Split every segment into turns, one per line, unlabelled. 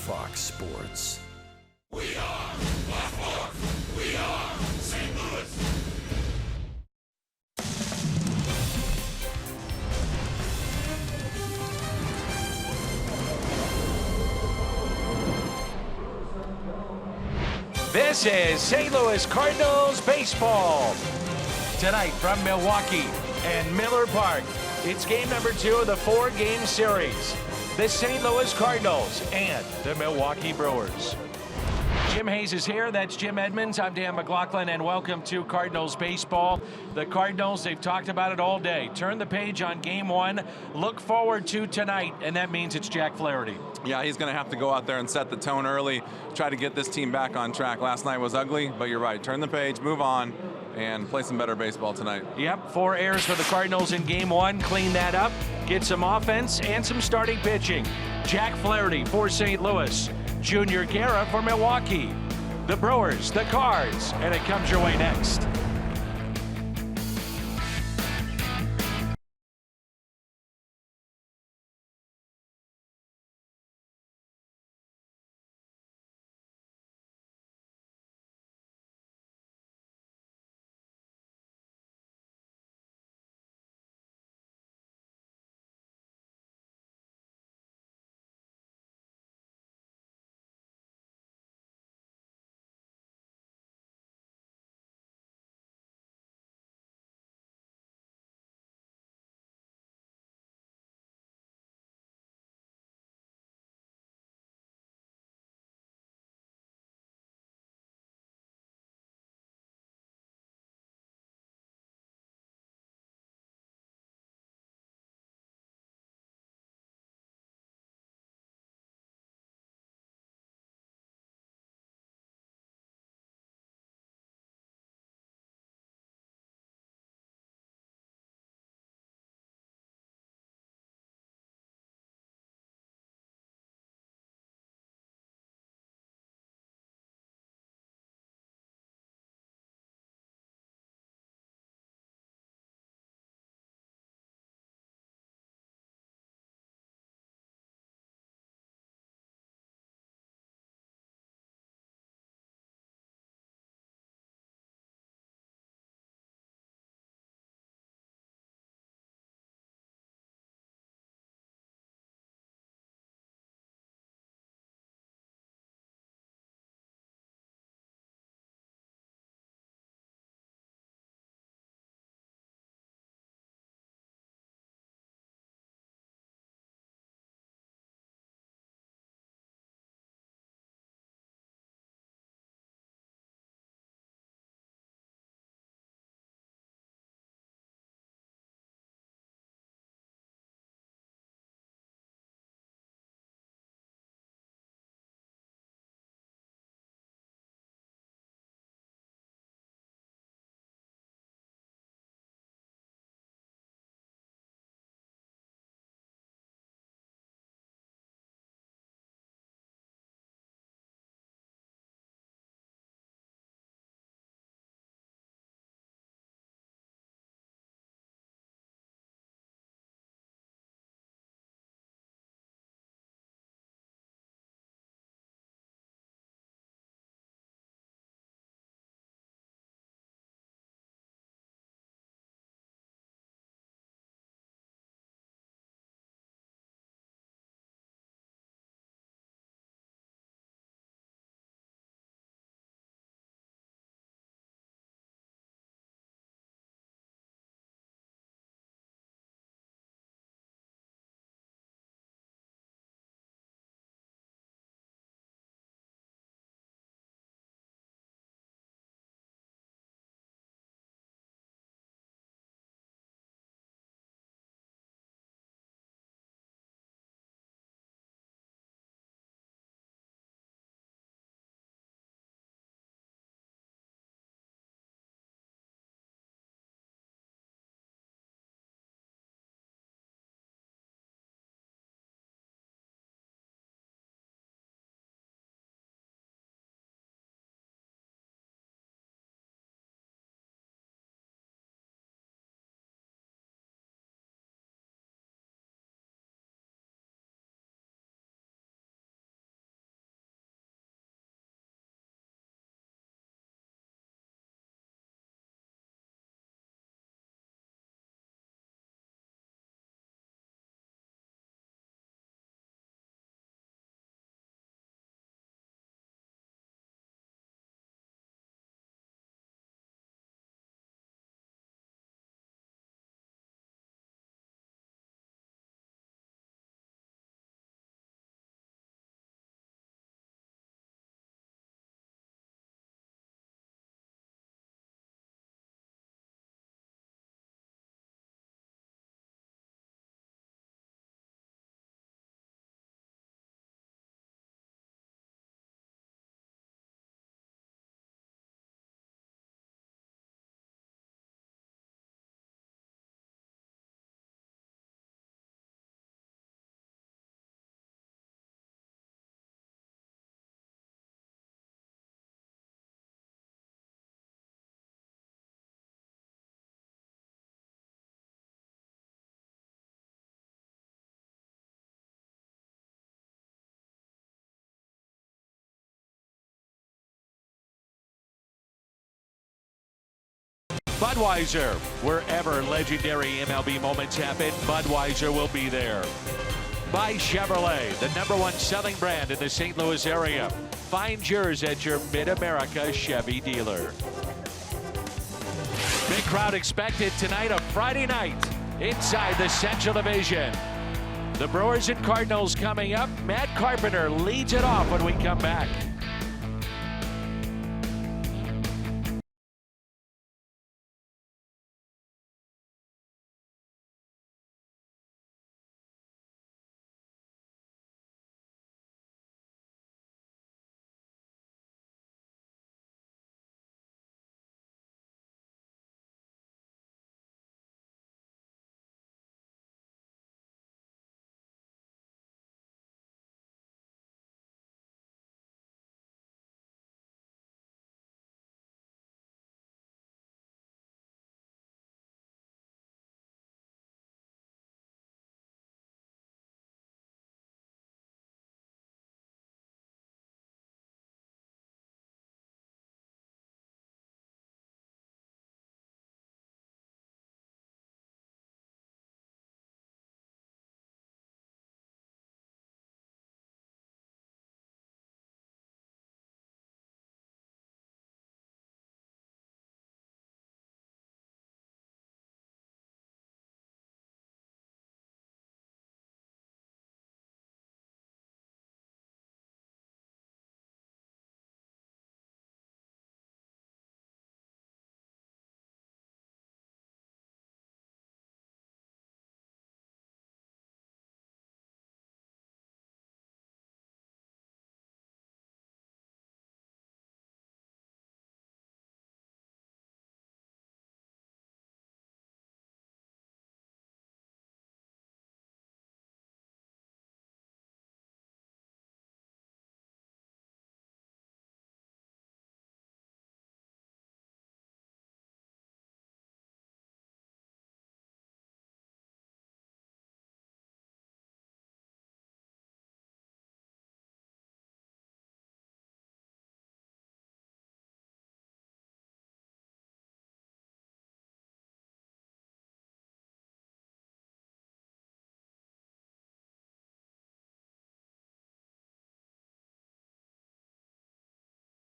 Fox Sports.
We are Black Hawk. We are St. Louis.
This is St. Louis Cardinals baseball. Tonight from Milwaukee and Miller Park, it's game number 2 of the 4-game series. The St. Louis Cardinals and the Milwaukee Brewers. Jim Hayes is here. That's Jim Edmonds. I'm Dan McLaughlin, and welcome to Cardinals baseball. The Cardinals, they've talked about it all day. Turn the page on game 1. Look forward to tonight, and that means it's Jack Flaherty.
Yeah, he's going to have to go out there and set the tone early, try to get this team back on track. Last night was ugly, but you're right. Turn the page, move on, and play some better baseball tonight.
Yep, 4 errors for the Cardinals in game 1. Clean that up, get some offense and some starting pitching. Jack Flaherty for St. Louis. Junior Guerra for Milwaukee. The Brewers, the Cards, and it comes your way next. Budweiser. Wherever legendary MLB moments happen, Budweiser will be there. By Chevrolet, the #1 selling brand in the St. Louis area. Find yours at your Mid-America Chevy dealer. Big crowd expected tonight, a Friday night inside the Central Division. The Brewers and Cardinals coming up. Matt Carpenter leads it off when we come back.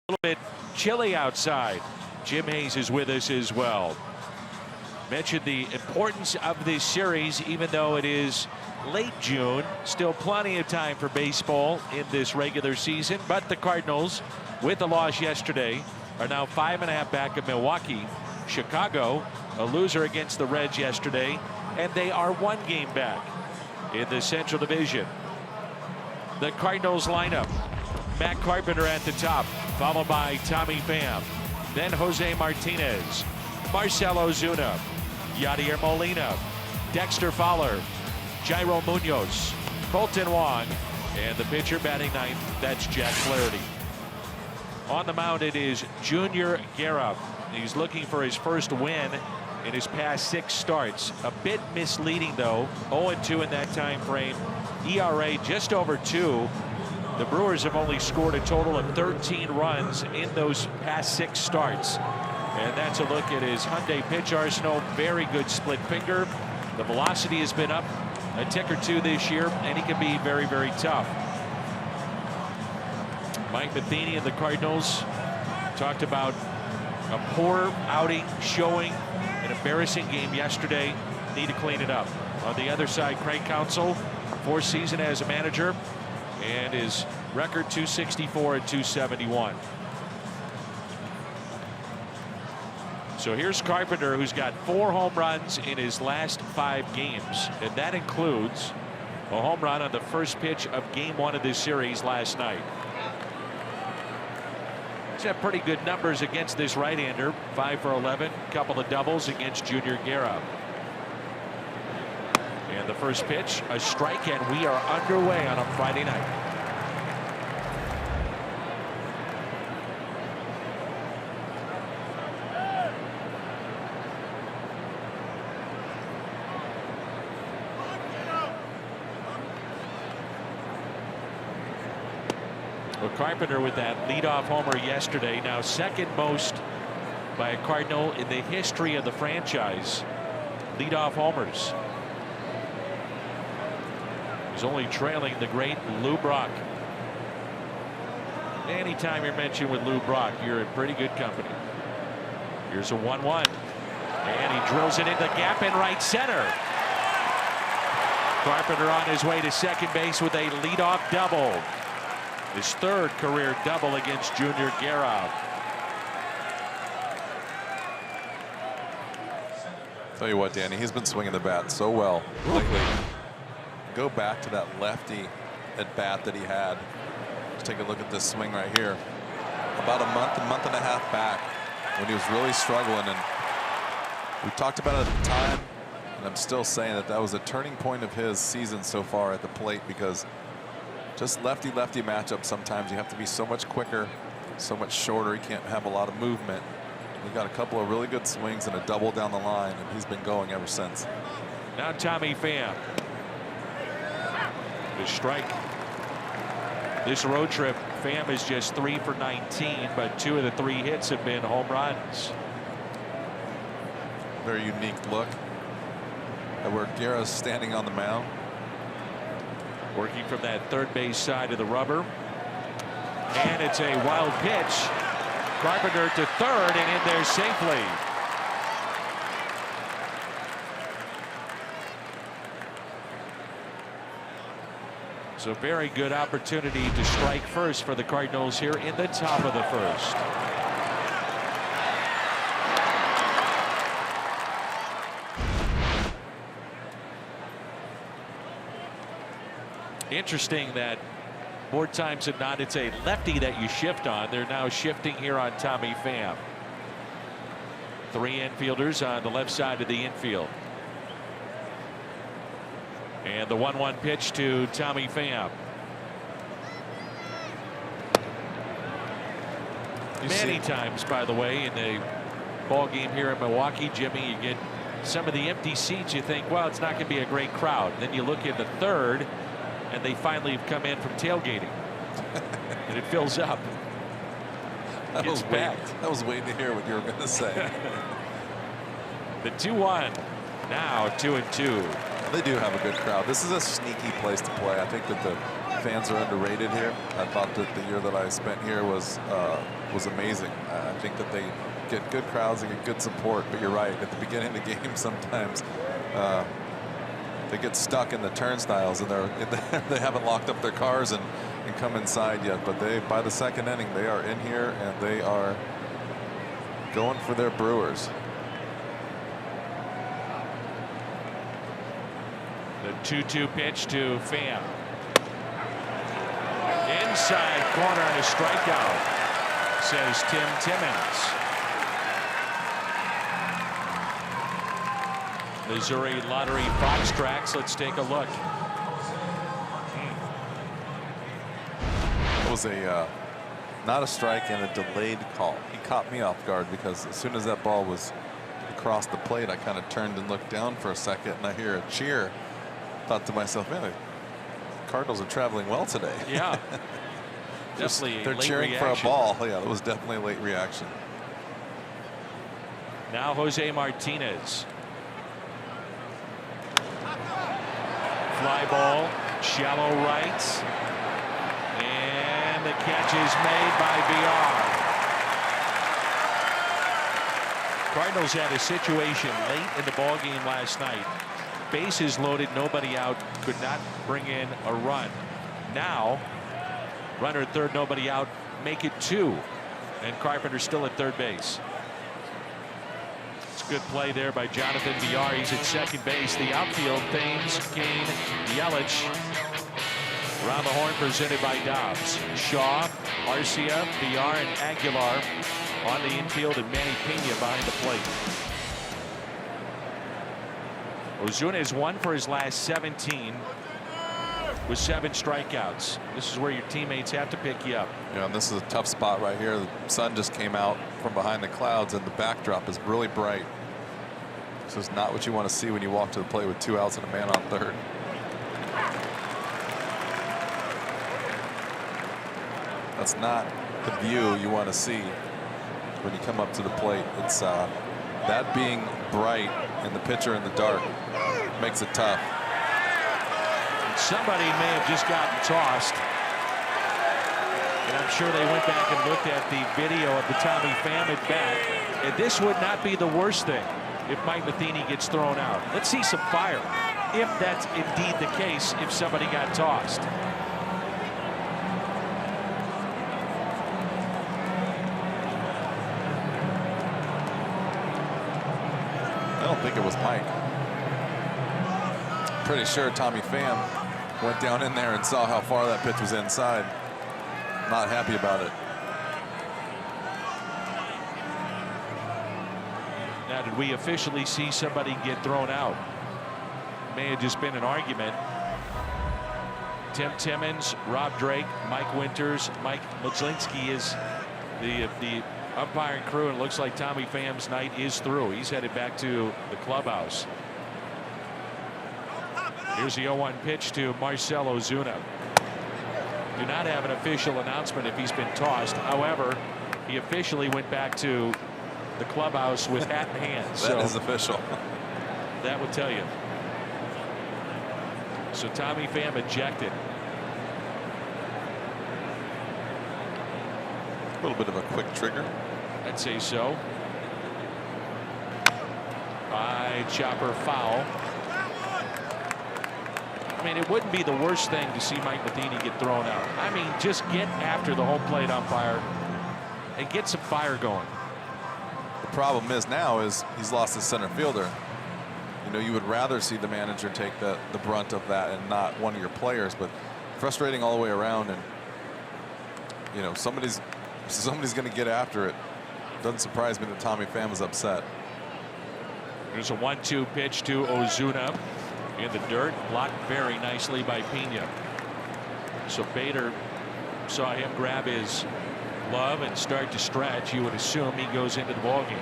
A little bit chilly outside. Jim Hayes is with us as well. Mentioned the importance of this series, even though it is late June. Still plenty of time for baseball in this regular season. But the Cardinals, with the loss yesterday, are now 5.5 back of Milwaukee. Chicago, a loser against the Reds yesterday, and they are 1 game back in the Central Division. The Cardinals lineup: Matt Carpenter at the top, followed by Tommy Pham. Then Jose Martinez, Marcelo Ozuna, Yadier Molina, Dexter Fowler, Jairo Munoz, Colton Wong, and the pitcher batting ninth, that's Jack Flaherty. On the mound, it is Junior Guerra. He's looking for his first win in his past 6 starts. A bit misleading, though. 0-2 in that time frame. ERA just over 2. The Brewers have only scored a total of 13 runs in those past 6 starts. And that's a look at his Hyundai pitch arsenal. Very good split finger. The velocity has been up a tick or 2 this year, and he can be very, very tough. Mike Matheny and the Cardinals talked about a poor outing, showing an embarrassing game yesterday. Need to clean it up. On the other side, Craig Counsell, 4th season as a manager, and his record 264 and 271. So here's Carpenter, who's got 4 home runs in his last 5 games, and that includes a home run on the first pitch of game 1 of this series last night. He's had pretty good numbers against this right-hander. 5 for 11, couple of doubles against Junior Guerra. And the first pitch, a strike, and we are underway on a Friday night. Well, Carpenter with that leadoff homer yesterday, now 2nd most
by a Cardinal in the history of the franchise. Leadoff homers. He's only trailing the great Lou Brock. Anytime you're mentioned with Lou Brock, you're in pretty good company. Here's a 1-1. And he drills it into the gap in right center. Carpenter on his way to second base with a leadoff double. His third career double against Junior Guerra.
Tell you what, Danny, he's been swinging the bat so well lately. Go back to that lefty at bat that he had. Let's take a look at this swing right here. About a month and a half back, when he was really struggling, and we talked about it at the time, and I'm still saying that that was a turning point of his season so far at the plate, because just lefty-lefty matchups, sometimes you have to be so much quicker, so much shorter. You can't have a lot of movement. He got a couple of really good swings and a double down the line, and he's been going ever since.
Now Tommy Pham. The strike. This road trip, Pham is just 3 for 19, but 2 of the 3 hits have been home runs.
Very unique look at where Guerra's standing on the mound.
Working from that third base side of the rubber. And it's a wild pitch. Carpenter to third and in there safely. So very good opportunity to strike first for the Cardinals here in the top of the first. Interesting that more times than not, it's a lefty that you shift on. They're now shifting here on Tommy Pham. 3 infielders on the left side of the infield. And the 1-1 pitch to Tommy Pham. Many times, by the way, in the ball game here in Milwaukee, Jimmy, you get some of the empty seats. You think, well, it's not going to be a great crowd. Then you look at the third, and they finally have come in from tailgating, and it fills up.
I was waiting to hear what you were going to say.
The 2-1, now 2-2.
They do have a good crowd. This is a sneaky place to play. I think that the fans are underrated here. I thought that the year that I spent here was amazing. I think that they get good crowds and get good support. But you're right. At the beginning of the game, sometimes they get stuck in the turnstiles, and they haven't locked up their cars and come inside yet. But by the second inning, they are in here and they are going for their Brewers.
The 2-2 pitch to Pham. Inside corner and a strikeout, says Tim Timmons. Missouri Lottery Fox Tracks. Let's take a look.
It was not a strike and a delayed call. He caught me off guard because as soon as that ball was across the plate, I kind of turned and looked down for a second, and I hear a cheer. Thought to myself, man, the Cardinals are traveling well today.
Yeah. Definitely
they're cheering
reaction
for a ball. Yeah, that was definitely a late reaction.
Now Jose Martinez. Fly ball, shallow right. And the catch is made by VR. Cardinals had a situation late in the ball game last night. Bases loaded, nobody out, could not bring in a run. Now, runner at third, nobody out, make it 2. And Carpenter still at third base. It's a good play there by Jonathan VR. He's at second base. The outfield, Thames, Kane, Yelich. Around the horn presented by Dobbs. Shaw, Arcia, VR, and Aguilar on the infield, and Manny Pena behind the plate. Ozuna has 1 for his last 17 with 7 strikeouts. This is where your teammates have to pick you up.
Yeah, and this is a tough spot right here. The sun just came out from behind the clouds, and the backdrop is really bright. This is not what you want to see when you walk to the plate with 2 outs and a man on third. That's not the view you want to see when you come up to the plate. It's that being bright and the pitcher in the dark makes it tough.
Somebody may have just gotten tossed. And I'm sure they went back and looked at the video of the Tommy Pham at bat. And this would not be the worst thing if Mike Matheny gets thrown out. Let's see some fire, if that's indeed the case, if somebody got tossed.
I don't think it was Mike. Pretty sure Tommy Pham went down in there and saw how far that pitch was inside. Not happy about it.
Now, did we officially see somebody get thrown out? May have just been an argument. Tim Timmons, Rob Drake, Mike Winters, Mike Mozlinski is the umpiring crew, and it looks like Tommy Pham's night is through. He's headed back to the clubhouse. Here's the 0-1 pitch to Marcell Ozuna. Do not have an official announcement if he's been tossed. However, he officially went back to the clubhouse with hat in hand.
That is official.
That would tell you. So Tommy Pham ejected.
A little bit of a quick trigger.
I'd say so. High chopper foul. I mean, it wouldn't be the worst thing to see Mike Matheny get thrown out. I mean, just get after the home plate umpire and get some fire going.
The problem is now is he's lost his center fielder. You know, you would rather see the manager take the brunt of that and not one of your players, but frustrating all the way around. And you know, somebody's going to get after it. Doesn't surprise me that Tommy Pham is upset.
There's a 1-2 pitch to Ozuna in the dirt, blocked very nicely by Pena. So Bader saw him grab his glove and start to stretch. You would assume he goes into the ballgame.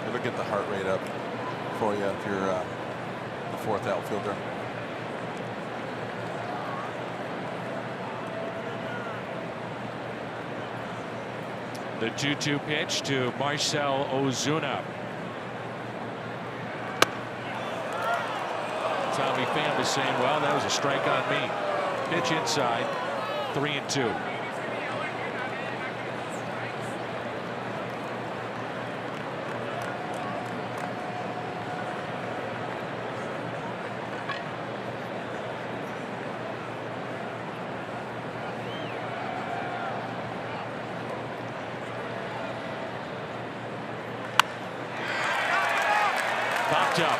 It'll get the heart rate up for you if you're the fourth outfielder.
The 2-2 pitch to Marcell Ozuna. Tommy Pham is saying, well, that was a strike on me. Pitch inside, 3-2. Popped up.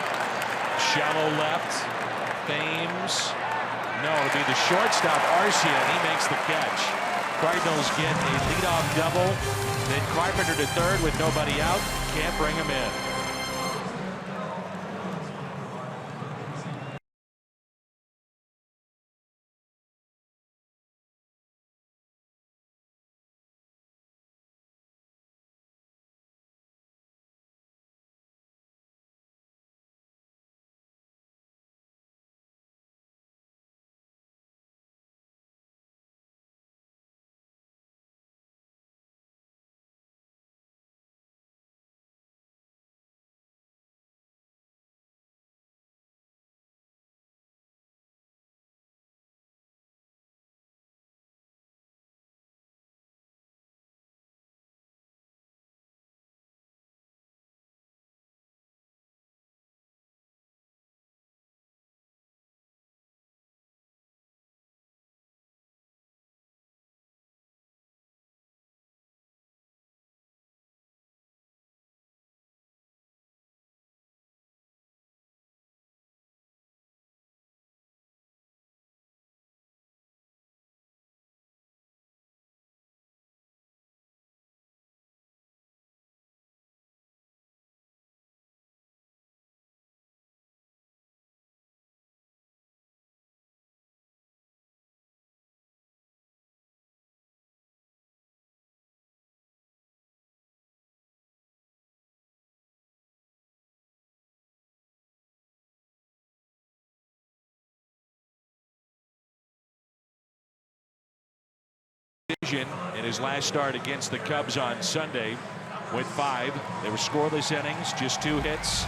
Shallow left. Thames. No, it'll be the shortstop, Arcia, and he makes the catch. Cardinals get a leadoff double. Then Carpenter to third with nobody out. Can't bring him in. decision in his last start against the Cubs on Sunday with 5. They were scoreless innings, just 2 hits.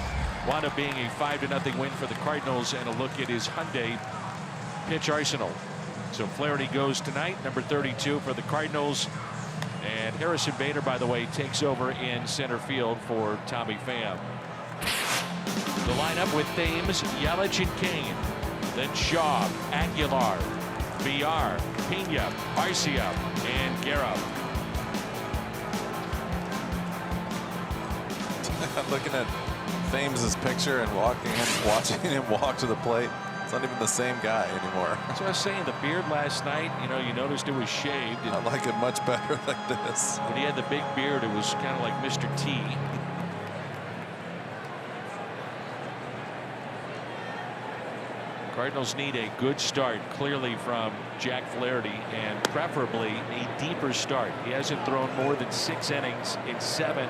Wound up being a 5-0 win for the Cardinals, and a look at his Hyundai pitch arsenal. So Flaherty goes tonight, number 32 for the Cardinals. And Harrison Bader, by the way, takes over in center field for Tommy Pham. The lineup with Thames, Yelich, and Kane. Then Shaw, Aguilar, VR, Pena, Arcia, and Guerra.
Looking at Thames' picture and watching him walk to the plate. It's not even the same guy anymore.
So I was saying, the beard last night, you noticed it was shaved.
I like it much better like this.
When he had the big beard, it was kind of like Mr. T. Cardinals need a good start, clearly, from Jack Flaherty, and preferably a deeper start. He hasn't thrown more than 6 innings in 7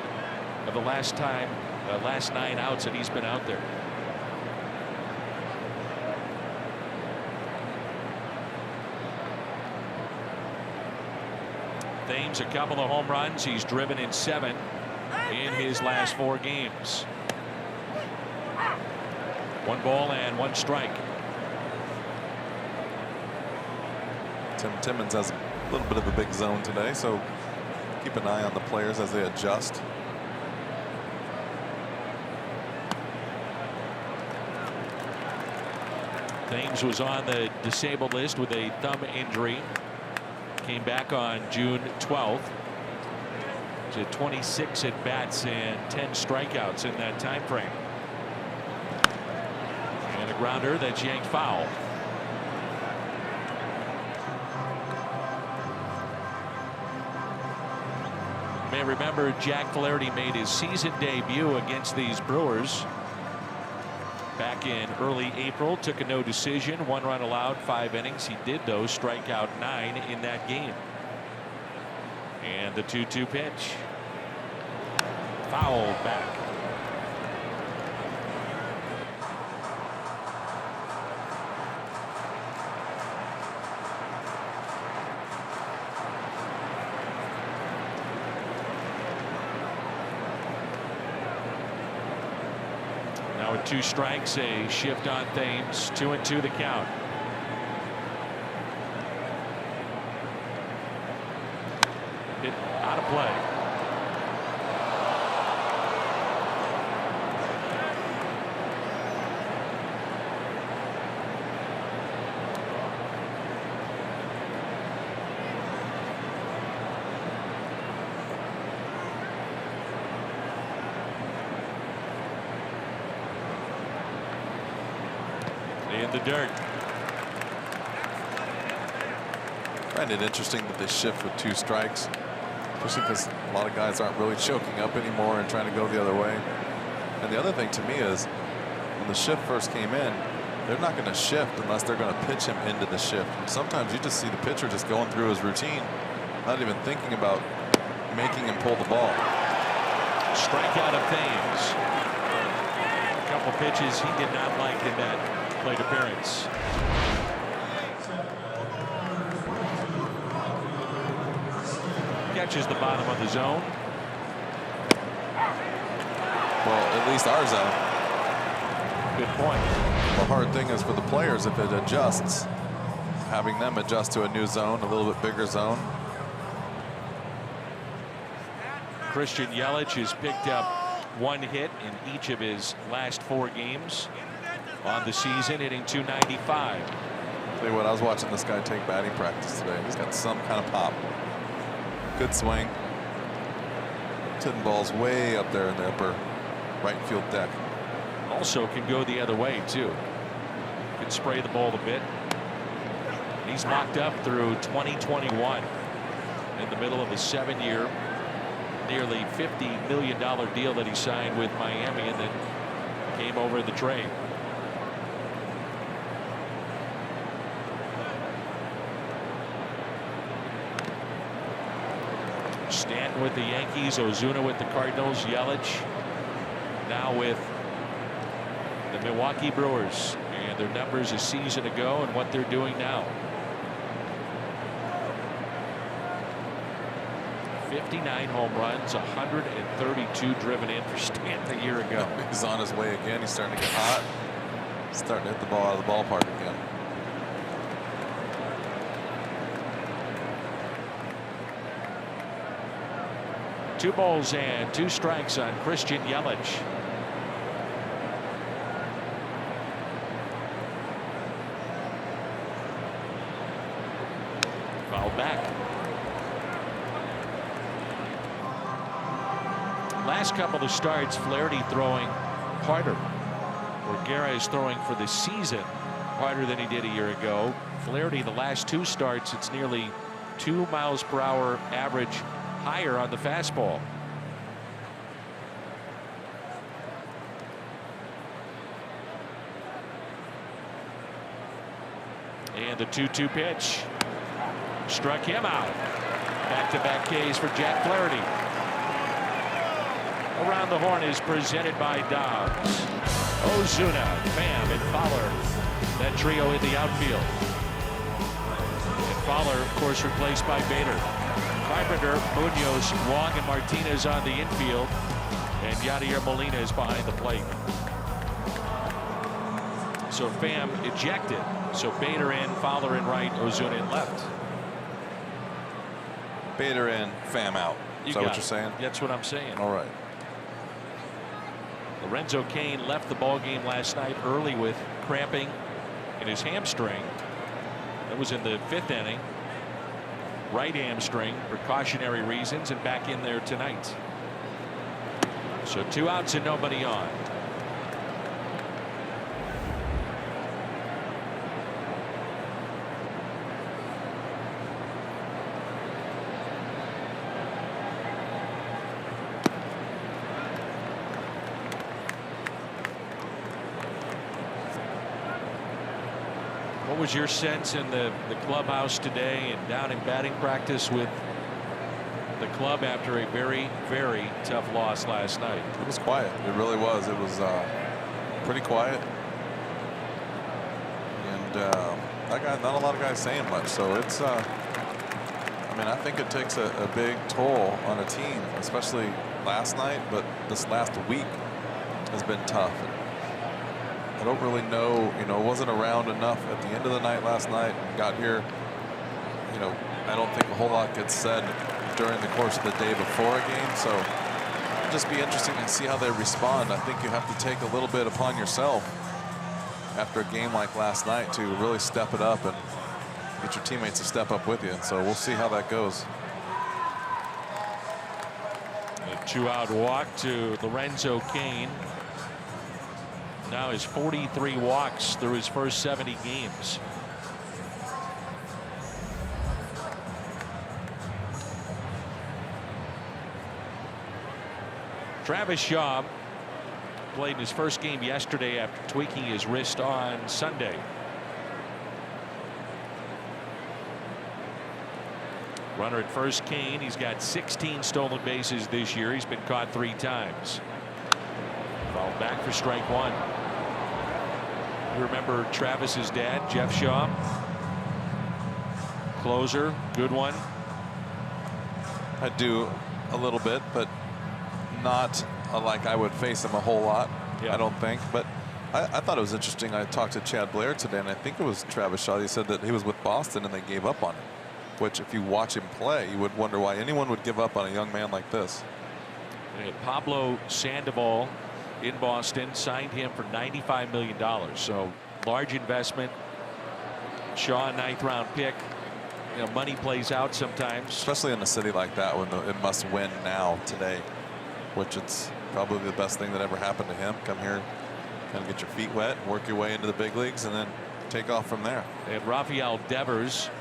of the last 9 outs that he's been out there. Thames, a couple of home runs. He's driven in 7 in his last 4 games. 1 ball and 1 strike.
Tim Timmons has a little bit of a big zone today, so keep an eye on the players as they adjust.
Thames was on the disabled list with a thumb injury. Came back on June 12th. To 26 at bats and 10 strikeouts in that time frame. And a grounder that's yanked foul. You may remember Jack Flaherty made his season debut against these Brewers back in early April. Took a no decision, 1 run allowed, 5 innings. He did, though, strike out 9 in that game. And the 2-2 pitch. Fouled back. Now with 2 strikes, a shift on Thames. 2-2 the count. Hit out of play. In the dirt.
I find it interesting that they shift with 2 strikes, especially because a lot of guys aren't really choking up anymore and trying to go the other way. And the other thing to me is, when the shift first came in, they're not going to shift unless they're going to pitch him into the shift. And sometimes you just see the pitcher just going through his routine, not even thinking about making him pull the ball.
Strikeout of Thames. A couple pitches he did not like in that plate appearance. Catches the bottom of the zone.
Well, at least our zone.
Good point.
The hard thing is for the players, if it adjusts, having them adjust to a new zone, a little bit bigger zone.
Christian Yelich has picked up 1 hit in each of his last 4 games on the season, hitting .295.
Tell you what, I was watching this guy take batting practice today. He's got some kind of pop. Good swing. Hitting balls way up there in the upper right field deck.
Also can go the other way too. Can spray the ball a bit. He's locked up through 2021 in the middle of a 7-year, nearly $50 million deal that he signed with Miami and then came over the trade. Stanton with the Yankees, Ozuna with the Cardinals, Yelich now with the Milwaukee Brewers, and their numbers a season ago and what they're doing now. 59 home runs, 132 driven in for Stanton a year ago.
He's on his way again. He's starting to get hot. Starting to hit the ball out of the ballpark again.
Two balls and two strikes on Christian Yelich. Foul back. Last couple of starts, Flaherty throwing harder. Guerra is throwing for the season harder than he did a year ago. Flaherty, the last two starts, it's nearly 2 miles per hour average higher on the fastball. And the 2-2 pitch struck him out. Back-to-back Ks for Jack Flaherty. Around the Horn is presented by Dobbs. Ozuna, Pham, and Fowler. That trio in the outfield. And Fowler, of course, replaced by Bader. Carpenter, Munoz, Wong, and Martinez on the infield. And Yadier Molina is behind the plate. So Pham ejected. So Bader in, Fowler in right, Ozuna in left.
Bader in, Pham out. Is that what you're saying?
That's what I'm saying.
All right.
Lorenzo Cain left the ball game last night early with cramping in his hamstring. That was in the 5th inning. Right hamstring, precautionary reasons, and back in there tonight. So 2 outs and nobody on. What was your sense in the clubhouse today and down in batting practice with the club after a very, very tough loss last night?
It was quiet. It really was. It was pretty quiet. And not a lot of guys saying much. So it's, I mean, I think it takes a big toll on a team, especially last night, but this last week has been tough. I don't really know, it wasn't around enough at the end of the night last night. Got here, I don't think a whole lot gets said during the course of the day before a game. So it'll just be interesting to see how they respond. I think you have to take a little bit upon yourself after a game like last night to really step it up and get your teammates to step up with you. So we'll see how that goes.
A 2-out walk to Lorenzo Cain. Now his 43 walks through his first 70 games. Travis Shaw played his first game yesterday after tweaking his wrist on Sunday. Runner at first, Cain. He's got 16 stolen bases this year. He's been caught 3 times. Foul back for strike 1. You remember Travis's dad, Jeff Shaw? Closer, good one.
I do a little bit, but not like I would face him a whole lot.
Yeah.
I don't think. But I thought it was interesting. I talked to Chad Blair today, and I think it was Travis Shaw. He said that he was with Boston and they gave up on him, which if you watch him play, you would wonder why anyone would give up on a young man like this.
And Pablo Sandoval in Boston signed him for $95 million. So large investment. Shaw, 9th round pick. Money plays out sometimes,
especially in a city like that when it must win now today, which it's probably the best thing that ever happened to him. Come here, kind of get your feet wet, work your way into the big leagues, and then take off from there.
And Rafael Devers,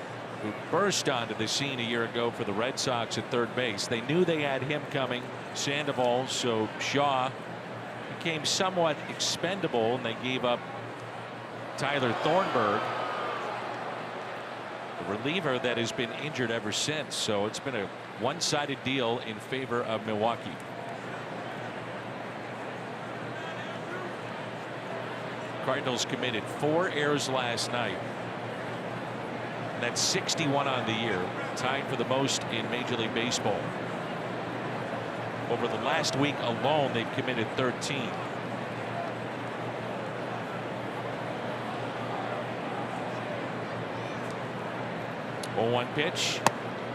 who burst onto the scene a year ago for the Red Sox at third base. They knew they had him coming, Sandoval, so Shaw became somewhat expendable, and they gave up Tyler Thornburg, a reliever that has been injured ever since. So it's been a one-sided deal in favor of Milwaukee. Cardinals committed 4 errors last night. That's 61 on the year, tied for the most in Major League Baseball. Over the last week alone, they've committed 13. Oh, 1 pitch.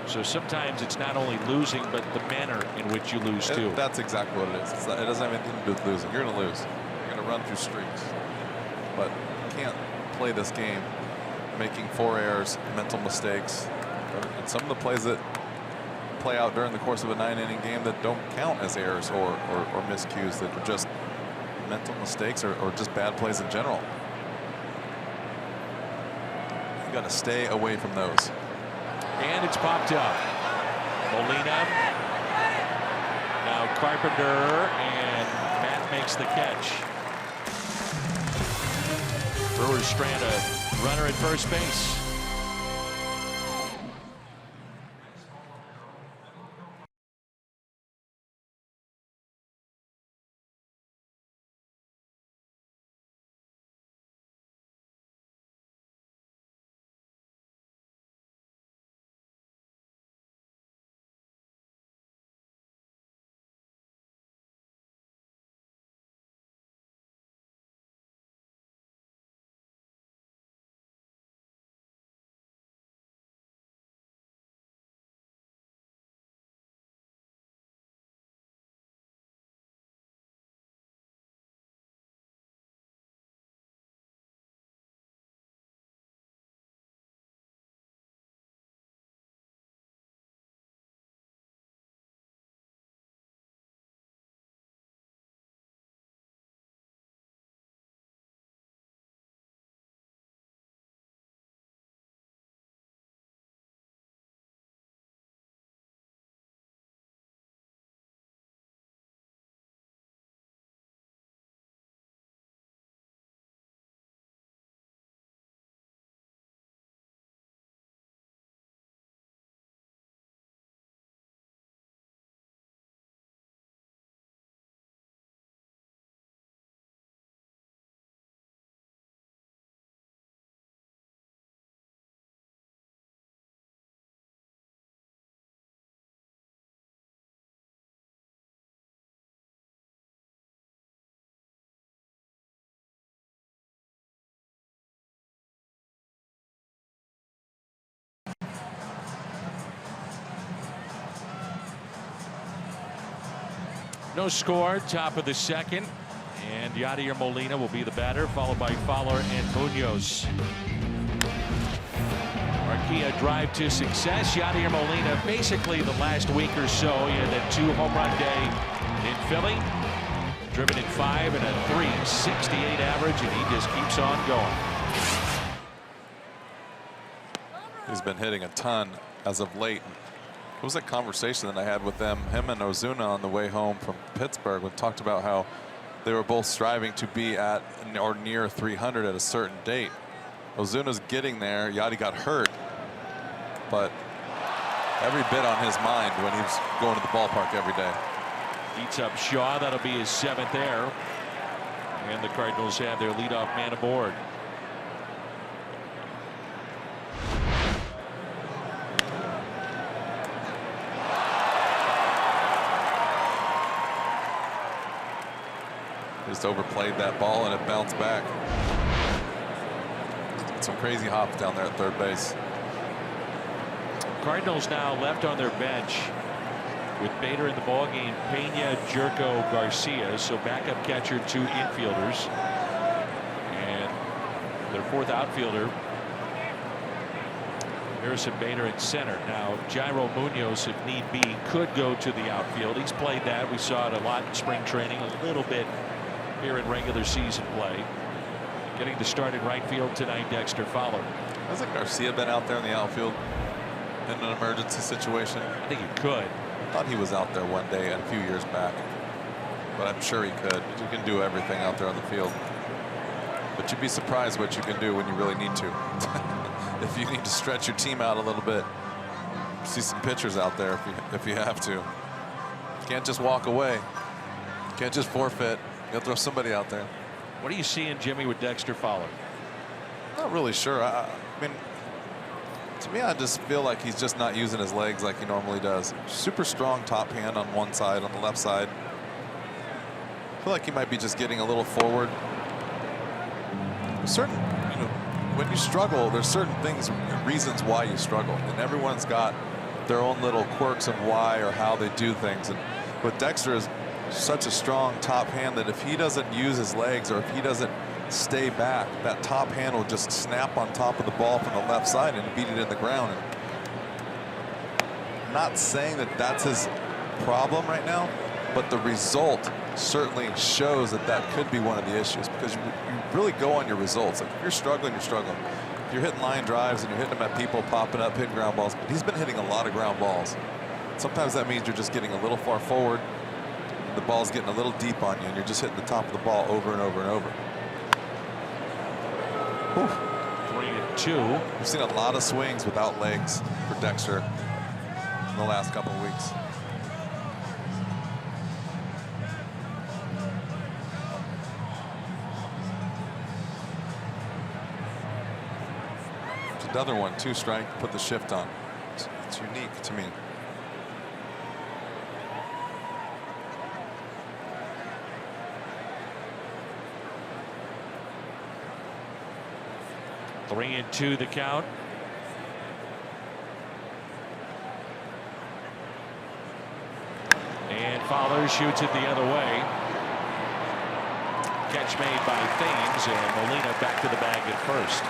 So sometimes it's not only losing, but the manner in which you lose too.
That's exactly what it is. It doesn't have anything to do with losing. You're going to lose. You're going to run through streaks. But you can't play this game making 4 errors, mental mistakes, and some of the plays that play out during the course of a 9-inning game that don't count as errors or miscues, that are just mental mistakes or just bad plays in general. You got to stay away from those.
And it's popped up. Molina. Now Carpenter, and Matt makes the catch. Brewers strand a runner at first base. No score, top of the second, and Yadier Molina will be the batter, followed by Fowler and Munoz. Marquilla drive to success. Yadier Molina, basically the last week or so, he had that 2-home-run day in Philly, driven in 5 and a .368 average, and he just keeps on going.
He's been hitting a ton as of late. It was a conversation that I had with them, him and Ozuna, on the way home from Pittsburgh. We talked about how they were both striving to be at or near 300 at a certain date. Ozuna's getting there. Yadi got hurt, but every bit on his mind when he's going to the ballpark every day.
Beats up Shaw. That'll be his 7th error. And the Cardinals have their leadoff man aboard.
Just overplayed that ball and it bounced back. Some crazy hops down there at third base.
Cardinals now left on their bench with Bader in the ballgame, Pena, Jerko, Garcia. So backup catcher, 2 infielders, and their 4th outfielder, Harrison Bader at center. Now Jairo Munoz, if need be, could go to the outfield. He's played that. We saw it a lot in spring training, a little bit here in regular season play. Getting the start in right field tonight, Dexter Fowler.
Hasn't Garcia been out there in the outfield in an emergency situation?
I think he could.
I thought he was out there one day a few years back, but I'm sure he could. You can do everything out there on the field, but you'd be surprised what you can do when you really need to. If you need to stretch your team out a little bit, see some pitchers out there if you have to. You can't just walk away. You can't just forfeit. You gotta throw somebody out there.
What are you seeing, Jimmy, with Dexter Fowler?
Not really sure. I mean, To me, I just feel like he's just not using his legs like he normally does. Super strong top hand on one side, on the left side. I feel like he might be just getting a little forward. Certain, when you struggle, there's certain things, reasons why you struggle, and everyone's got their own little quirks of why or how they do things. And with Dexter is such a strong top hand that if he doesn't use his legs or if he doesn't stay back, that top hand will just snap on top of the ball from the left side and beat it in the ground. And I'm not saying that that's his problem right now, but the result certainly shows that that could be one of the issues, because you really go on your results. Like if you're struggling, you're struggling. If you're hitting line drives and you're hitting them at people popping up, hitting ground balls, but he's been hitting a lot of ground balls. Sometimes that means you're just getting a little far forward, the ball's getting a little deep on you, and you're just hitting the top of the ball over and over and over.
3-2.
We've seen a lot of swings without legs for Dexter in the last couple of weeks. It's another one, 2 strike, put the shift on. It's unique to me.
Three and 2 the count. And Fowler shoots it the other way. Catch made by Thames, and Molina back to the bag at first.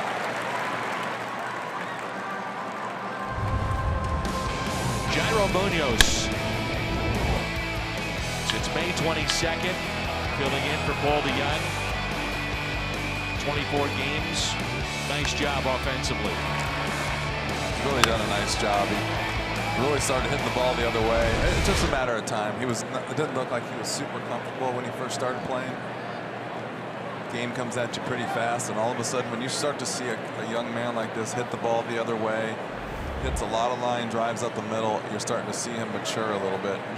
Jairo Munoz, since May 22nd, filling in for Paul DeYoung. 24 games. Nice job offensively.
He's really done a nice job. He really started hitting the ball the other way. It's just a matter of time. It didn't look like he was super comfortable when he first started playing. Game comes at you pretty fast, and all of a sudden when you start to see a young man like this hit the ball the other way, hits a lot of line drives up the middle, you're starting to see him mature a little bit. You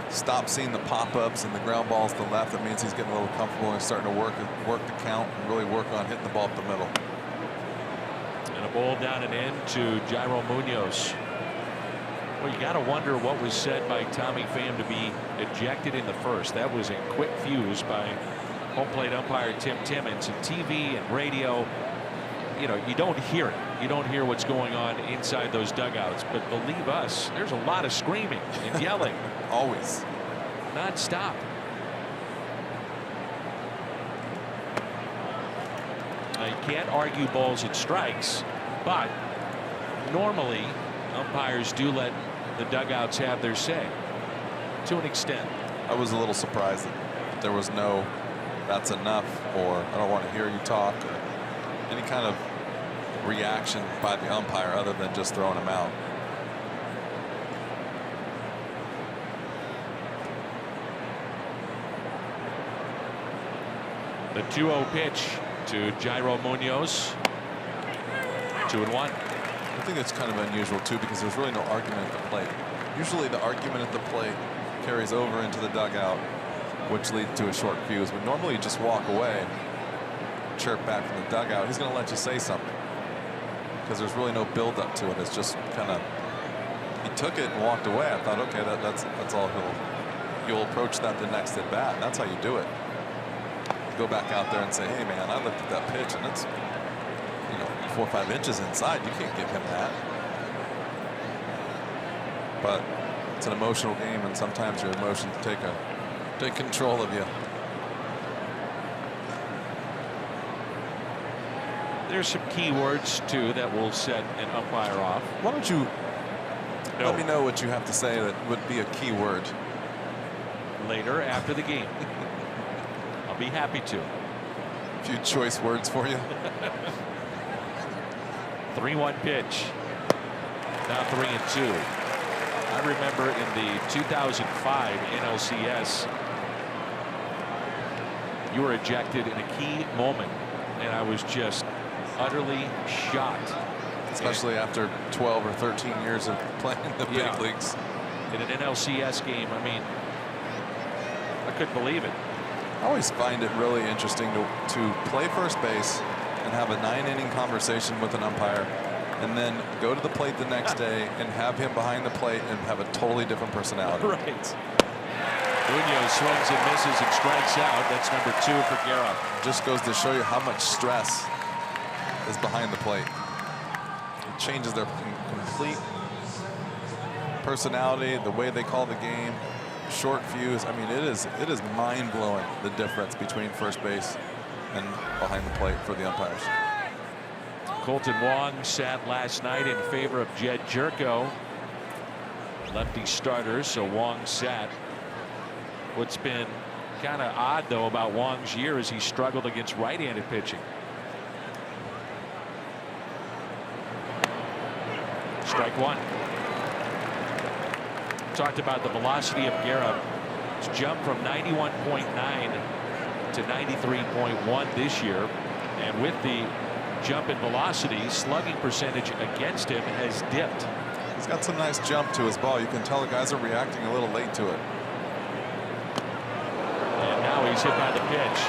stop seeing the pop-ups and the ground balls to the left. That means he's getting a little comfortable and starting to work the count and really work on hitting the ball up the middle.
And a ball down and in to Jairo Munoz. Well, you got to wonder what was said by Tommy Pham to be ejected in the first. That was a quick fuse by home plate umpire Tim Timmons. And TV and radio, you don't hear it. You don't hear what's going on inside those dugouts. But believe us, there's a lot of screaming and yelling.
Always.
Non-stop. Now, you can't argue balls and strikes, but normally umpires do let the dugouts have their say to an extent.
I was a little surprised that there was no "that's enough" or "I don't want to hear you talk," or any kind of reaction by the umpire other than just throwing him out.
The 2-0 pitch to Jairo Munoz. 2-1.
I think it's kind of unusual too, because there's really no argument at the plate. Usually the argument at the plate carries over into the dugout, which leads to a short fuse. But normally you just walk away, chirp back from the dugout. He's going to let you say something because there's really no build up to it. It's just kind of, he took it and walked away. I thought, okay, that's all you'll approach that the next at bat. That's how you do it. Go back out there and say, hey man, I looked at that pitch and it's 4 or 5 inches inside. You can't give him that. But it's an emotional game, and sometimes your emotions take control of you.
There's some key words too that will set an umpire off.
Why don't you let me know what you have to say that would be a key word
later after the game? I'll be happy to.
A few choice words for you.
3-1 pitch. Now 3-2. I remember in the 2005 NLCS, you were ejected in a key moment, and I was just utterly shocked.
Especially after 12 or 13 years of playing in the big leagues.
In an NLCS game, I mean, I couldn't believe it.
I always find it really interesting to play first base and have a 9-inning conversation with an umpire and then go to the plate the next day and have him behind the plate and have a totally different personality.
Right. Munoz swings and misses and strikes out. That's number 2 for Guerra.
Just goes to show you how much stress is behind the plate. It changes their complete personality, the way they call the game, short fuse. I mean, it is mind-blowing, the difference between first base and behind the plate for the umpires.
Colton Wong sat last night in favor of Jed Jerko, lefty starter, so Wong sat. What's been kind of odd, though, about Wong's year is he struggled against right-handed pitching. Strike 1. Talked about the velocity of Guerra. It's jumped from 91.9 to 93.1 this year. And with the jump in velocity, slugging percentage against him has dipped.
He's got some nice jump to his ball. You can tell the guys are reacting a little late to it.
And now he's hit by the pitch.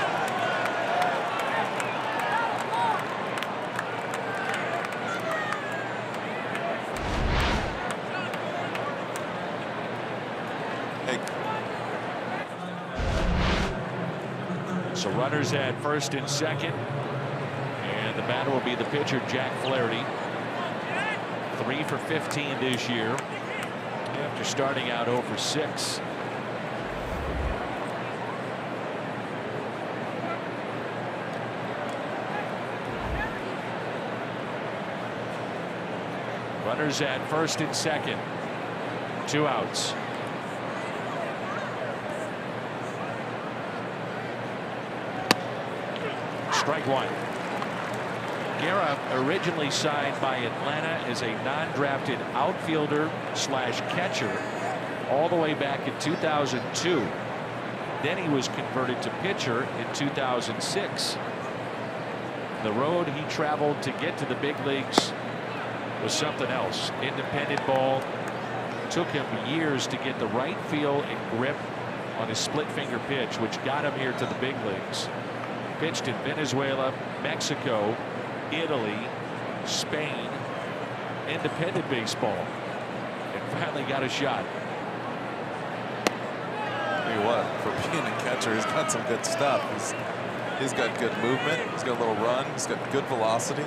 So runners at first and second. And the batter will be the pitcher, Jack Flaherty. 3 for 15 this year after starting out 0 for 6. Runners at first and second. 2 outs. Strike 1. Guerra originally signed by Atlanta as a non-drafted outfielder slash catcher all the way back in 2002. Then he was converted to pitcher in 2006. The road he traveled to get to the big leagues was something else. Independent ball. Took him years to get the right feel and grip on his split finger pitch, which got him here to the big leagues. Pitched in Venezuela, Mexico, Italy, Spain, independent baseball, and finally got a shot.
Tell you what, for being a catcher, he's got some good stuff. He's got good movement. He's got a little run. He's got good velocity.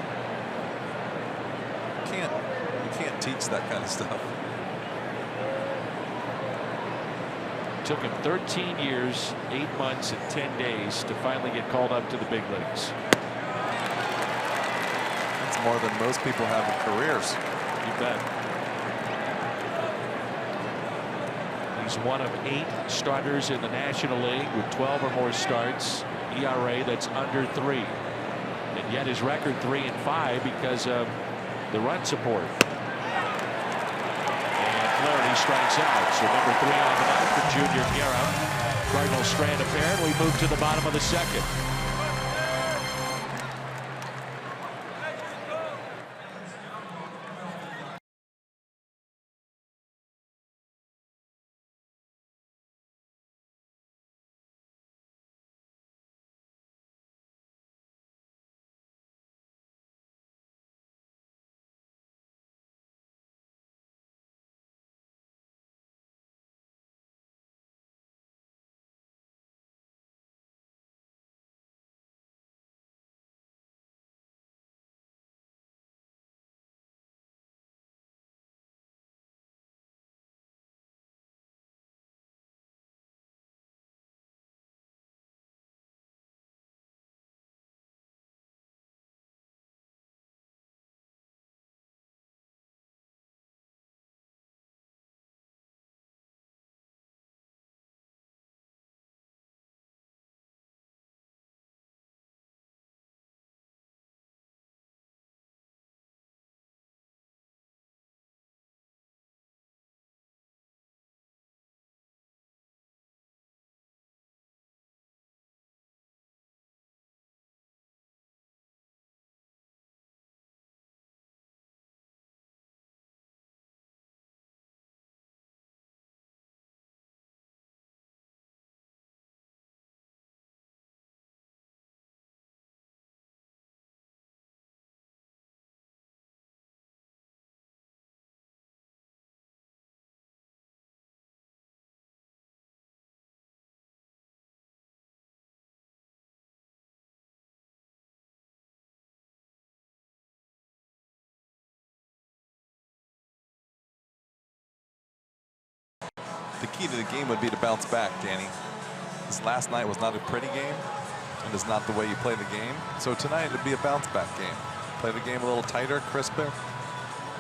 You can't teach that kind of stuff.
Took him 13 years, 8 months, and 10 days to finally get called up to the big leagues.
That's more than most people have in careers.
You bet. He's one of 8 starters in the National League with 12 or more starts. ERA that's under 3. And yet his record 3-5 because of the run support. And Flaherty strikes out. So number 3 on the night for Junior Guerra. Cardinals strand a pair, and we move to the bottom of the second.
the key to the game would be to bounce back, Danny. This last night was not a pretty game, and it's not the way you play the game. So tonight it'd be a bounce back game. Play the game a little tighter, crisper,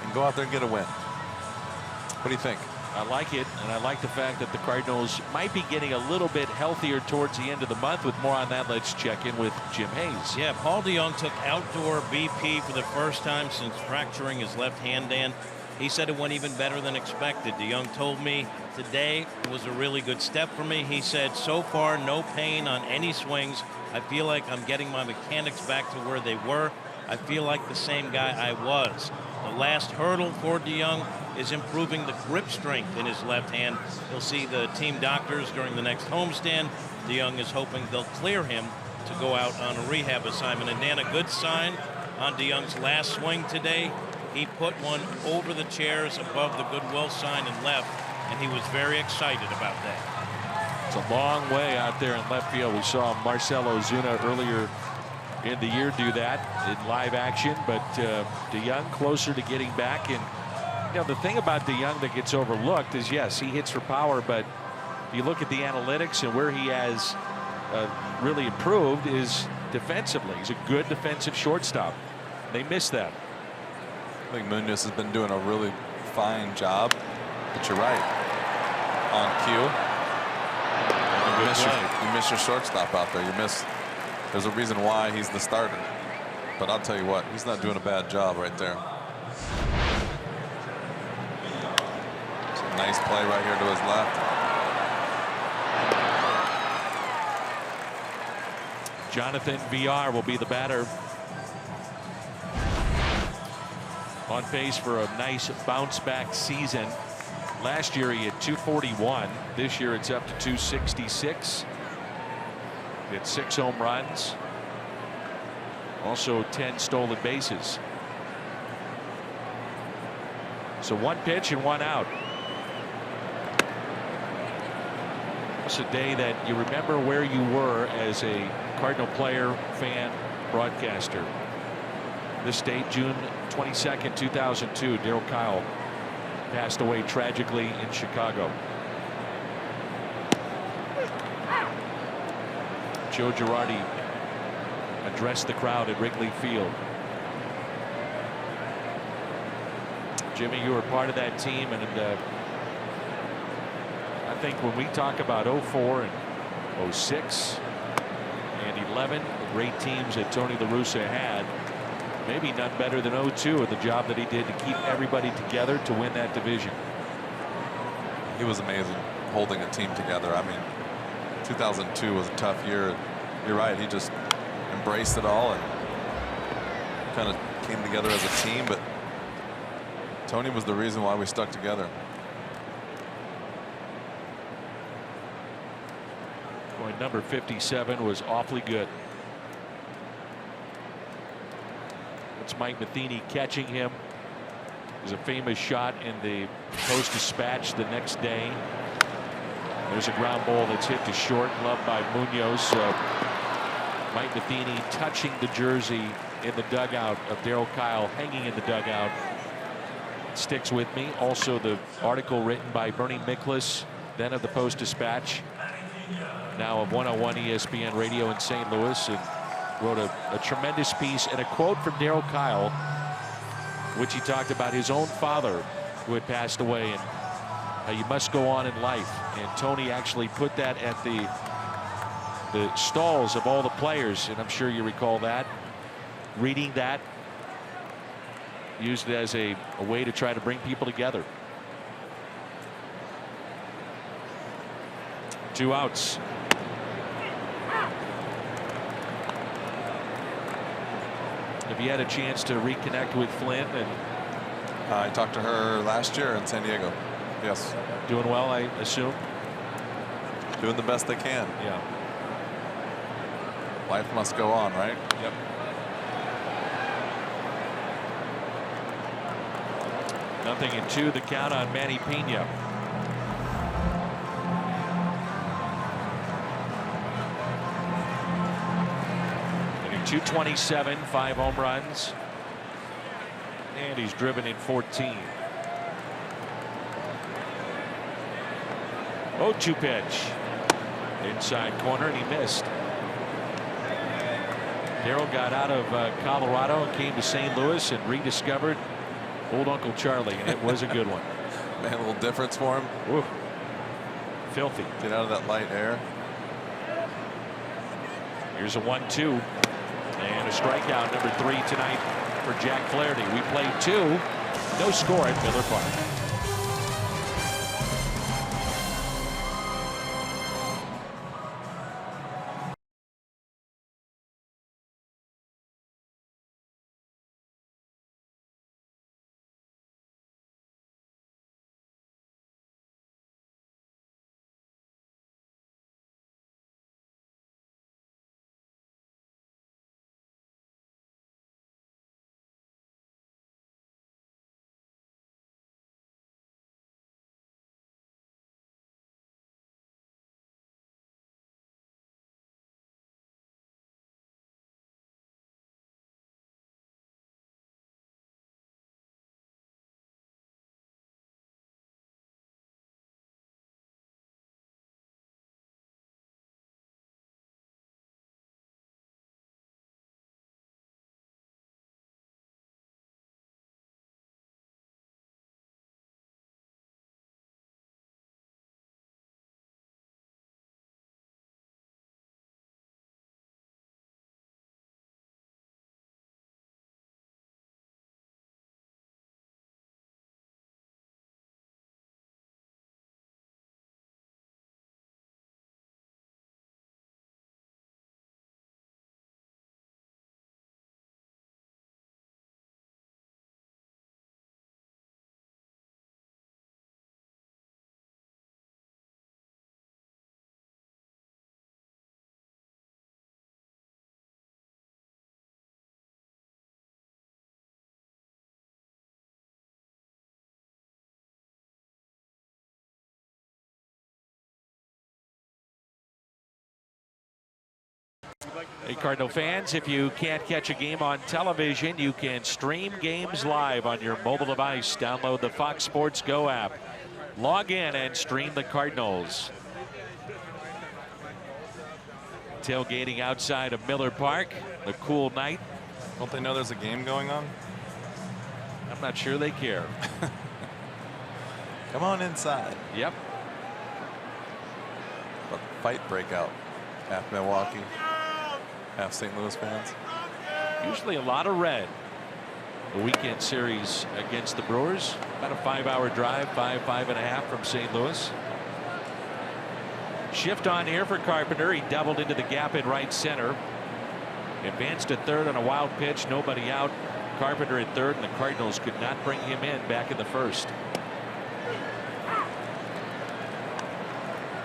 and go out there and get a win. What do you think?
I like it, and I like the fact that the Cardinals might be getting a little bit healthier towards the end of the month. With more on that, let's check in with Jim Hayes.
Yeah, Paul DeJong took outdoor BP for the first time since fracturing his left hand, Dan. He said it went even better than expected. DeJong told me today was a really good step for me. He said, so far, no pain on any swings. I feel like I'm getting my mechanics back to where they were. I feel like the same guy I was. The last hurdle for DeJong is improving the grip strength in his left hand. He'll see the team doctors during the next homestand. DeJong is hoping they'll clear him to go out on a rehab assignment. And Dan, a good sign on DeJong's last swing today. He put one over the chairs above the goodwill sign in left, and he was very excited about that.
It's a long way out there in left field. We saw Marcelo Ozuna earlier in the year do that in live action, but DeJong closer to getting back. And you know, the thing about DeJong that gets overlooked is, yes, he hits for power, but if you look at the analytics and where he has really improved is defensively. He's a good defensive shortstop. They miss that.
I think Munoz has been doing a really fine job, but you're right. On cue, you miss your shortstop out there. There's a reason why he's the starter. But I'll tell you what, he's not doing a bad job right there. It's a nice play right here to his left.
Jonathan VR will be the batter. On pace for a nice bounce back season. Last year he had 241. This year it's up to 266. He had 6 home runs. Also 10 stolen bases. So 1 pitch and 1 out. It's a day that you remember where you were as a Cardinal player, fan, broadcaster. This date, June 22nd, 2002, Darryl Kyle passed away tragically in Chicago. Joe Girardi addressed the crowd at Wrigley Field. Jimmy, you were part of that team, and I think when we talk about 04 and 06 and 11, the great teams that Tony La Russa had, maybe none better than 02 at the job that he did to keep everybody together to win that division.
He was amazing holding a team together. I mean, 2002 was a tough year. You're right. He just embraced it all and kind of came together as a team. But Tony was the reason why we stuck together.
Going number 57 was awfully good. It's Mike Matheny catching him. There's a famous shot in the Post-Dispatch the next day. There's a ground ball that's hit to short, loved by Munoz. Mike Matheny touching the jersey in the dugout of Darryl Kyle, hanging in the dugout. Sticks with me. Also the article written by Bernie Miklas, then of the Post-Dispatch, now of 101 ESPN Radio in St. Louis, and wrote a tremendous piece and a quote from Darryl Kyle, which he talked about his own father who had passed away and how you must go on in life. And Tony actually put that at the stalls of all the players, and I'm sure you recall that. Reading that, used it as a way to try to bring people together. 2 outs. Have you had a chance to reconnect with Flynn? And
I talked to her last year in San Diego. Yes.
Doing well, I assume?
Doing the best they can.
Yeah.
Life must go on, right?
Yep. Nothing in 2, the count on Manny Pena. .227, 5 home runs, and he's driven in 14. 0-2 pitch. Inside corner, and he missed. Darryl got out of Colorado and came to St. Louis and rediscovered old Uncle Charlie, and it was a good one.
Man, a little difference for him.
Woo. Filthy.
Get out of that light air.
Here's a 1-2 and a strikeout, number 3 tonight for Jack Flaherty. We played 2. No score at Miller Park. Hey, Cardinal fans, if you can't catch a game on television, you can stream games live on your mobile device. Download the Fox Sports Go app. Log in and stream the Cardinals. Tailgating outside of Miller Park. A cool night.
Don't they know there's a game going on?
I'm not sure they care.
Come on inside.
Yep.
A fight breakout. Half Milwaukee, half St. Louis fans.
Usually a lot of red. The weekend series against the Brewers. About a 5-hour drive, 5.5 from St. Louis. Shift on here for Carpenter. He doubled into the gap in right center. Advanced to third on a wild pitch. Nobody out. Carpenter at third, and the Cardinals could not bring him in back in the first.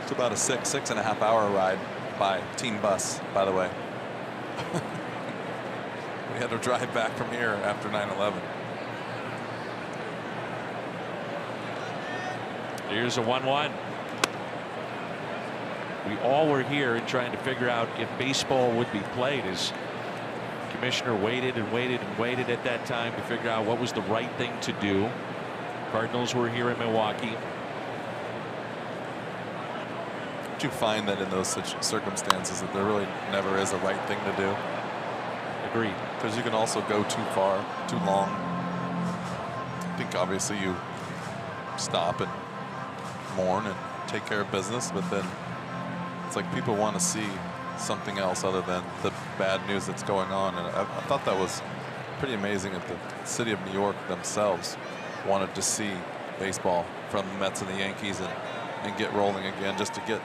It's about a 6.5 hour ride by team bus, by the way. We had to drive back from here after 9/11.
Here's a 1-1. We all were here and trying to figure out if baseball would be played, as commissioner waited and waited and waited at that time to figure out what was the right thing to do. Cardinals were here in Milwaukee.
Do you find that in those circumstances that there really never is a right thing to do?
Agreed.
Because you can also go too far, too long. I think obviously you stop and mourn and take care of business, but then it's like people want to see something else other than the bad news that's going on. And I thought that was pretty amazing that the city of New York themselves wanted to see baseball from the Mets and the Yankees and get rolling again, just to get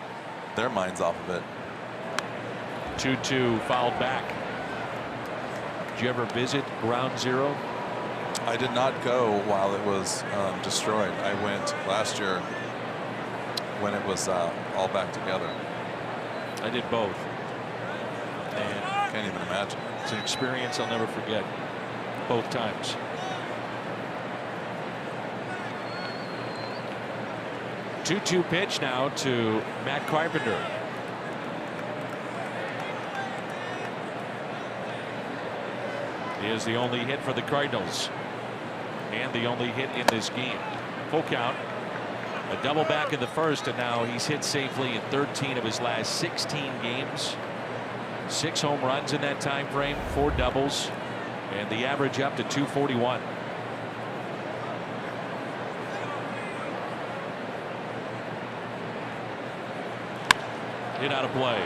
their minds off of it.
2-2 fouled back. Did you ever visit Ground Zero?
I did not go while it was destroyed. I went last year when it was all back together.
I did both. And
can't even imagine.
It's an experience I'll never forget. Both times. Two-two pitch now to Matt Carpenter. He is the only hit for the Cardinals and the only hit in this game. Full count. A double back in the first, and now he's hit safely in 13 of his last 16 games. 6 home runs in that time frame, 4 doubles, and the average up to 241. Hit out of play.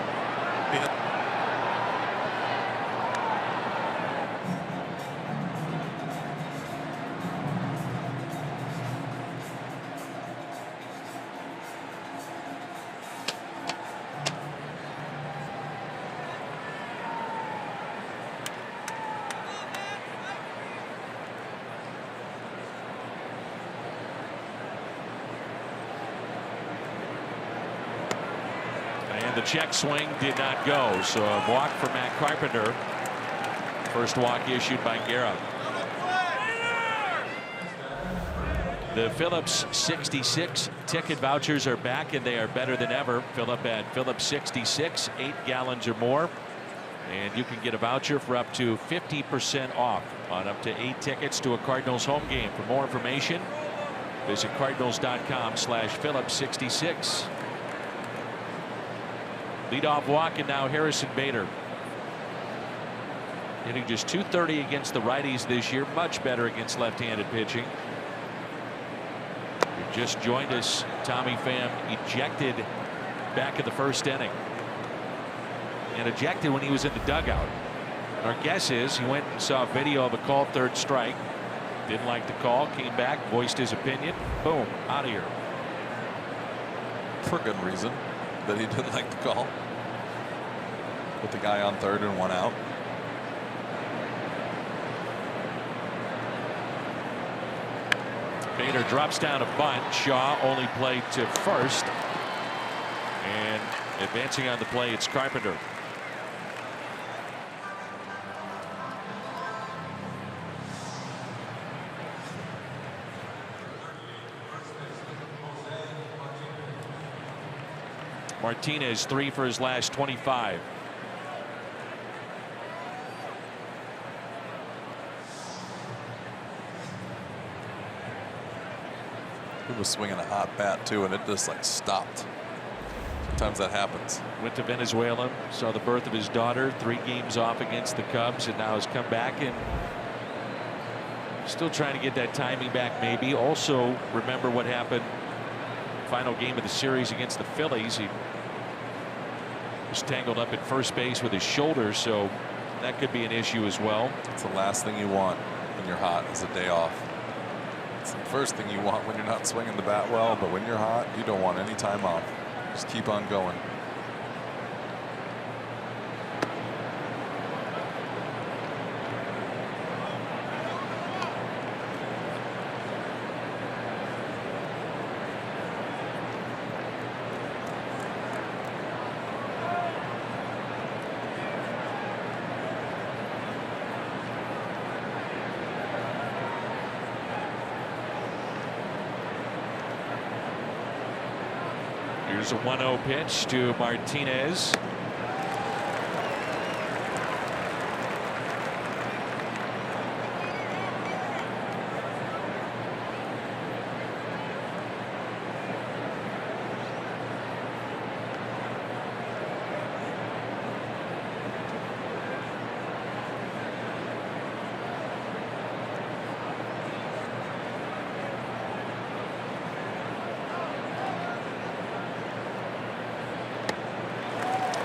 The check swing did not go, so a walk for Matt Carpenter. First walk issued by Guerra. The Phillips 66 ticket vouchers are back, and they are better than ever. Fill up at Phillips 66, 8 gallons or more, and you can get a voucher for up to 50% off on up to 8 tickets to a Cardinals home game. For more information, visit cardinals.com/Phillips66. Leadoff walk, and now Harrison Bader. Hitting just .230 against the righties this year. Much better against left-handed pitching. You just joined us. Tommy Pham ejected back in the first inning. And ejected when he was in the dugout. Our guess is he went and saw a video of a called third strike. Didn't like the call. Came back, voiced his opinion. Boom, out of here.
For good reason. That he didn't like the call. Put the guy on third and 1 out.
Bader drops down a bunt. Shaw only played to first. And advancing on the play, it's Carpenter. Martinez 3 for his last 25.
He was swinging a hot bat too, and it just like stopped. Sometimes that happens.
Went to Venezuela, saw the birth of his daughter, 3 games off against the Cubs, and now has come back and still trying to get that timing back maybe. Also remember what happened final game of the series against the Phillies. He was tangled up at first base with his shoulder, so that could be an issue as well.
It's the last thing you want when you're hot is a day off. It's the first thing you want when you're not swinging the bat well, but when you're hot, you don't want any time off. Just keep on going.
Here's a 1-0 pitch to Martinez.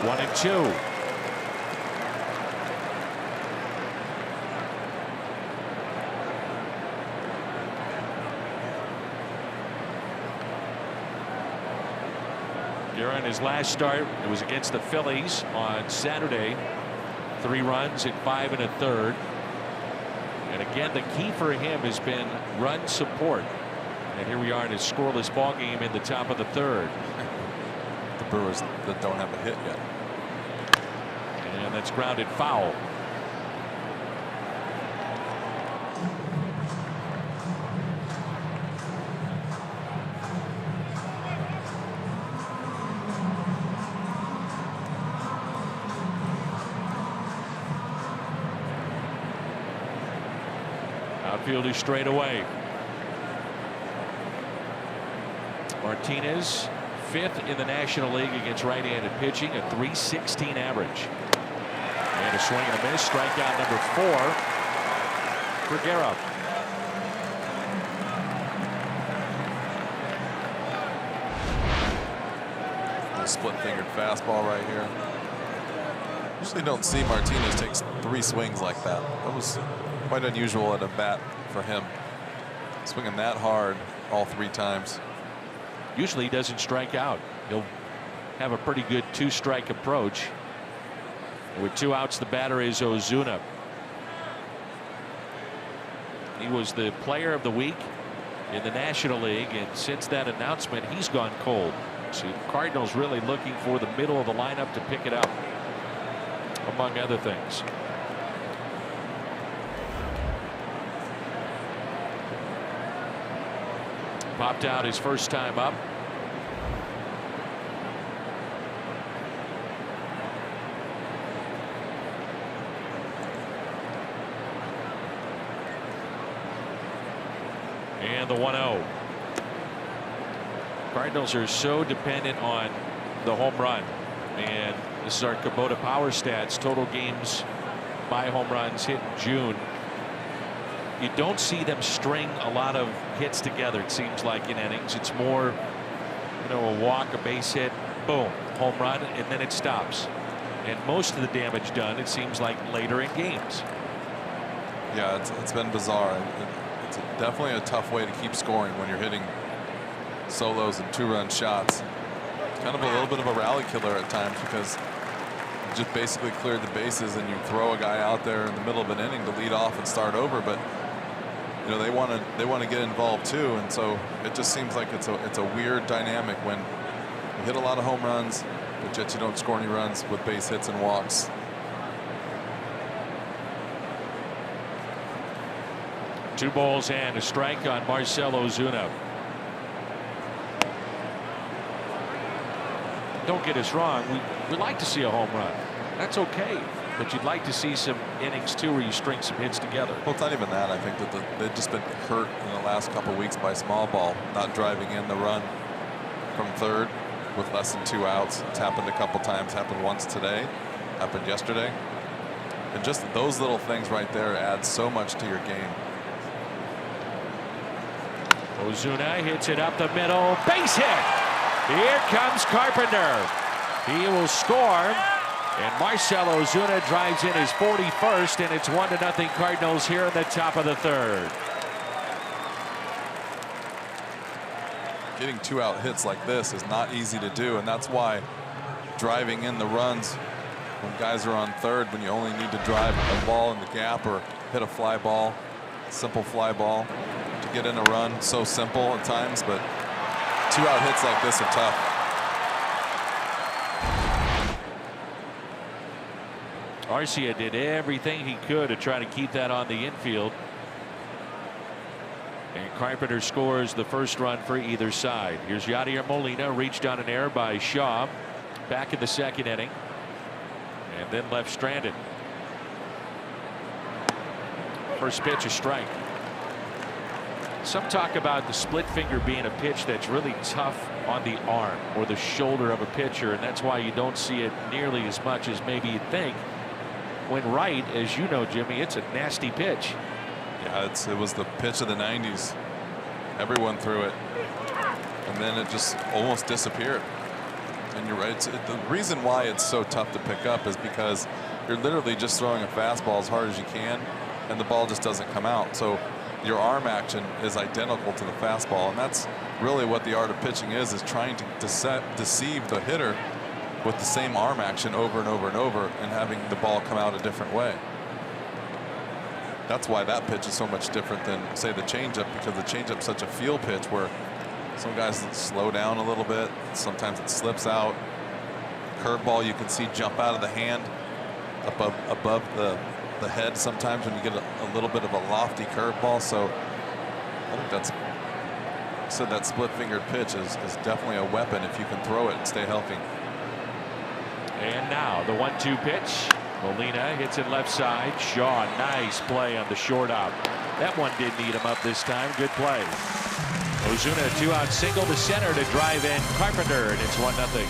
One and two. During his last start, it was against the Phillies on Saturday. 3 runs in 5 1/3. And again, the key for him has been run support. And here we are in a scoreless ball game in the top of the 3rd.
The Brewers that don't have a hit yet.
And that's grounded foul. Outfielder straight away. Martinez, 5th in the National League against right-handed pitching, a .316 average. And a swing and a miss. Strikeout number 4 for Guerra.
Split-fingered fastball right here. Usually don't see Martinez take 3 swings like that. That was quite unusual at a bat for him. Swinging that hard all 3 times.
Usually he doesn't strike out. He'll have a pretty good 2-strike approach. With 2 outs, the batter is Ozuna. He was the player of the week in the National League, and since that announcement, he's gone cold. So Cardinals really looking for the middle of the lineup to pick it up, among other things. Popped out his first time up. And the 1-0. Cardinals are so dependent on the home run, and this is our Kubota power stats. Total games by home runs hit in June. You don't see them string a lot of hits together, it seems like, in innings. It's more, a walk, a base hit, boom, home run, and then it stops. And most of the damage done, it seems like, later in games.
Yeah, it's been bizarre. It's definitely a tough way to keep scoring when you're hitting solos and 2-run shots. It's kind of a little bit of a rally killer at times, because you just basically cleared the bases and you throw a guy out there in the middle of an inning to lead off and start over. But they want to get involved too, and so it just seems like it's a weird dynamic when you hit a lot of home runs, but yet you don't score any runs with base hits and walks.
Two balls and a strike on Marcell Ozuna. Don't get us wrong, we like to see a home run. That's okay, but you'd like to see some innings too where you string some hits together.
Well, it's not even that. I think that they've just been hurt in the last couple weeks by small ball, not driving in the run from third with less than 2 outs. It's happened a couple times. Happened once today, happened yesterday, and just those little things right there add so much to your game.
Ozuna hits it up the middle, base hit. Here comes Carpenter. He will score, and Marcell Ozuna drives in his 41st, and it's 1-0 Cardinals here in the top of the 3rd.
Getting 2-out hits like this is not easy to do, and that's why driving in the runs when guys are on third, when you only need to drive a ball in the gap or hit a fly ball, simple fly ball to get in a run, so simple at times, but 2-out hits like this are tough.
Arcia did everything he could to try to keep that on the infield. And Carpenter scores the first run for either side. Here's Yadier Molina, reached on an error by Shaw back in the 2nd inning, and then left stranded. First pitch, a strike. Some talk about the split finger being a pitch that's really tough on the arm or the shoulder of a pitcher, and that's why you don't see it nearly as much as maybe you'd think. When right, as you know, Jimmy, it's a nasty pitch.
Yeah, it was the pitch of the 90s. Everyone threw it, and then it just almost disappeared. And you're right. The reason why it's so tough to pick up is because you're literally just throwing a fastball as hard as you can, and the ball just doesn't come out. So your arm action is identical to the fastball, and that's really what the art of pitching is trying to deceive the hitter with the same arm action over and over and over, and having the ball come out a different way. That's why that pitch is so much different than, say, the changeup, because the changeup is such a feel pitch where some guys slow down a little bit. Sometimes it slips out. Curveball you can see jump out of the hand above the head sometimes when you get a little bit of a lofty curveball. So I think that split-fingered pitch is definitely a weapon if you can throw it and stay healthy.
And now the 1-2 pitch. Molina hits it left side. Shaw, nice play on the short out. That one didn't eat him up this time. Good play. Ozuna, 2-out single to center to drive in Carpenter, and it's 1-0.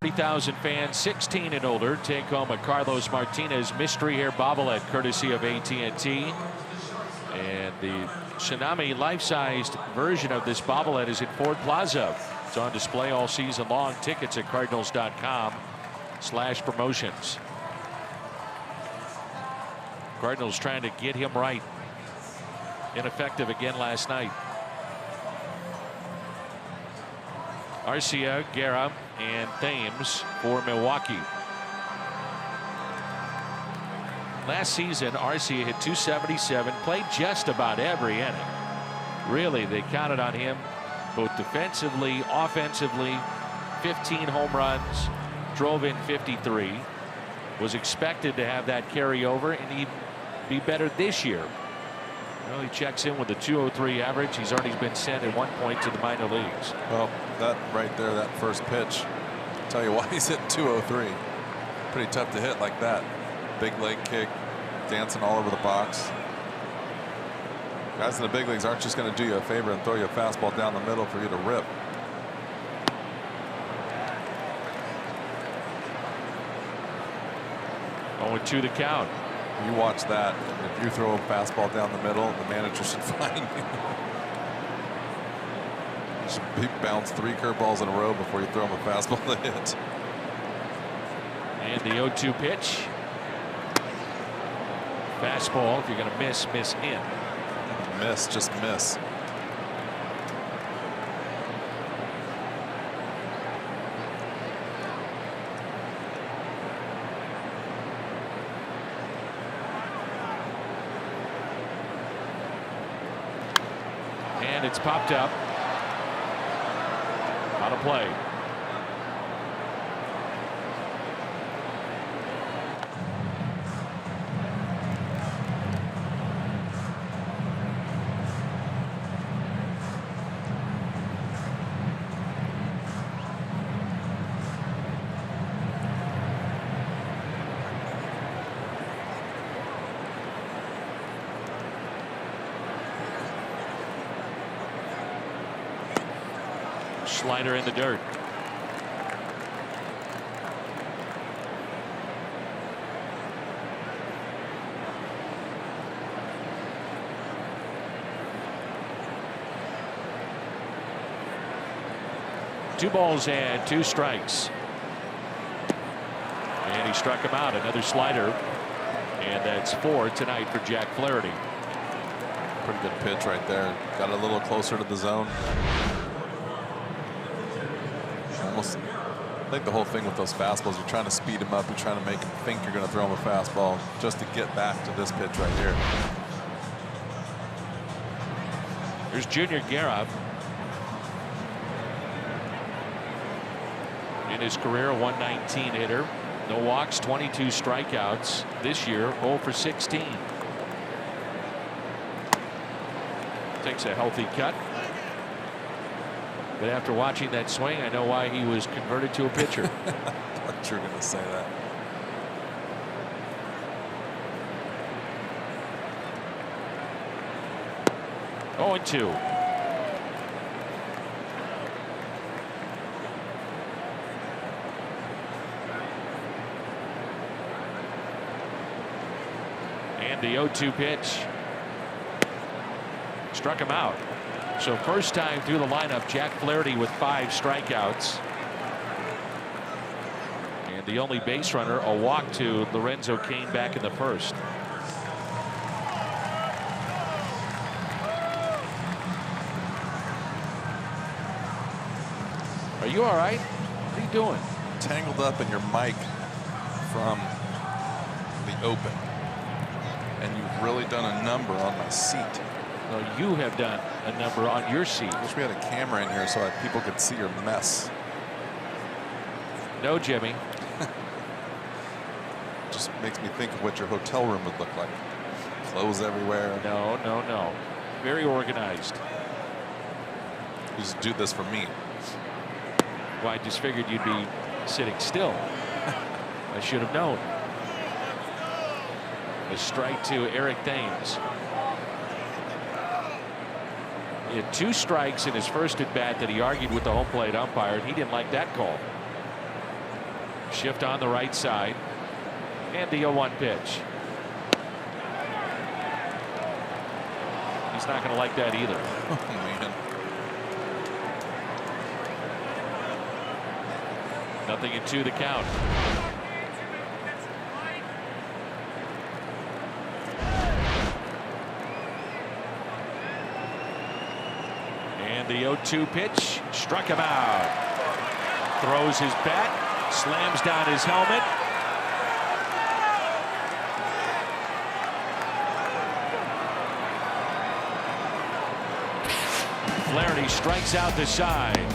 $30,000 fans 16 and older take home a Carlos Martinez mystery hair bobblehead courtesy of AT&T. And the Tsunami life-sized version of this bobblehead is in Ford Plaza. It's on display all season long. Tickets at cardinals.com/promotions. Cardinals trying to get him right. Ineffective again last night. Arcia, Guerra, and Thames for Milwaukee. Last season, Arcia hit .277, played just about every inning. Really, they counted on him both defensively, offensively. 15 home runs, drove in 53. Was expected to have that carry over and he'd be better this year. Well, he checks in with a .203 average. He's already been sent at one point to the minor leagues.
Well, that right there, that first pitch, I'll tell you why he's hitting .203. Pretty tough to hit like that. Big leg kick, dancing all over the box. Guys in the big leagues aren't just going to do you a favor and throw you a fastball down the middle for you to rip.
Oh, 2 the count.
You watch that. If you throw a fastball down the middle, the manager should find you. You should bounce 3 curveballs in a row before you throw him a fastball to hit.
And the 0-2 pitch. Fastball. If you're going to miss, miss in.
Miss, just miss.
And it's popped up. On a play. Slider in the dirt. Two balls and 2 strikes. And he struck him out. Another slider. And that's 4 tonight for Jack Flaherty.
Pretty good pitch right there. Got a little closer to the zone. I think the whole thing with those fastballs, you're trying to speed them up, you're trying to make them think you're going to throw them a fastball just to get back to this pitch right here.
Here's Junior Garab. In his career, a 119 hitter. No walks, 22 strikeouts. This year, 0 for 16. Takes a healthy cut. But after watching that swing, I know why he was converted to a pitcher.
I thought you were going to say that.
Oh, and 2. And the 0-2 pitch. Struck him out. So first time through the lineup, Jack Flaherty with 5 strikeouts. And the only base runner, a walk to Lorenzo Cain back in the first. Are you all right? What are you doing?
Tangled up in your mic from the open. And you've really done a number on my seat.
No, you have done a number on your seat.
Wish we had a camera in here so that people could see your mess.
No, Jimmy.
Just makes me think of what your hotel room would look like. Clothes everywhere.
No, no, no. Very organized.
You just do this for me.
Well, I just figured you'd be sitting still. I should have known. A strike to Eric Thames. He had 2 strikes in his first at bat that he argued with the home plate umpire, and he didn't like that call. Shift on the right side. And the 0-1 pitch. He's not going to like that either.
Oh, man.
Nothing in 2 the count. And the 0-2 pitch struck him out. Throws his bat, slams down his helmet. Flaherty strikes out the side.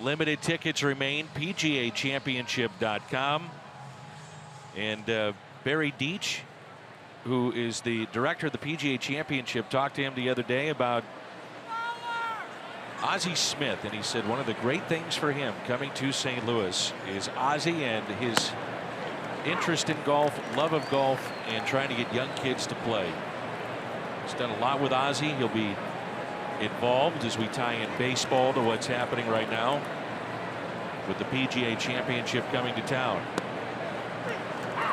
Limited tickets remain. PGAchampionship.com. And Barry Deach, who is the director of the PGA Championship, talked to him the other day about Ozzie Smith, and he said one of the great things for him coming to St. Louis is Ozzie and his interest in golf, love of golf, and trying to get young kids to play. He's done a lot with Ozzie. He'll be involved as we tie in baseball to what's happening right now. with the PGA Championship coming to town.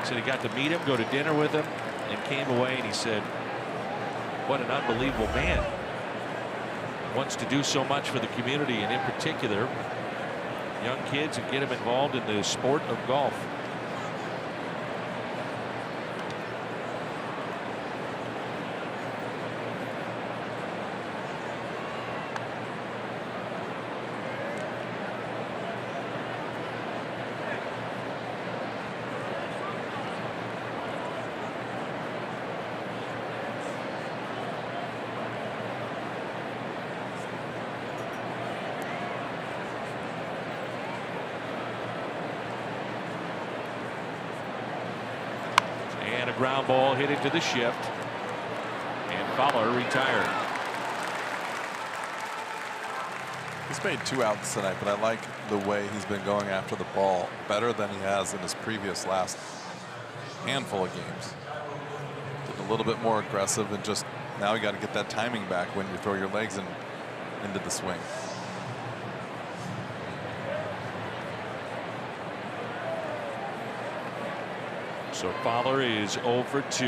Said he got to meet him, go to dinner with him, and came away and he said, what an unbelievable man. Wants to do so much for the community, and in particular young kids, and get them involved in the sport of golf. And a ground ball hit into the shift, and Fowler retired.
He's made 2 outs tonight, but I like the way he's been going after the ball better than he has in his previous last handful of games. Just a little bit more aggressive, and just now you got to get that timing back when you throw your legs into the swing.
So Fowler is 0 for 2,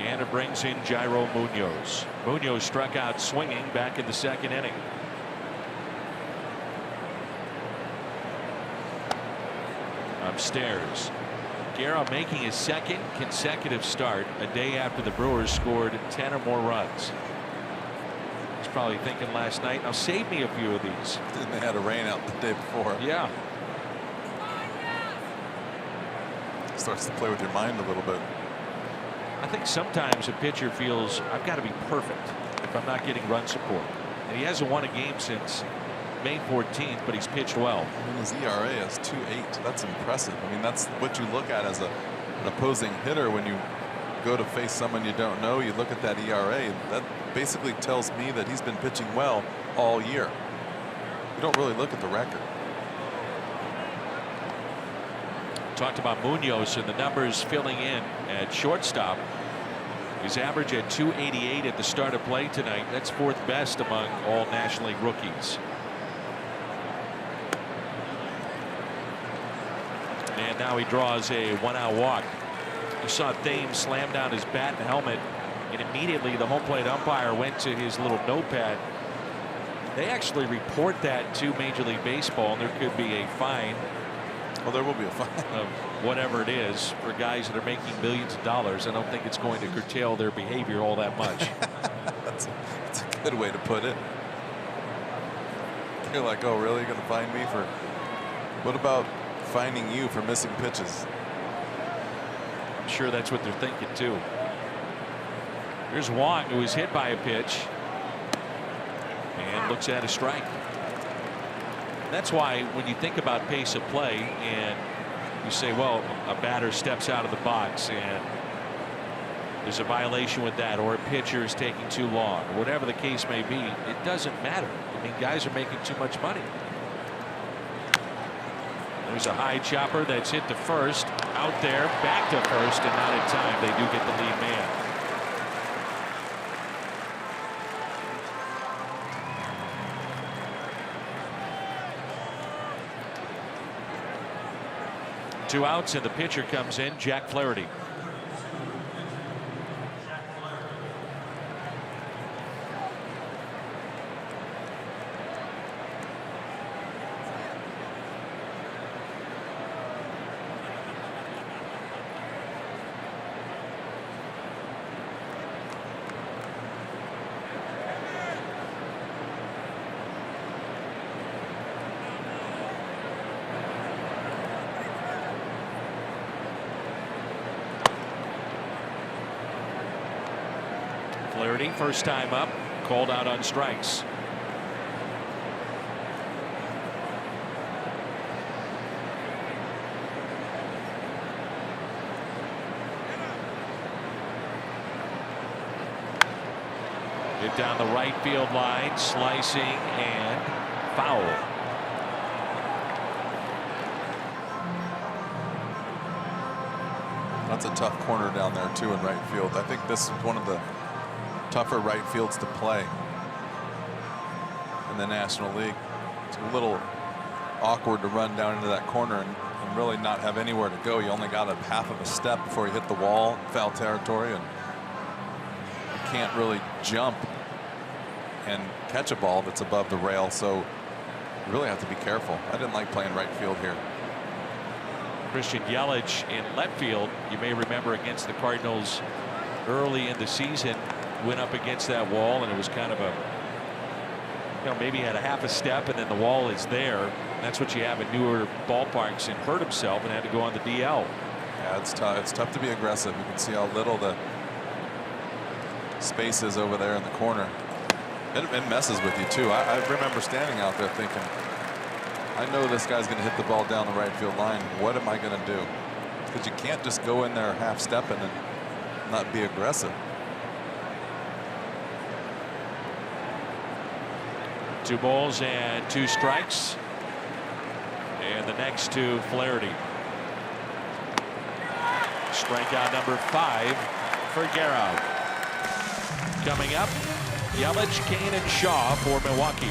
and it brings in Jairo Munoz. Munoz struck out swinging back in the 2nd inning. Upstairs, Guerra making his 2nd consecutive start a day after the Brewers scored 10 or more runs. He's probably thinking last night, now save me a few of these.
And they had a rain out the day before.
Yeah.
Starts to play with your mind a little bit.
I think sometimes a pitcher feels, I've got to be perfect if I'm not getting run support. And he hasn't won a game since May 14th, but he's pitched well.
I mean, his ERA is 2.8. That's impressive. I mean, that's what you look at as an opposing hitter when you go to face someone you don't know. You look at that ERA. That basically tells me that he's been pitching well all year. You don't really look at the record.
Talked about Munoz and the numbers filling in at shortstop. His average at 288 at the start of play tonight. That's 4th best among all National League rookies. And now he draws a 1-out walk. You saw Pham slam down his bat and helmet, and immediately the home plate umpire went to his little notepad. They actually report that to Major League Baseball, and there could be a fine.
Well, there will be a fine
of whatever it is for guys that are making millions of dollars. I don't think it's going to curtail their behavior all that much.
That's a good way to put it. You're like, oh, really? You're going to fine me for? What about fining you for missing pitches?
I'm sure that's what they're thinking too. Here's Wong, who was hit by a pitch and looks at a strike. That's why when you think about pace of play and you say, well, a batter steps out of the box and there's a violation with that, or a pitcher is taking too long, or whatever the case may be, it doesn't matter. I mean, guys are making too much money. There's a high chopper that's hit to first, out there, back to first, and not in time. They do get the lead man. Two outs, and the pitcher comes in, Jack Flaherty. Flaherty, first time up, called out on strikes. Hit down the right field line, slicing and foul.
That's a tough corner down there too in right field. I think this is one of the tougher right fields to play in the National League. It's a little awkward to run down into that corner and really not have anywhere to go. You only got a half of a step before you hit the wall, foul territory, and you can't really jump and catch a ball that's above the rail. So you really have to be careful. I didn't like playing right field here.
Christian Yelich in left field, you may remember against the Cardinals early in the season, went up against that wall, and it was kind of a, maybe he had a half a step and then the wall is there. That's what you have in newer ballparks, and hurt himself and had to go on the DL.
Yeah, it's tough. It's tough to be aggressive. You can see how little the space is over there in the corner. It messes with you too. I remember standing out there thinking, I know this guy's going to hit the ball down the right field line. What am I going to do? Because you can't just go in there half stepping and not be aggressive.
2 balls and 2 strikes. And the next to Flaherty. Strikeout number 5 for Guerra. Coming up, Yelich, Kane, and Shaw for Milwaukee.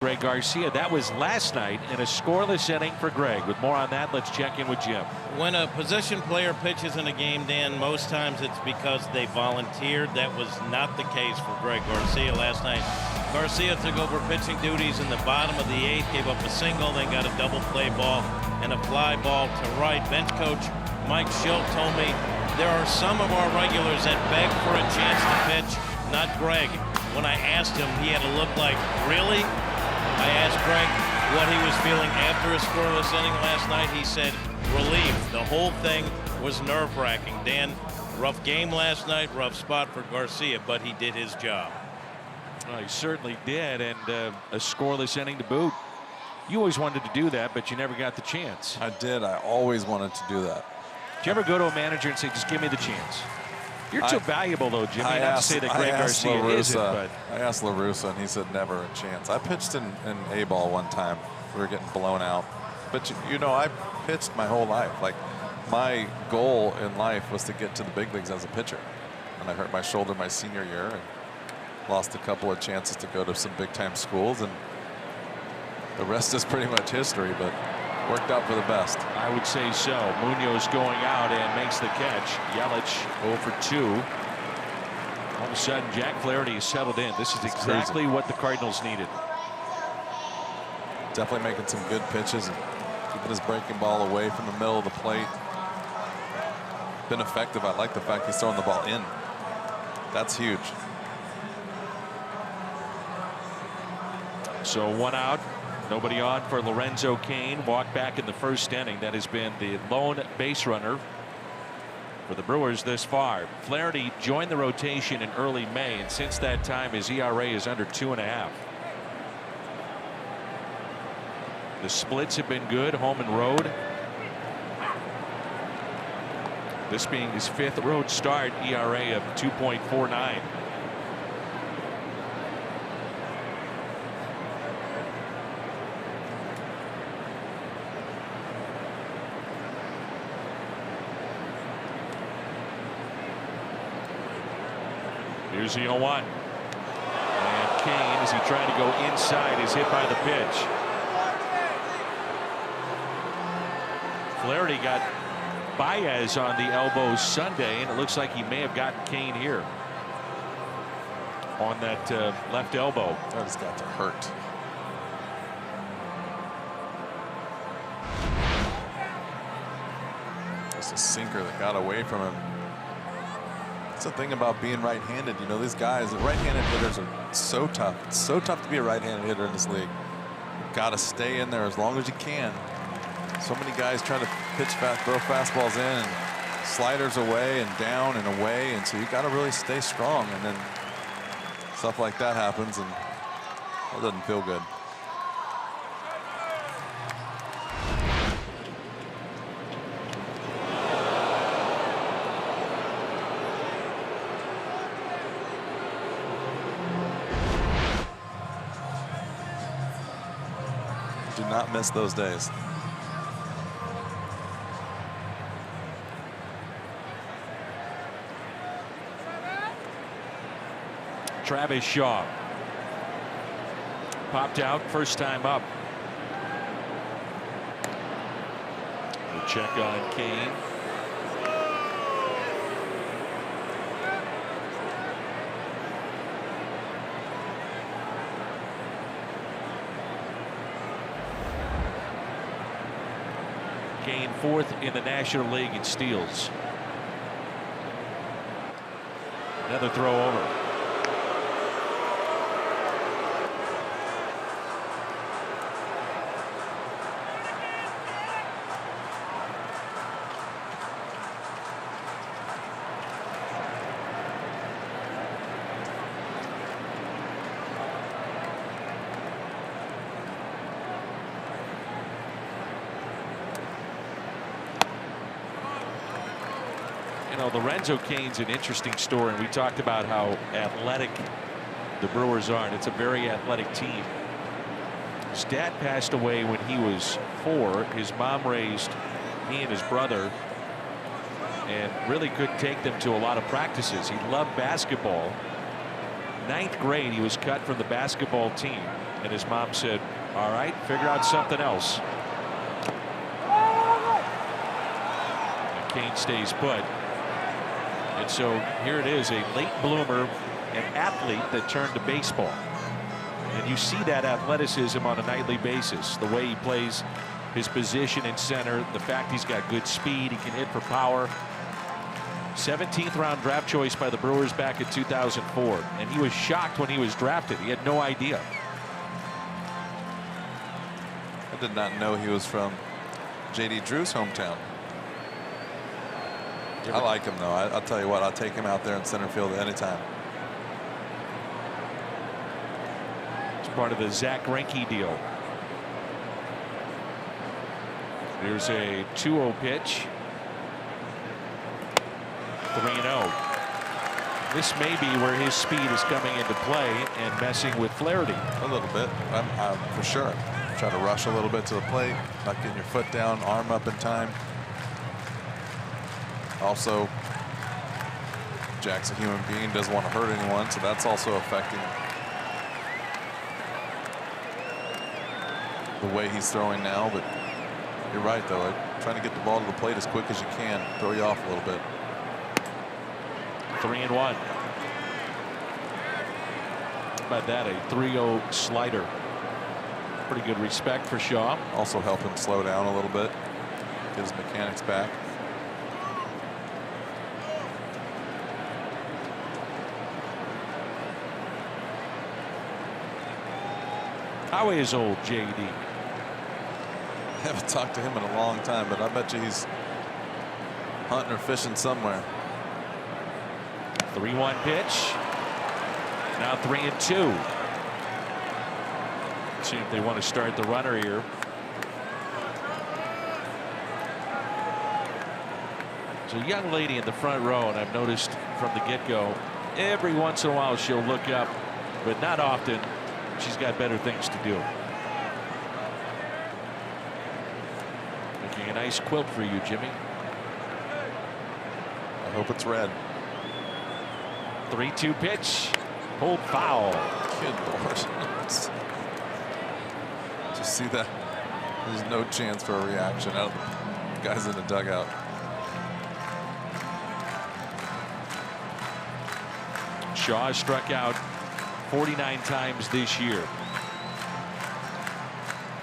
Greg Garcia. That was last night in a scoreless inning for Greg. With more on that, let's check in with Jim.
When a position player pitches in a game, Dan, most times it's because they volunteered. That was not the case for Greg Garcia last night. Garcia took over pitching duties in the bottom of the 8th, gave up a single, then got a double play ball and a fly ball to right. Bench coach Mike Schilt told me there are some of our regulars that beg for a chance to pitch, not Greg. When I asked him, he had a look like, really? I asked Greg what he was feeling after a scoreless inning last night. He said, relief. The whole thing was nerve-wracking. Dan, rough game last night, rough spot for Garcia, but he did his job.
Well, he certainly did, and a scoreless inning to boot. You always wanted to do that, but you never got the chance.
I did. I always wanted to do that.
Did you ever go to a manager and say, just give me the chance? You're too valuable, though, Jimmy. Not to say that Greg Garcia isn't, but
I asked La Russa, and he said never a chance. I pitched in A-ball one time. We were getting blown out. But, you know, I pitched my whole life. Like, my goal in life was to get to the big leagues as a pitcher. And I hurt my shoulder my senior year and lost a couple of chances to go to some big-time schools. And the rest is pretty much history, but worked out for the best.
I would say so. Munoz going out and makes the catch. Yelich 0 for 2. All of a sudden, Jack Flaherty is settled in. This is exactly what the Cardinals needed.
Definitely making some good pitches and keeping his breaking ball away from the middle of the plate. Been effective. I like the fact he's throwing the ball in. That's huge.
So 1 out. Nobody on for Lorenzo Cain. Walked back in the first inning. That has been the lone base runner for the Brewers this far. Flaherty joined the rotation in early May, and since that time his ERA is under 2.5. The splits have been good, home and road. This being his 5th road start, ERA of 2.49. Here's the 0-1. And Kane, as he tried to go inside, is hit by the pitch. Flaherty got Baez on the elbow Sunday, and it looks like he may have gotten Kane here on that left elbow.
That has got to hurt. Just a sinker that got away from him. That's the thing about being right-handed. You know, these guys, the right-handed hitters are so tough. It's so tough to be a right-handed hitter in this league. You've got to stay in there as long as you can. So many guys try to pitch fast, throw fastballs in, and sliders away and down and away, and so you got to really stay strong. And then stuff like that happens, and that doesn't feel good. Do not miss those days.
Travis Shaw popped out first time up. We'll check on Kane. Kane 4th in the National League in steals. Another throw over. You know, Lorenzo Cain's an interesting story, and we talked about how athletic the Brewers are, and it's a very athletic team. His dad passed away when he was 4. His mom raised he and his brother and really couldn't take them to a lot of practices. He loved basketball. 9th grade, he was cut from the basketball team, and his mom said, all right, figure out something else. And Cain stays put. And so here it is, a late bloomer, an athlete that turned to baseball. And you see that athleticism on a nightly basis, the way he plays his position in center, the fact he's got good speed, he can hit for power. 17th round draft choice by the Brewers back in 2004. And he was shocked when he was drafted. He had no idea.
I did not know he was from J.D. Drew's hometown. I like him, though. I'll tell you what, I'll take him out there in center field anytime.
It's part of the Zach Greinke deal. There's a 2-0 pitch. 3-0. This may be where his speed is coming into play and messing with Flaherty.
A little bit, for sure. Try to rush a little bit to the plate, not getting your foot down, arm up in time. Also, Jack's a human being, doesn't want to hurt anyone, so that's also affecting the way he's throwing now. But you're right, though. Trying to get the ball to the plate as quick as you can, throw you off a little bit.
3-1. How about that? A 3-0 slider. Pretty good respect for Shaw.
Also help him slow down a little bit, get his mechanics back.
How is old JD?
I haven't talked to him in a long time, but I bet you he's hunting or fishing somewhere.
3-1 pitch. Now 3-2. See if they want to start the runner here. There's a young lady in the front row, and I've noticed from the get-go, every once in a while she'll look up, but not often. She's got better things to do. Making a nice quilt for you, Jimmy.
I hope it's red.
3-2 pitch. Pulled foul.
Good Lord. Just see that. There's no chance for a reaction out of the guys in the dugout.
Shaw has struck out 49 times this year.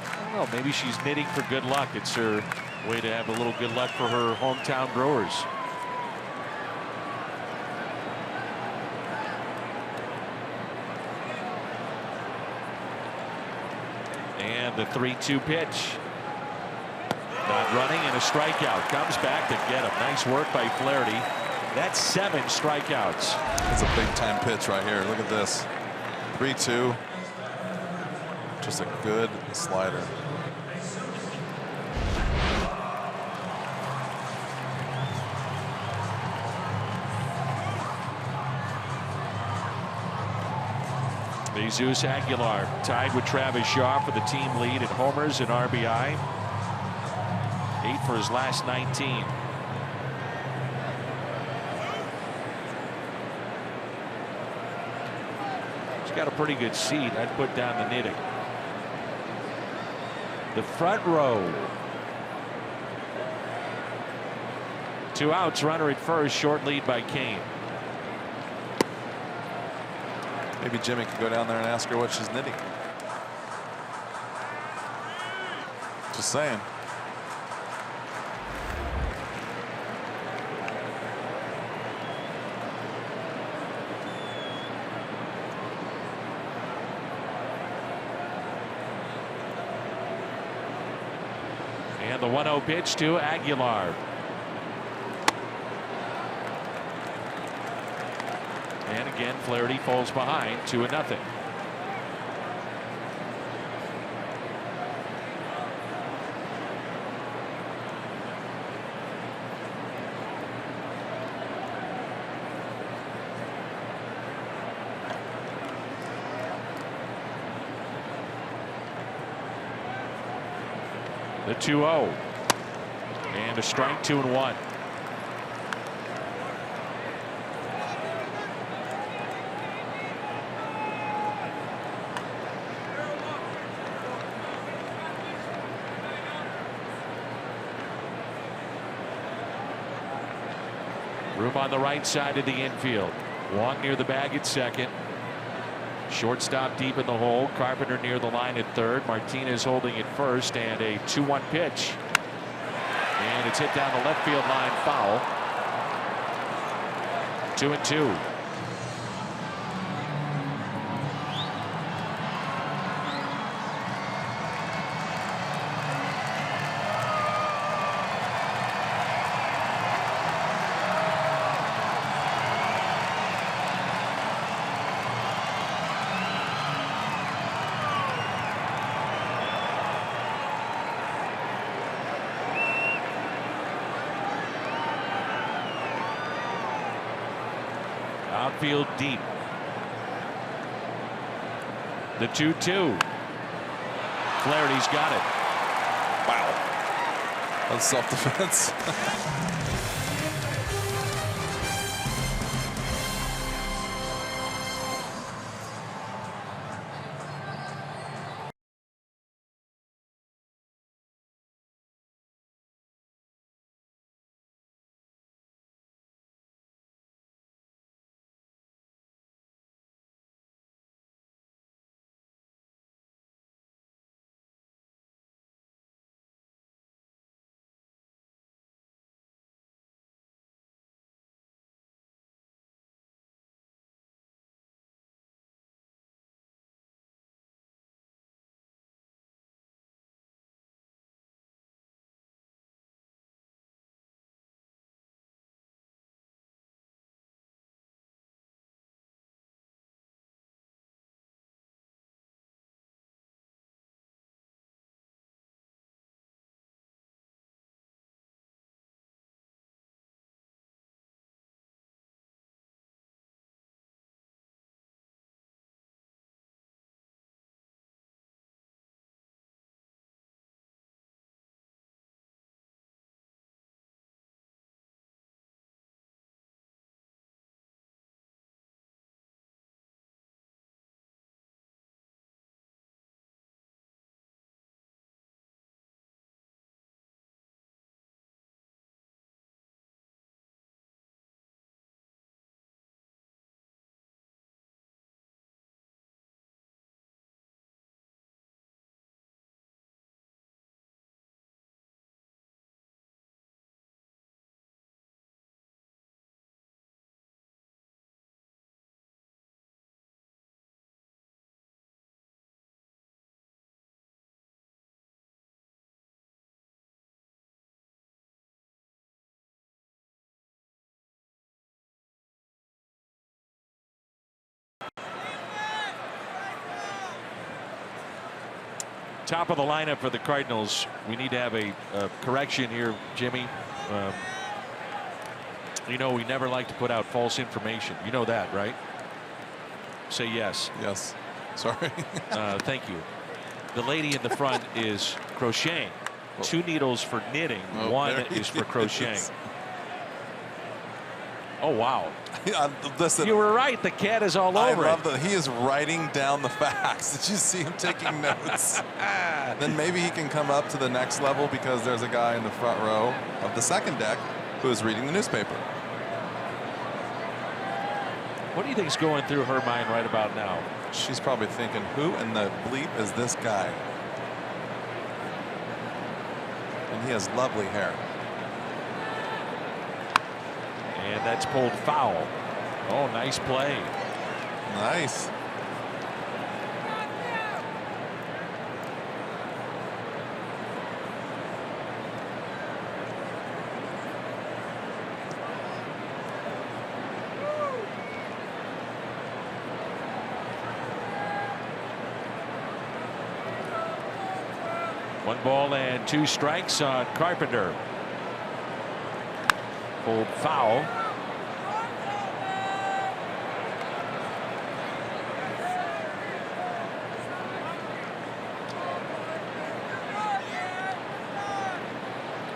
I don't know, maybe she's knitting for good luck. It's her way to have a little good luck for her hometown Brewers. And the 3-2 pitch. Not running, and a strikeout. Comes back to get him. Nice work by Flaherty. That's 7 strikeouts.
It's a big time pitch right here. Look at this. 3-2. Just a good slider.
Jesus Aguilar tied with Travis Shaw for the team lead in homers and RBI. 8 for his last 19. He's got a pretty good seat. I'd put down the knitting. The front row. 2 outs, runner at first, short lead by Kane.
Maybe Jimmy could go down there and ask her what she's knitting. Just saying.
And the 1-0 pitch to Aguilar. And again, Flaherty falls behind 2-0. The 2-0. And a strike, 2-1. Room on the right side of the infield. Wong near the bag at second. Shortstop deep in the hole. Carpenter near the line at third. Martinez holding at first, and a 2-1 pitch. And it's hit down the left field line, foul. 2-2. Outfield deep. The 2-2. Flaherty's got it.
Wow. That's self-defense.
Top of the lineup for the Cardinals. We need to have a correction here, Jimmy. You know, we never like to put out false information. You know that, right? Say yes.
Yes. Sorry.
Thank you. The lady in the front is crocheting. 2 needles for knitting.
Oh,
1
there
is for
he
crocheting.
is.
Oh, wow.
Listen,
You were right. The cat is all
I
over
love
it.
that he is writing down the facts. Did you see him taking notes? Then maybe he can come up to the next level because there's a guy in the front row of the second deck who is reading the newspaper.
What do you think is going through her mind right about now?
She's probably thinking, who in the bleep is this guy? And he has lovely hair.
And that's pulled foul. Oh, nice play.
Nice.
One ball and 2 strikes on Carpenter. Pulled foul.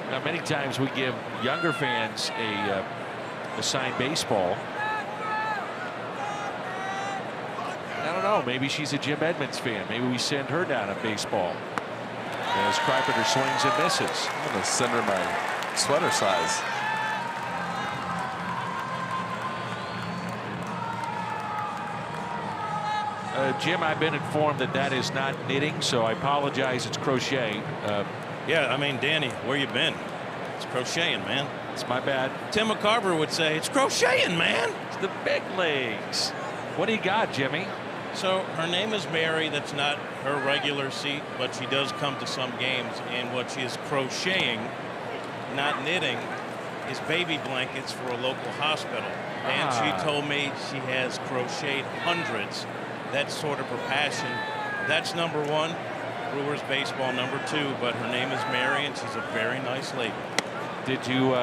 Now, many times we give younger fans a signed baseball. I don't know. Maybe she's a Jim Edmonds fan. Maybe we send her down a baseball. As Carpenter swings and misses.
I'm going to send her my sweater size.
Jim, I've been informed that that is not knitting, so I apologize. It's crochet.
Yeah, I mean, Danny, where you been? It's crocheting, man.
It's my bad.
Tim McCarver would say, it's crocheting, man.
It's the big leagues. What do you got, Jimmy?
So her name is Mary. That's not her regular seat, but she does come to some games. And what she is crocheting, not knitting, is baby blankets for a local hospital. And she told me she has crocheted hundreds. That's sort of her passion. That's number 1. Brewers baseball number 2. But her name is Mary, and she's a very nice lady.
Did you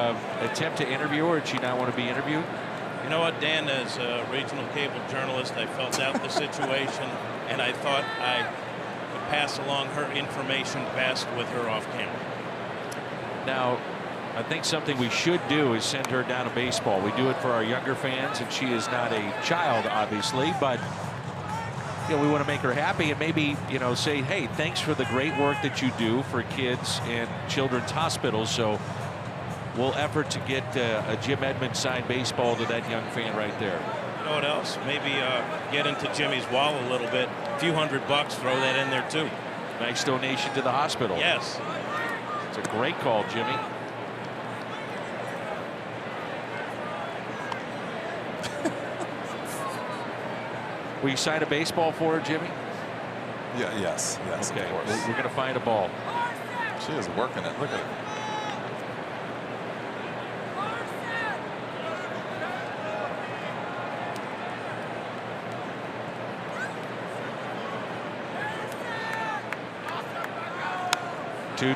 attempt to interview her, or did she not want to be interviewed?
You know what, Dan, as a regional cable journalist, I felt out the situation, and I thought I would pass along her information best with her off camera.
Now, I think something we should do is send her down to baseball. We do it for our younger fans, and she is not a child, obviously, but you know, we want to make her happy and maybe, you know, say, hey, thanks for the great work that you do for kids in children's hospitals. So we'll effort to get a Jim Edmonds signed baseball to that young fan right there.
You know what else? Maybe get into Jimmy's wallet a little bit. A few $100, throw that in there too.
Nice donation to the hospital.
Yes.
It's a great call, Jimmy. Will you sign a baseball for her, Jimmy?
Yeah, yes,
Okay,
of course.
we're going to find a ball.
She is working it. Look at her.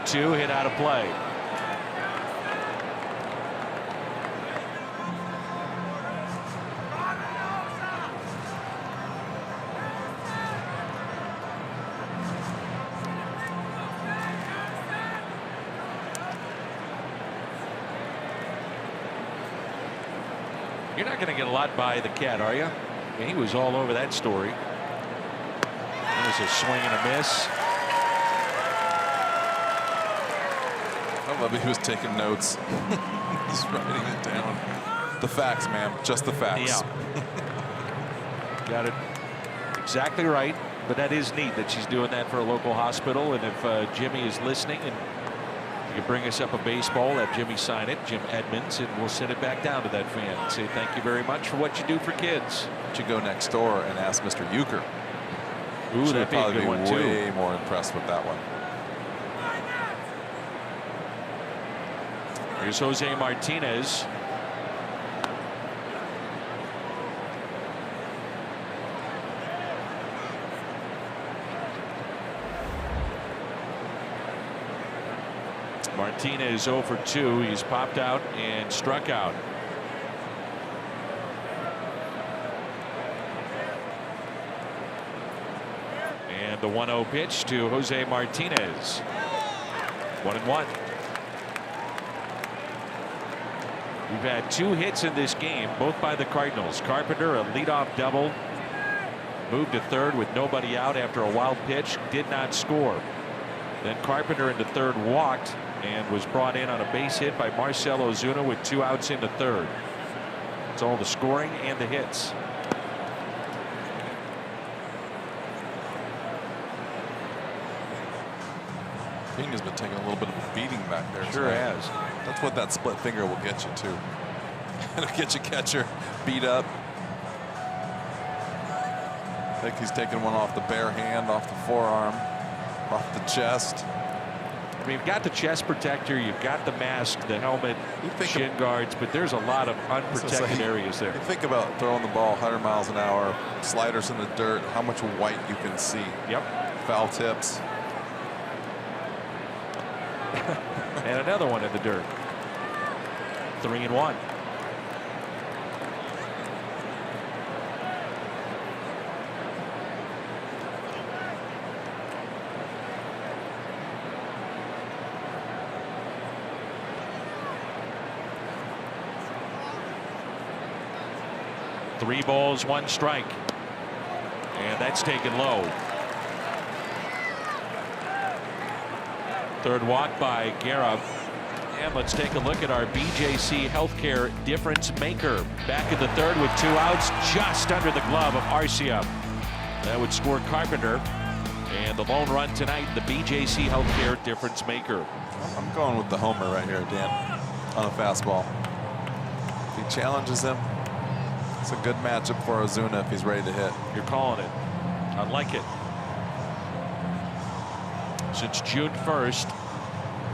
Two hit out of play. You're not going to get a lot by the cat, are you? I mean, he was all over that story. There's a swing and a miss.
I love it. He was taking notes. Just writing it down. The facts, ma'am. Just the facts.
Yeah. Got it exactly right. But that is neat that she's doing that for a local hospital. And if Jimmy is listening and you can bring us up a baseball, have Jimmy sign it, Jim Edmonds, and we'll send it back down to that fan and say thank you very much for what you do for kids.
You should go next door and ask Mr. Euchre.
Ooh,
Should
that'd be a
probably
good one
way
too.
more impressed with that one.
Here's Jose Martinez. Martinez 0 for 2. He's popped out and struck out. And the 1-0 pitch to Jose Martinez. 1-1. We've had 2 hits in this game, both by the Cardinals. Carpenter, a leadoff double. Moved to third with nobody out after a wild pitch. Did not score. Then Carpenter into third walked and was brought in on a base hit by Marcell Ozuna with 2 outs into third. It's all the scoring and the hits.
King has been taking a little bit of a beating back there.
Sure has.
That's what that split finger will get you too. It'll get your catcher beat up. I think he's taking one off the bare hand, off the forearm, off the chest.
I mean, you've got the chest protector, you've got the mask, the helmet, shin guards, but there's a lot of unprotected areas there.
You think about throwing the ball 100 miles an hour, sliders in the dirt, how much white you can see.
Yep.
Foul tips.
And another one in the dirt. 3-1. Three balls, 1 strike. And that's taken low. Third walk by Guerra. And let's take a look at our BJC Healthcare difference maker. Back in the third with 2 outs, just under the glove of Arcia. That would score Carpenter. And the lone run tonight, the BJC Healthcare difference maker.
I'm going with the homer right here, Dan, on a fastball. If he challenges him, it's a good matchup for Ozuna if he's ready to hit.
You're calling it. I like it. Since June 1st,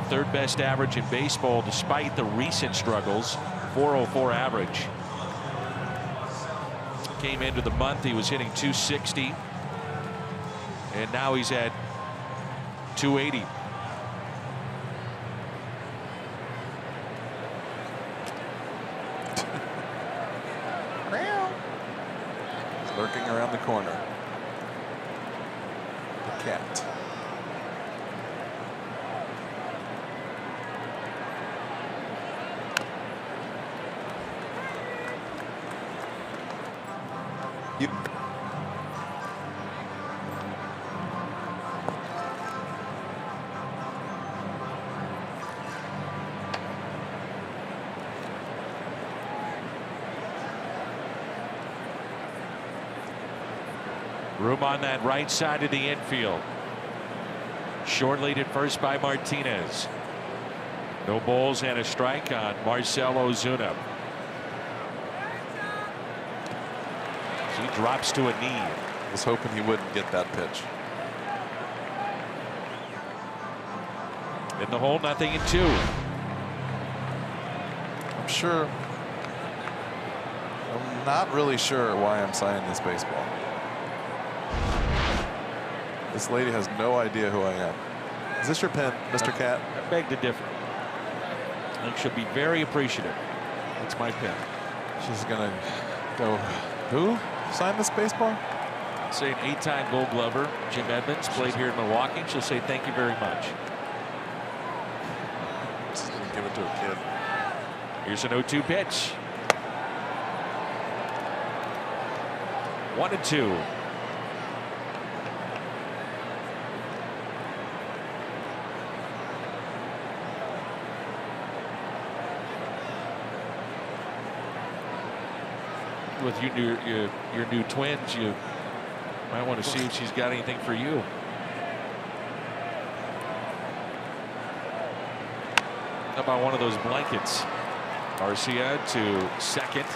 3rd best average in baseball despite the recent struggles. 404 average. Came into the month, he was hitting 260. And now he's at 280.
He's lurking around the corner. The cat.
Room on that right side of the infield. Short lead at first by Martinez. No balls and a strike on Marcell Ozuna. He drops to a knee.
I was hoping he wouldn't get that pitch.
In the hole, 0-2.
I'm not really sure why I'm signing this baseball. This lady has no idea who I am. Is this your pen, Mr. Cat?
I beg to differ. I think she'll be very appreciative. That's my pen.
She's gonna go, who signed this baseball?
Say an 8-time Gold Glover, Jim Edmonds, played here in Milwaukee. She'll say thank you very much.
Just gonna give it to a kid.
Here's an 0-2 pitch. 1-2. With your new twins, you might want to see if she's got anything for you. How about one of those blankets? Arcia to second,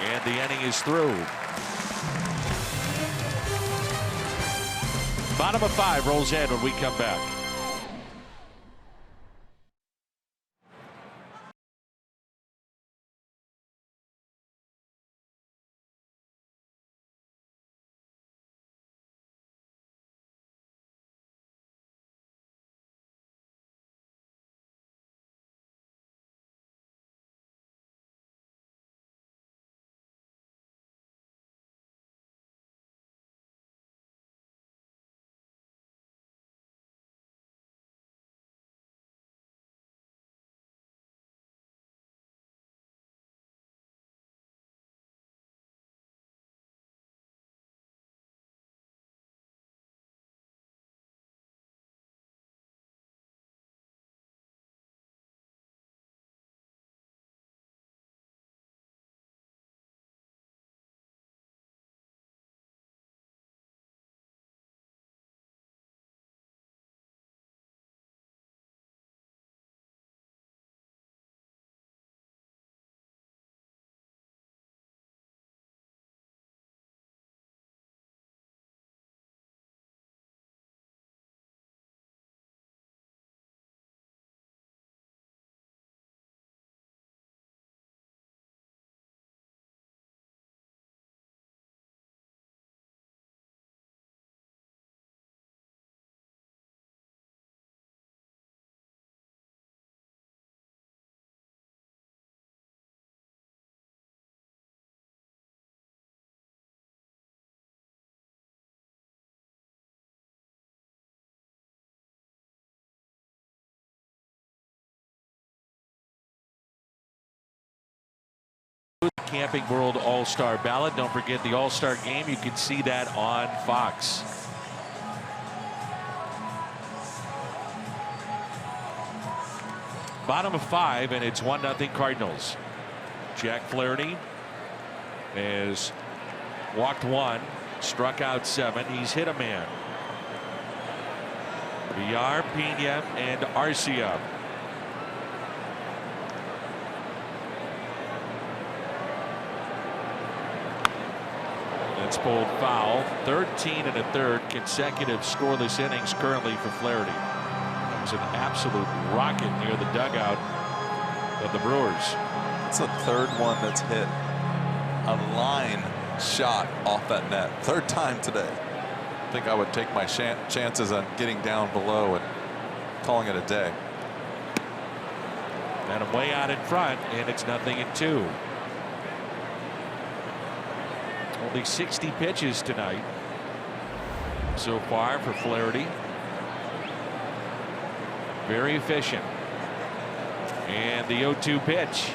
and the inning is through. Bottom of 5 rolls in when we come back. Camping World All-Star ballot. Don't forget the All-Star game. You can see that on Fox. Bottom of 5, and it's 1-0 Cardinals. Jack Flaherty has walked 1, struck out 7. He's hit a man. Villar, Pena, and Arcia. That's pulled foul. 13 1/3 consecutive scoreless innings currently for Flaherty. That was an absolute rocket near the dugout of the Brewers.
It's the third one that's hit a line shot off that net. Third time today. I think I would take my chances on getting down below and calling it a day.
And I'm way out in front, and it's 0-2. Only 60 pitches tonight so far for Flaherty. Very efficient. And the 0-2 pitch.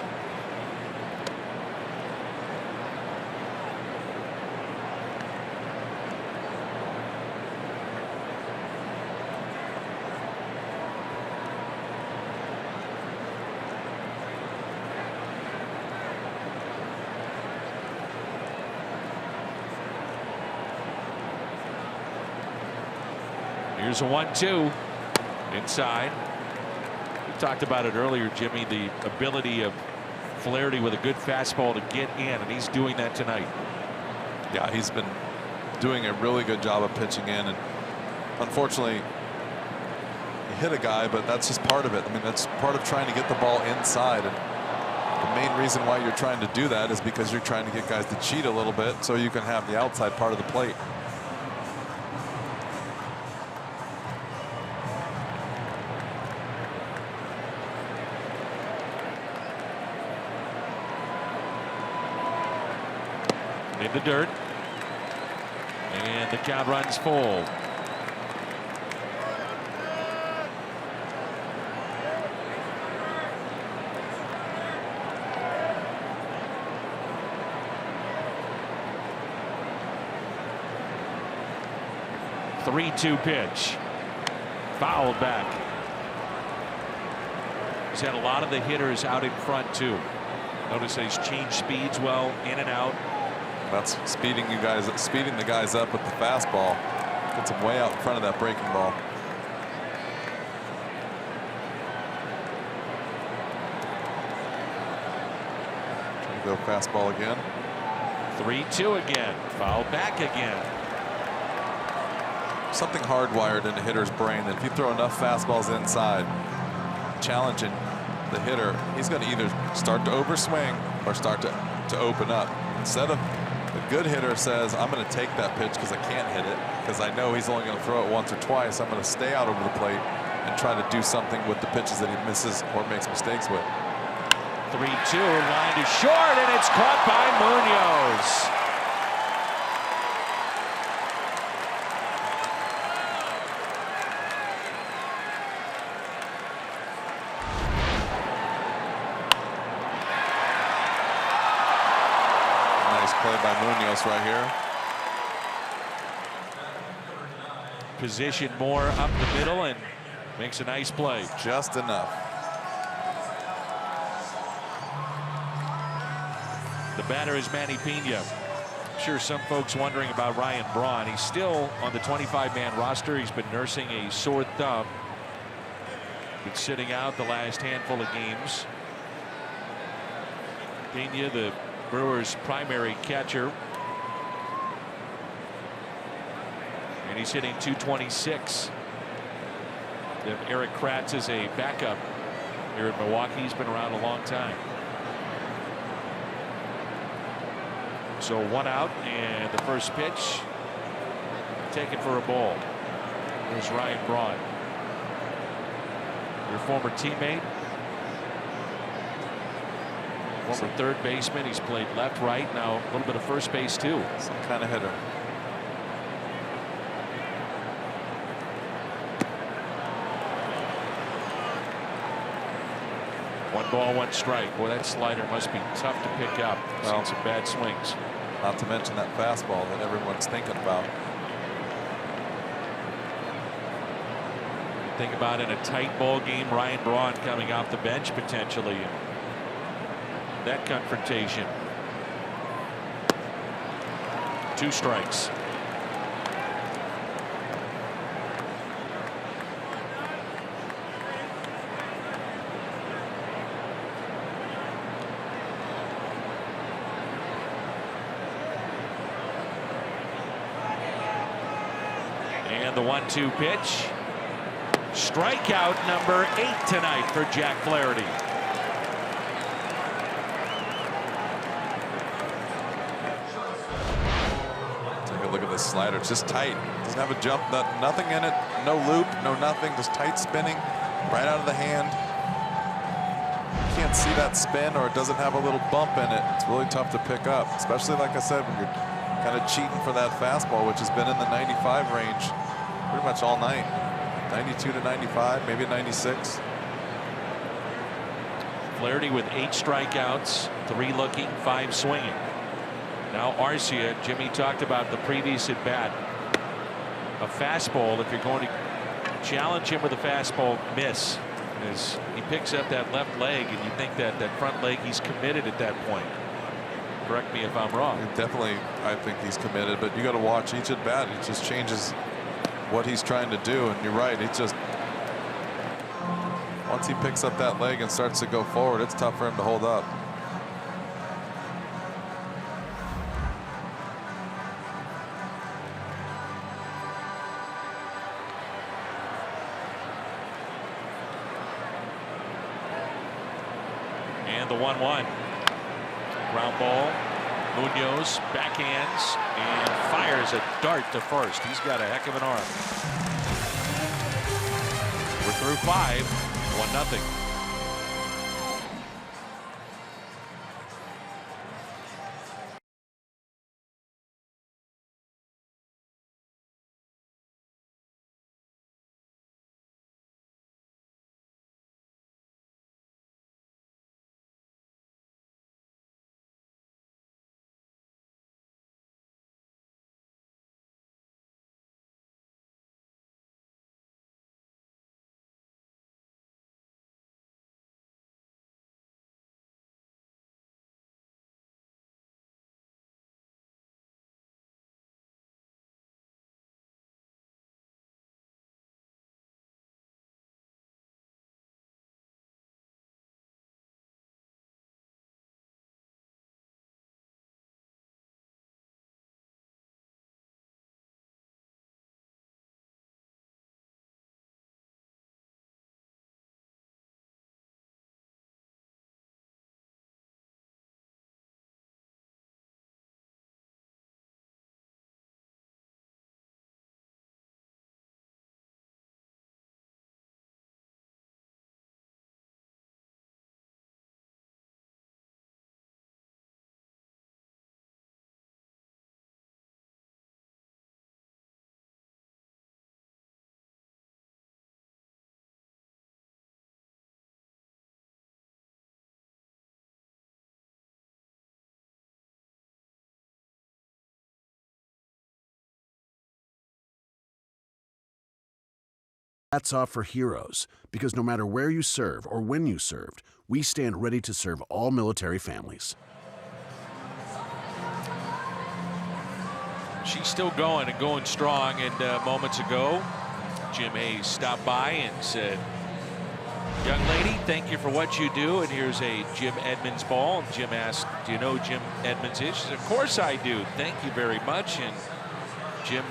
Here's a 1-2 inside. We talked about it earlier, Jimmy, the ability of Flaherty with a good fastball to get in, and he's doing that tonight.
Yeah, he's been doing a really good job of pitching in, and unfortunately he hit a guy, but that's just part of it. I mean, that's part of trying to get the ball inside, and the main reason why you're trying to do that is because you're trying to get guys to cheat a little bit so you can have the outside part of the plate.
In the dirt, and the count runs full. The 3-2 pitch, fouled back. He's had a lot of the hitters out in front too. Notice that he's changed speeds well, in and out.
That's speeding the guys up with the fastball. Gets him way out in front of that breaking ball. Trying to go fastball again.
3-2 again. Foul back again.
Something hardwired in a hitter's brain that if you throw enough fastballs inside, challenging the hitter, he's going to either start to overswing or start to open up. Instead of a good hitter says, I'm going to take that pitch because I can't hit it, because I know he's only going to throw it once or twice. I'm going to stay out over the plate and try to do something with the pitches that he misses or makes mistakes with.
3-2, line is short, and it's caught by Munoz.
Play by Munoz right here.
Position more up the middle and makes a nice play.
Just enough.
The batter is Manny Pena. I'm sure some folks wondering about Ryan Braun. He's still on the 25-man roster. He's been nursing a sore thumb. Been sitting out the last handful of games. Pena, the Brewers' primary catcher, and he's hitting .226. Then Eric Kratz is a backup here in Milwaukee. He's been around a long time. So 1 out, and the first pitch taken for a ball. There's Ryan Braun, your former teammate. Former third baseman. He's played left, right, now a little bit of first base too.
Some kind of hitter.
ball, 1 strike. Boy, that slider must be tough to pick up. Seen some bad swings.
Not to mention that fastball that everyone's thinking about.
Think about in a tight ball game, Ryan Braun coming off the bench potentially. That confrontation. 2 strikes. And the 1-2 pitch. Strikeout number 8 tonight for Jack Flaherty.
Take a look at this slider. It's just tight. Doesn't have a jump, nothing in it. No loop, no nothing. Just tight spinning right out of the hand. You can't see that spin, or it doesn't have a little bump in it. It's really tough to pick up, especially like I said, when you're kind of cheating for that fastball, which has been in the 95 range pretty much all night. 92 to 95, maybe 96.
Flaherty with 8 strikeouts, 3 looking, 5 swinging. Now Arcia, Jimmy talked about the previous at bat. A fastball, if you're going to challenge him with a fastball, miss. As he picks up that left leg, and you think that that front leg, he's committed at that point. Correct me if I'm wrong.
Definitely, I think he's committed, but you got to watch each at bat. It just changes what he's trying to do, and you're right. It's just once he picks up that leg and starts to go forward, it's tough for him to hold up.
And the 1-1 ground ball. Munoz backhands and fires a dart to first. He's got a heck of an arm. We're through 5, 1-0.
Hats off for heroes, because no matter where you serve or when you served, we stand ready to serve all military families.
She's still going and going strong. And moments ago, Jim Hayes stopped by and said, "Young lady, thank you for what you do." And here's a Jim Edmonds ball. And Jim asked, "Do you know who Jim Edmonds is?" She said, "Of course I do. Thank you very much." And Jim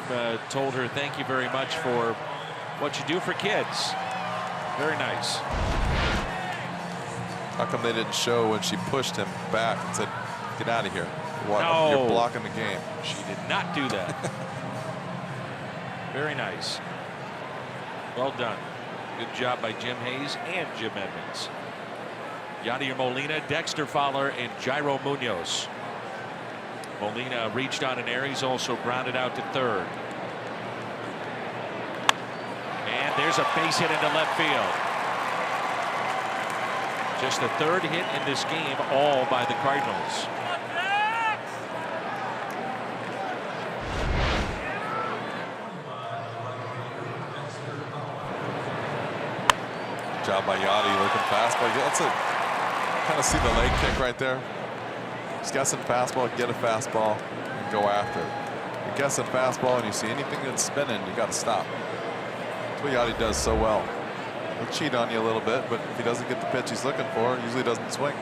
told her, "Thank you very much for what you do for kids." Very nice.
How come they didn't show when she pushed him back and said, "Get out of here.
No.
You're blocking the game."
She did not do that. Very nice. Well done. Good job by Jim Hayes and Jim Edmonds. Yadier Molina, Dexter Fowler, and Jairo Munoz. Molina reached on an air. He's also grounded out to third. And there's a base hit into left field. Just the third hit in this game, all by the Cardinals.
Job by Yachty, looking fastball. That's a kind of see the leg kick right there. Just guessing fastball, get a fastball, and go after it. You're guessing fastball, and you see anything that's spinning, you got to stop. That's what Yachty does so well. He'll cheat on you a little bit, but if he doesn't get the pitch he's looking for, he usually doesn't swing.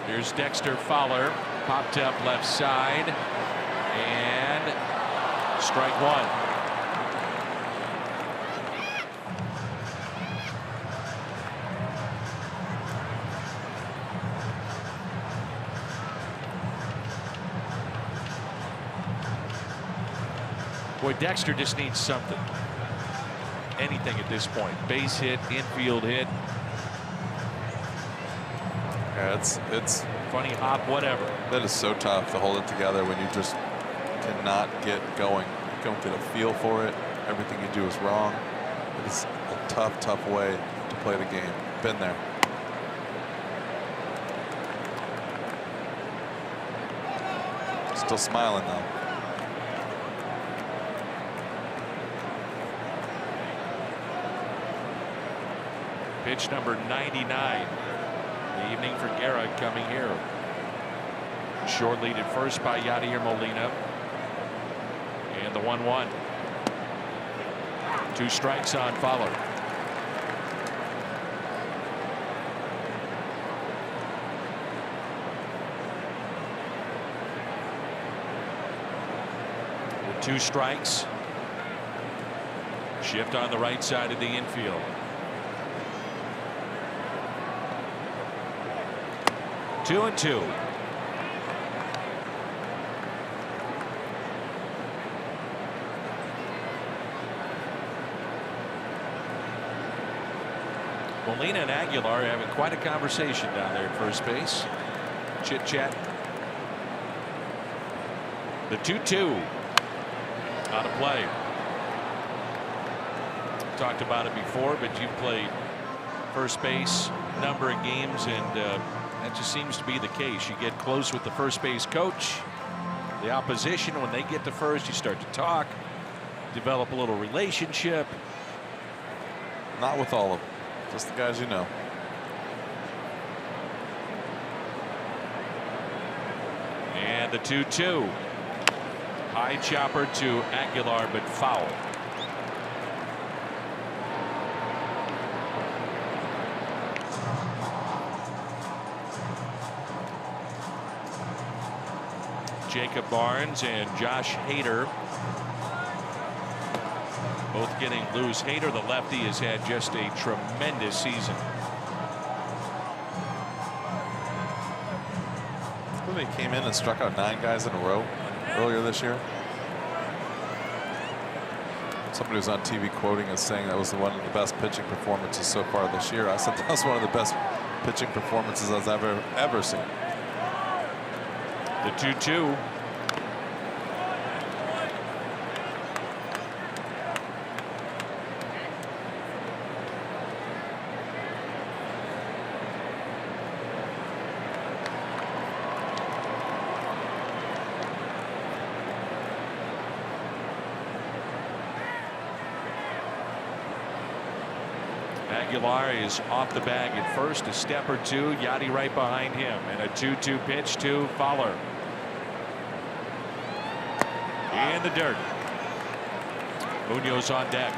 Here's Dexter Fowler, popped up left side, and strike one. Boy, Dexter just needs something. Anything at this point. Base hit, infield hit.
Yeah, it's
funny hop, whatever.
That is so tough to hold it together when you just cannot get going. You don't get a feel for it. Everything you do is wrong. It is a tough, tough way to play the game. Been there. Still smiling though.
Pitch number 99. The evening for Guerra coming here. Short lead at first by Yadier Molina. And the 1-1. 2 strikes on Fowler. With 2 strikes. Shift on the right side of the infield. 2-2. Molina and Aguilar are having quite a conversation down there at first base. Chit chat. The 2-2 out of play. Talked about it before, but you've played first base a number of games, and that just seems to be the case. You get close with the first base coach, the opposition. When they get to first, you start to talk, develop a little relationship.
Not with all of them, just the guys you know.
And the 2-2. High chopper to Aguilar, but foul. Jacob Barnes and Josh Hader both getting loose. Hader, the lefty, has had just a tremendous season.
He came in and struck out 9 guys in a row earlier this year. Somebody was on TV quoting us saying that was one of the best pitching performances so far this year. I said that was one of the best pitching performances I've ever seen.
The 2-2. Aguilar is off the bag at first, a step or two. Yachty right behind him, and a 2-2 pitch to Fowler. In the dirt. Munoz on deck.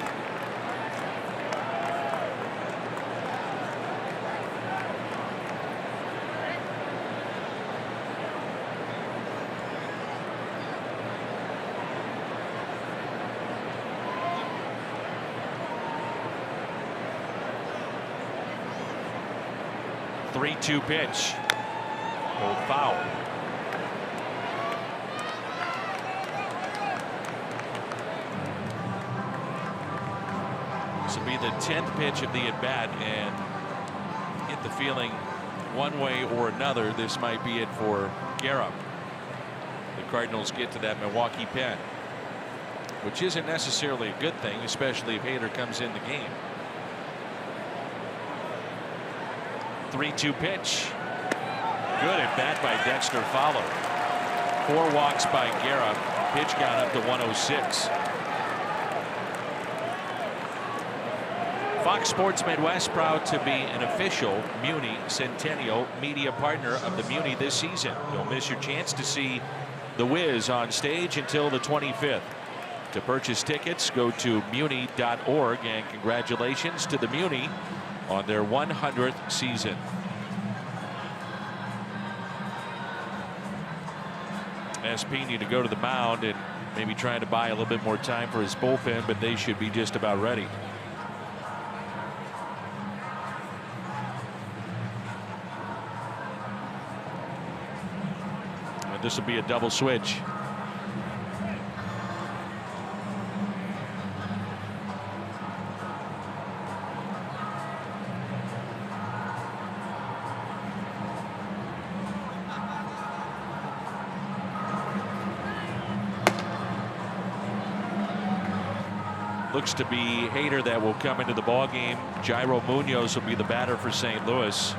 Three-two pitch. Old foul. This will be the 10th pitch of the at-bat, and get the feeling one way or another this might be it for Guerra. The Cardinals get to that Milwaukee pen. which isn't necessarily a good thing, especially if Hader comes in the game. 3-2 pitch. Good at bat by Dexter Fowler. 4 walks by Guerra. Pitch count up to 106. Fox Sports Midwest proud to be an official Muni Centennial media partner of the Muni this season. Don't miss your chance to see the Wiz on stage until the 25th. To purchase tickets, go to muni.org, and congratulations to the Muni on their 100th season. Ask Pena to go to the mound and maybe trying to buy a little bit more time for his bullpen, but they should be just about ready. And this will be a double switch. Looks to be Hader that will come into the ball game. Jairo Munoz will be the batter for St. Louis.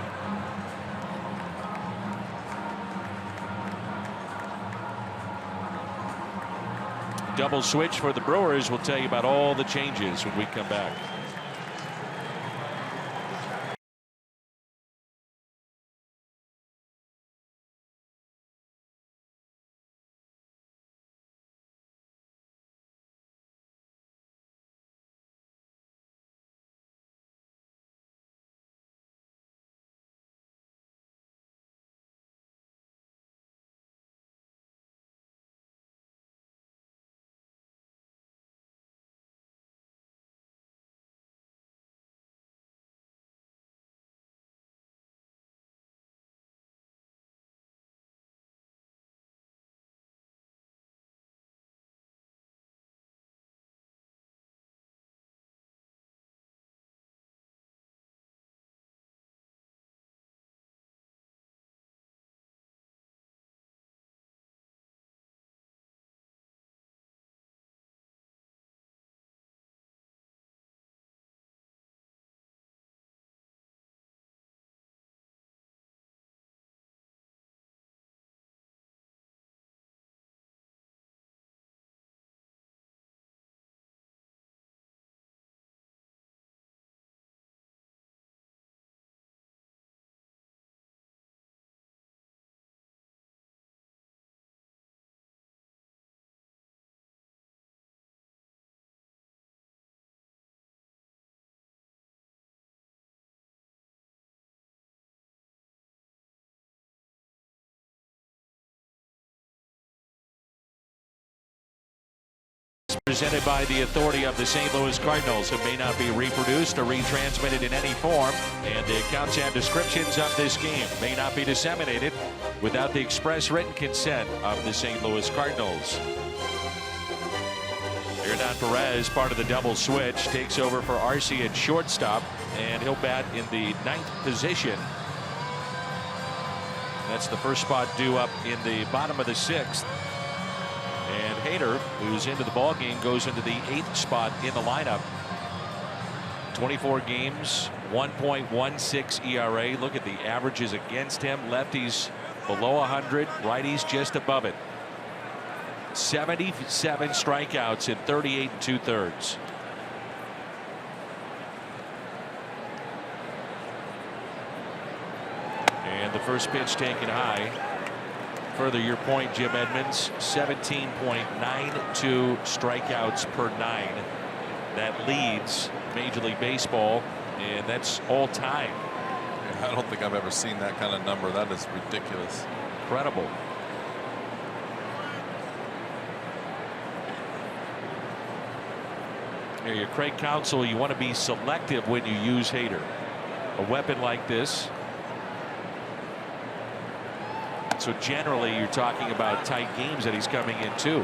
Double switch for the Brewers. We'll tell you about all the changes when we come back. Presented by the authority of the St. Louis Cardinals. It may not be reproduced or retransmitted in any form, and the accounts and descriptions of this game may not be disseminated without the express written consent of the St. Louis Cardinals. Hernan Perez, part of the double switch, takes over for Arce at shortstop, and he'll bat in the 9th position. That's the first spot due up in the bottom of the 6th. And Hader, who's into the ball game, goes into the 8th spot in the lineup. 24 games, 1.16 ERA. Look at the averages against him. Lefties below 100, righties just above it. 77 strikeouts in 38 2/3. And the first pitch taken high. Further your point, Jim Edmonds, 17.92 strikeouts per 9. That leads Major League Baseball, and that's all time.
I don't think I've ever seen that kind of number. That is ridiculous.
Incredible. Here, your Craig Counsell, you want to be selective when you use Hader. A weapon like this. So generally, you're talking about tight games that he's coming into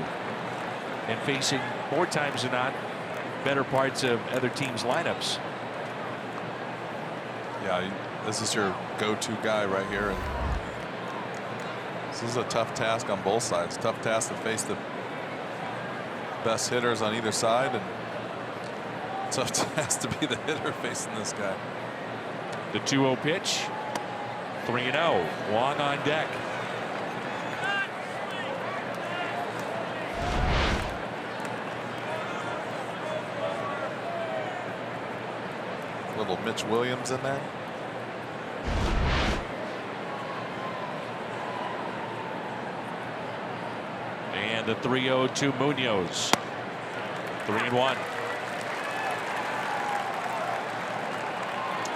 and facing, more times than not, better parts of other teams' lineups.
Yeah, this is your go-to guy right here. And this is a tough task on both sides. Tough task to face the best hitters on either side, and so it has to be the hitter facing this guy.
The 2-0 pitch. 3-0. Wong on deck.
Little Mitch Williams in there.
And the 3-0 to Munoz. 3-1.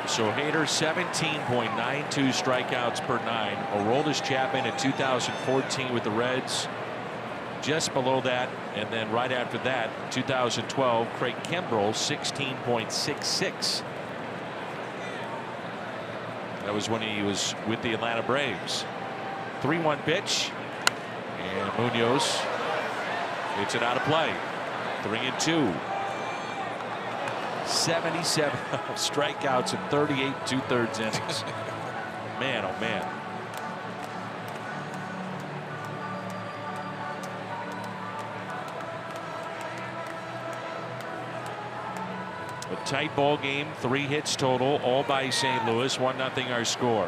So Hader 17.92 strikeouts per 9. Aroldis Chapman in 2014 with the Reds. Just below that, and then right after that, 2012, Craig Kimbrell 16.66. That was when he was with the Atlanta Braves. 3-1 pitch, and Munoz hits it out of play. 3-2. 77 strikeouts in 38 2/3 innings. Man, oh man. A tight ball game, 3 hits total, all by St. Louis. 1-0 our score.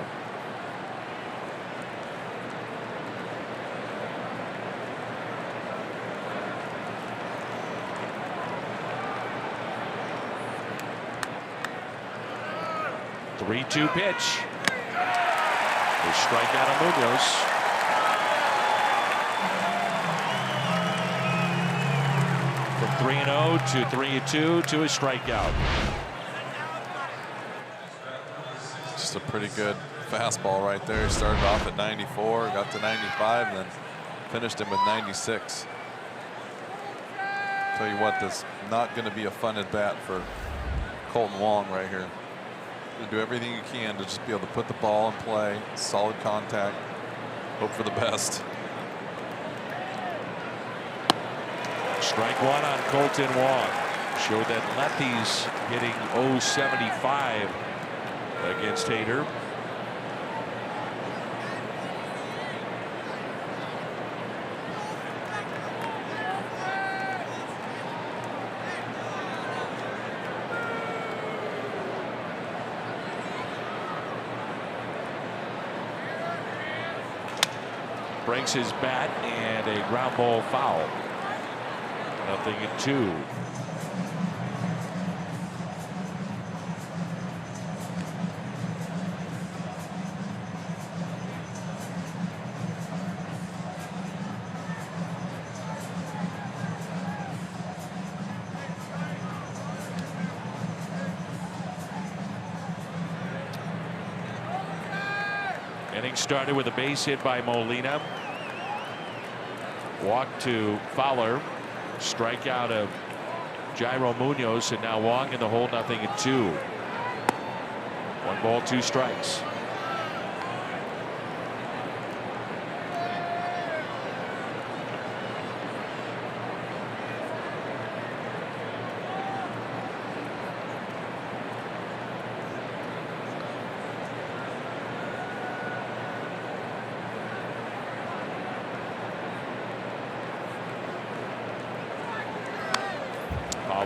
The 3-2 pitch. A strikeout on Munoz. From 3-0 to 3-2 to a strikeout.
Just a pretty good fastball right there. He started off at 94, got to 95, and then finished him with 96. Tell you what, this is not going to be a fun at bat for Colton Wong right here. You do everything you can to just be able to put the ball in play, solid contact, hope for the best.
Strike 1 on Colton Wong. Showed that lefties hitting .075 against Hader. Breaks his bat and a ground ball foul. 0-2. Inning started with a base hit by Molina. Walk to Fowler. Strikeout of Jairo Munoz, and now Wong in the hole, 0-2. 1 ball, 2 strikes.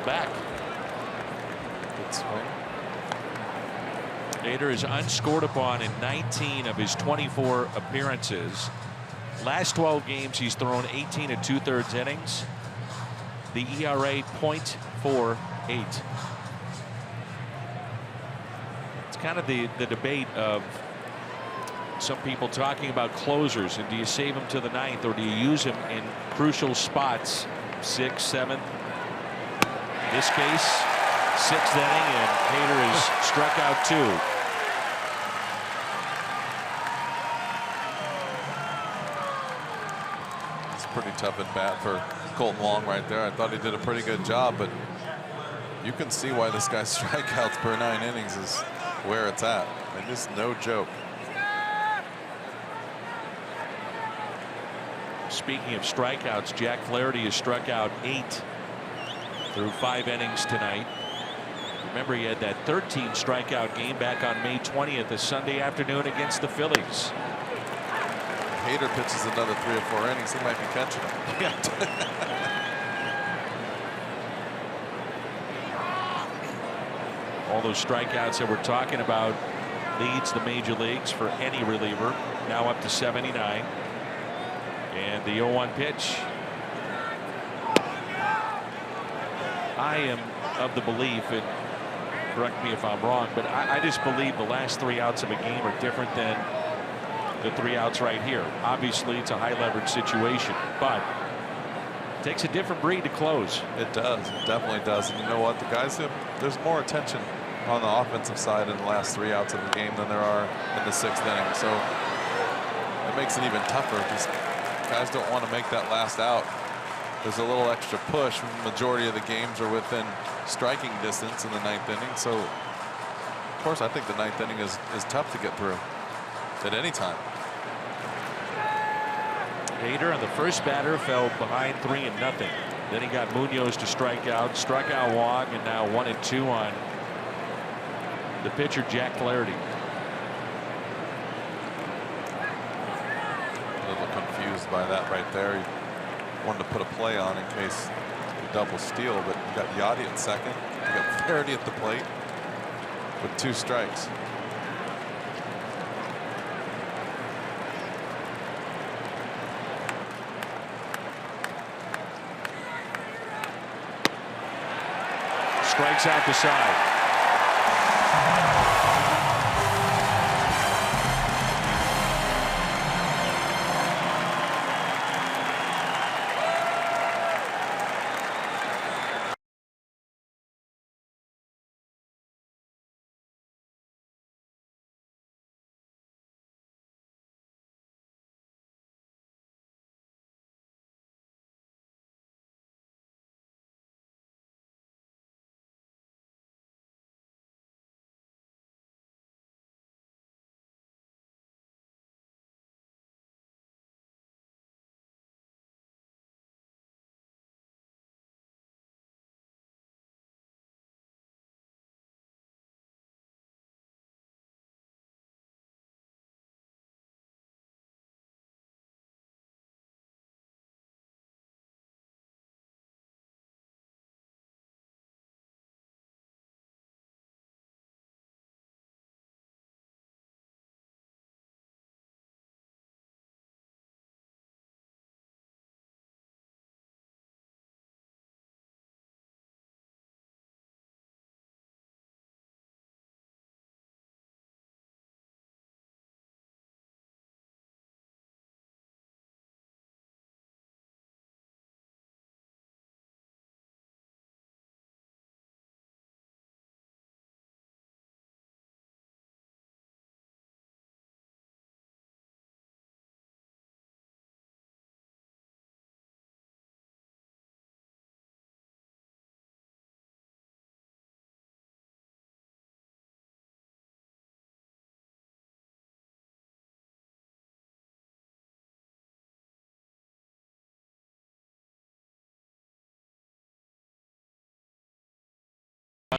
Back.
Good swing.
Hader is unscored upon in 19 of his 24 appearances. Last 12 games he's thrown 18 2/3 innings. The ERA .48. It's kind of the debate of some people talking about closers, and do you save him to the 9th or do you use him in crucial spots, 6th, 7th? In this case, 6th inning, and Hader is struck out 2.
It's a pretty tough at bat for Colton Wong right there. I thought he did a pretty good job, but you can see why this guy's strikeouts per 9 innings is where it's at. I mean, this is no joke.
Speaking of strikeouts, Jack Flaherty has struck out 8 through 5 innings tonight. Remember, he had that 13 strikeout game back on May 20th, a Sunday afternoon against the Phillies.
Hader pitches another 3 or 4 innings, he might be catching him.
All those strikeouts that we're talking about leads the major leagues for any reliever, now up to 79. And the 0-1 pitch. I am of the belief, and correct me if I'm wrong, but I just believe the last 3 outs of a game are different than the 3 outs right here. Obviously, it's a high leverage situation, but it takes a different breed to close.
It does. It definitely does. And you know what? The guys have, there's more attention on the offensive side in the last 3 outs of the game than there are in the 6th inning. So it makes it even tougher because guys don't want to make that last out. There's a little extra push. The majority of the games are within striking distance in the 9th inning. So, of course, I think the 9th inning is tough to get through at any time.
Hader on the first batter fell behind 3-0. Then he got Munoz to strike out, struck out Wong, and now 1-2 on the pitcher Jack Flaherty.
A little confused by that right there. He wanted to put a play on in case he double steal, but you got Yachty at second. You got Flaherty at the plate with 2 strikes.
Strikes out the side.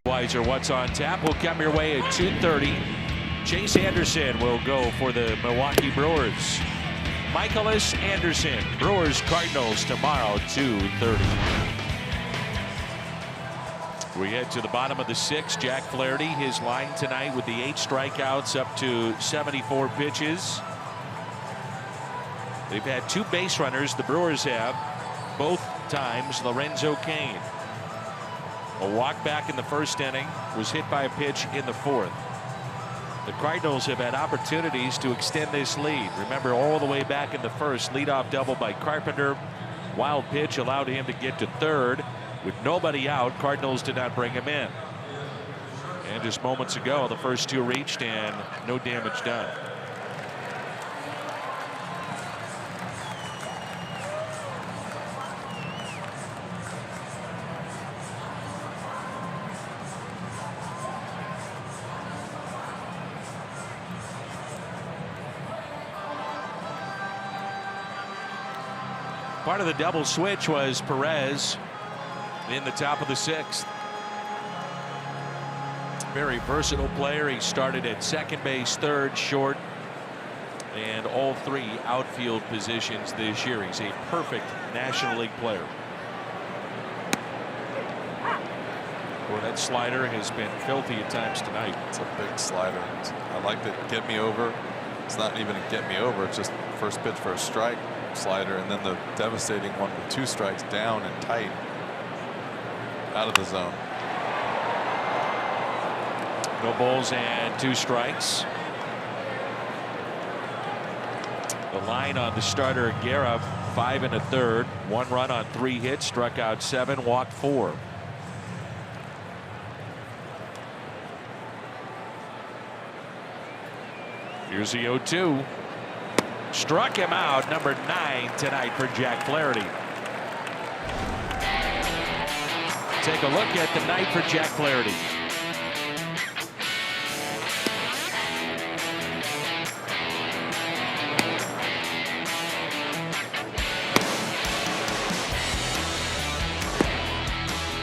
Weiser, what's on tap will come your way at 2:30. Chase Anderson will go for the Milwaukee Brewers. Michaelis Anderson, Brewers Cardinals tomorrow, 2:30. We head to the bottom of the 6th. Jack Flaherty, his line tonight with the 8 strikeouts up to 74 pitches. They've had 2 base runners. The Brewers have, both times Lorenzo Cain. A walk back in the 1st inning, was hit by a pitch in the 4th. The Cardinals have had opportunities to extend this lead. Remember, all the way back in the 1st, leadoff double by Carpenter. Wild pitch allowed him to get to 3rd. With nobody out, Cardinals did not bring him in. And just moments ago, the first 2 reached and no damage done. Part of the double switch was Perez in the top of the 6th. Very versatile player. He started at second base, third, short, and all 3 outfield positions this year. He's a perfect National League player. Boy, that slider has been filthy at times tonight.
It's a big slider. I like the get me over. It's not even a get me over. It's just first pitch for a strike slider, and then the devastating one with 2 strikes down and tight out of the zone.
No balls and 2 strikes. The line on the starter Aguilar, 5 1/3, 1 run on 3 hits, struck out 7, walked 4. Here's the 0-2. Struck him out, number 9 tonight for Jack Flaherty. Take a look at the night for Jack Flaherty.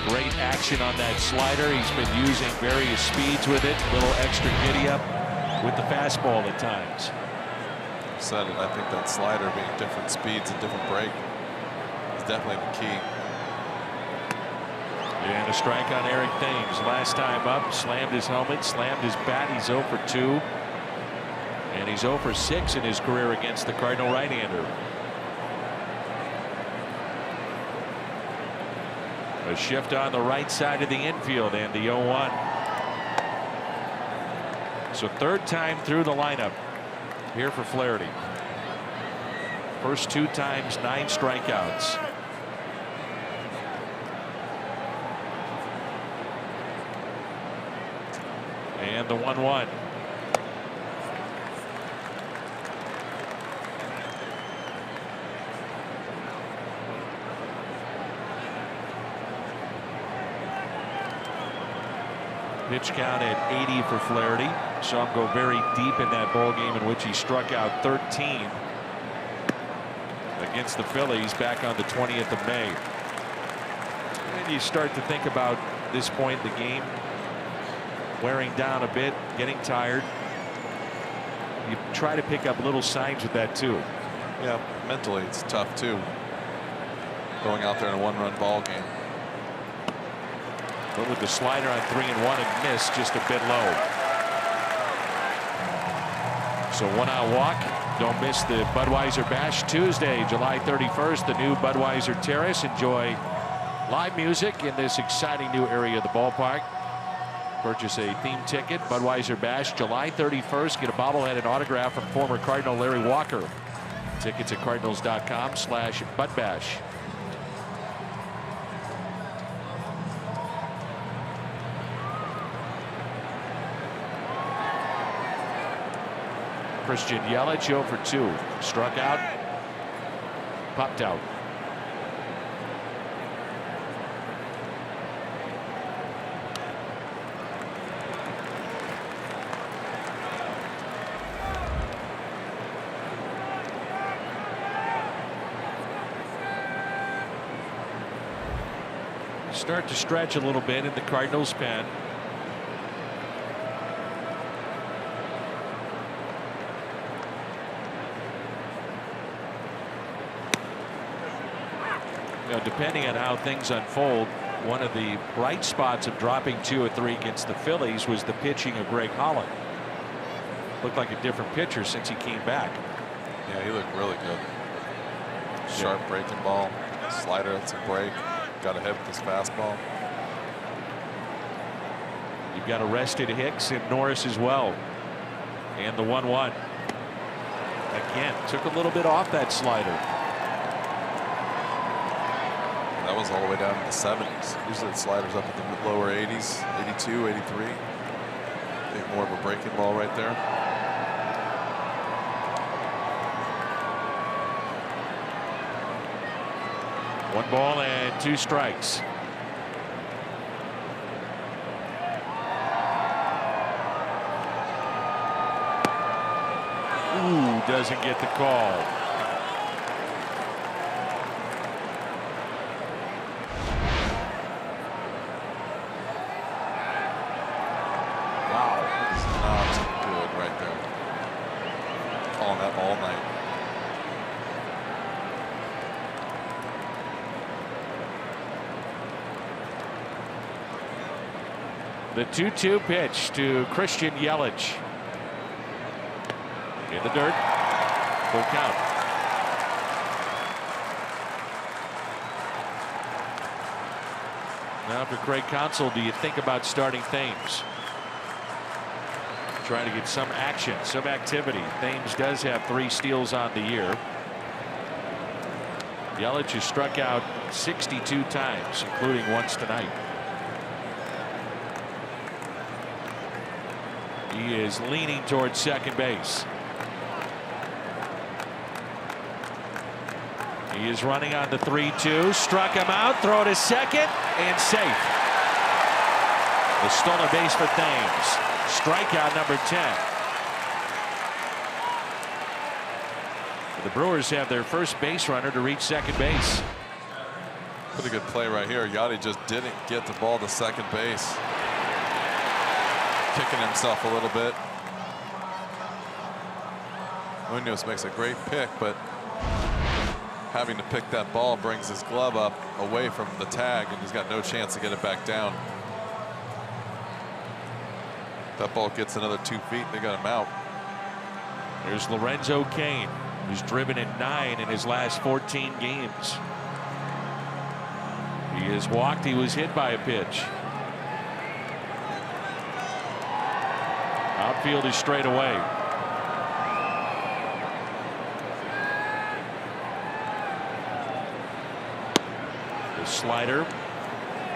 Great action on that slider. He's been using various speeds with it. A little extra giddy up with the fastball at times.
Said it. I think that slider being different speeds and different break is definitely the key.
And a strike on Eric Thames. Last time up, slammed his helmet, slammed his bat. He's 0 for 2. And he's 0 for 6 in his career against the Cardinal right-hander. A shift on the right side of the infield and the 0-1. So 3rd time through the lineup here for Flaherty. First 2 times 9 strikeouts. And the 1-1. Pitch count at 80 for Flaherty. Saw him go very deep in that ball game in which he struck out 13 against the Phillies back on the 20th of May. And you start to think about this point in the game, wearing down a bit, getting tired. You try to pick up little signs with that too.
Yeah, mentally it's tough too. Going out there in a 1-run ball game.
But with the slider on 3-1 and missed just a bit low. So 1-out walk. Don't miss the Budweiser Bash Tuesday, July 31st, the new Budweiser Terrace. Enjoy live music in this exciting new area of the ballpark. Purchase a theme ticket. Budweiser Bash, July 31st. Get a bobblehead and autograph from former Cardinal Larry Walker. Tickets at cardinals.com/budbash. Christian Yelich 0 for 2. Struck out, popped out. Start to stretch a little bit in the Cardinals pen. Depending on how things unfold, one of the bright spots of dropping 2 or 3 against the Phillies was the pitching of Greg Holland. Looked like a different pitcher since he came back.
Yeah, he looked really good. Sharp breaking ball, slider, that's a break. Got ahead with his fastball.
You've got a rested Hicks and Norris as well. And the 1-1. Again, took a little bit off that slider.
That was all the way down to the 70s. Usually the slider's up at the lower 80s, 82, 83. I think more of a breaking ball right there.
One ball and 2 strikes. Ooh, doesn't get the call.
All night.
The 2-2 pitch to Christian Yelich. In the dirt. Full count. Now for Craig Counsell, do you think about starting Thames? Trying to get some action, some activity. Thames does have 3 steals on the year. Yelich has struck out 62 times, including once tonight. He is leaning towards second base. He is running on the 3-2. Struck him out. Throw to second and safe. The stolen base for Thames. Strikeout number 10. The Brewers have their first base runner to reach second base.
Pretty good play right here. Yachty just didn't get the ball to second base. Kicking himself a little bit. Munoz makes a great pick, but having to pick that ball brings his glove up away from the tag, and he's got no chance to get it back down. That ball gets another 2 feet, they got him out.
There's Lorenzo Cain, who's driven in 9 in his last 14 games. He is walked. He was hit by a pitch. Outfield is straight away. The slider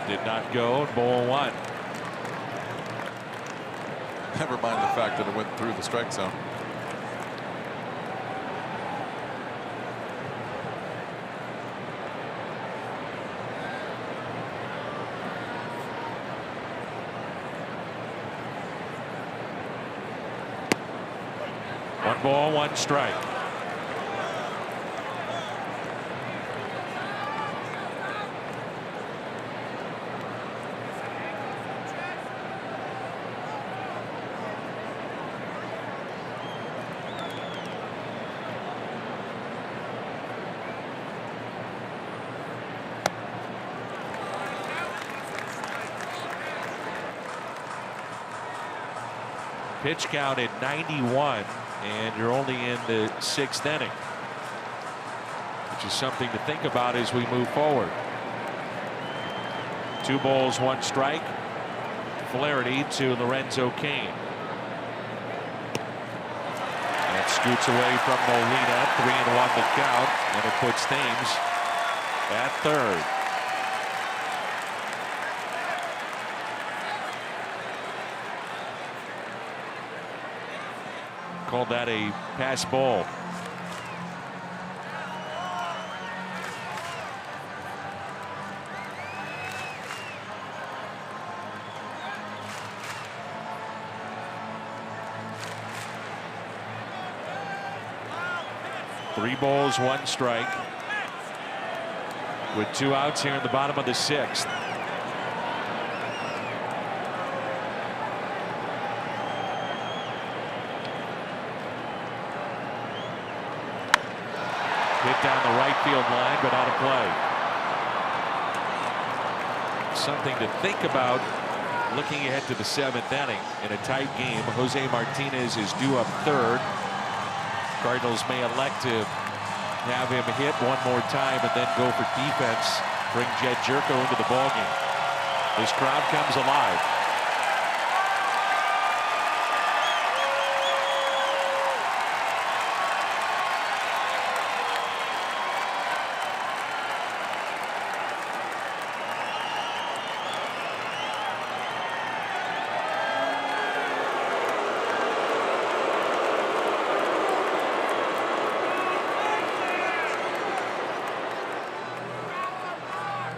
did not go. Ball 1.
Never mind the fact that it went through the strike zone.
One ball, 1 strike. Pitch count at 91, and you're only in the 6th inning, which is something to think about as we move forward. 2 balls, 1 strike. Flaherty to Lorenzo Cain. That scoots away from Molina. 3-1 the count, and it puts Thames at third. Called that a pass ball. Three balls, 1 strike. With 2 outs here in the bottom of the 6th. Hit down the right field line, but out of play. Something to think about looking ahead to the 7th inning in a tight game. Jose Martinez is due up third. Cardinals may elect to have him hit one more time and then go for defense. Bring Jed Jerko into the ballgame. This crowd comes alive.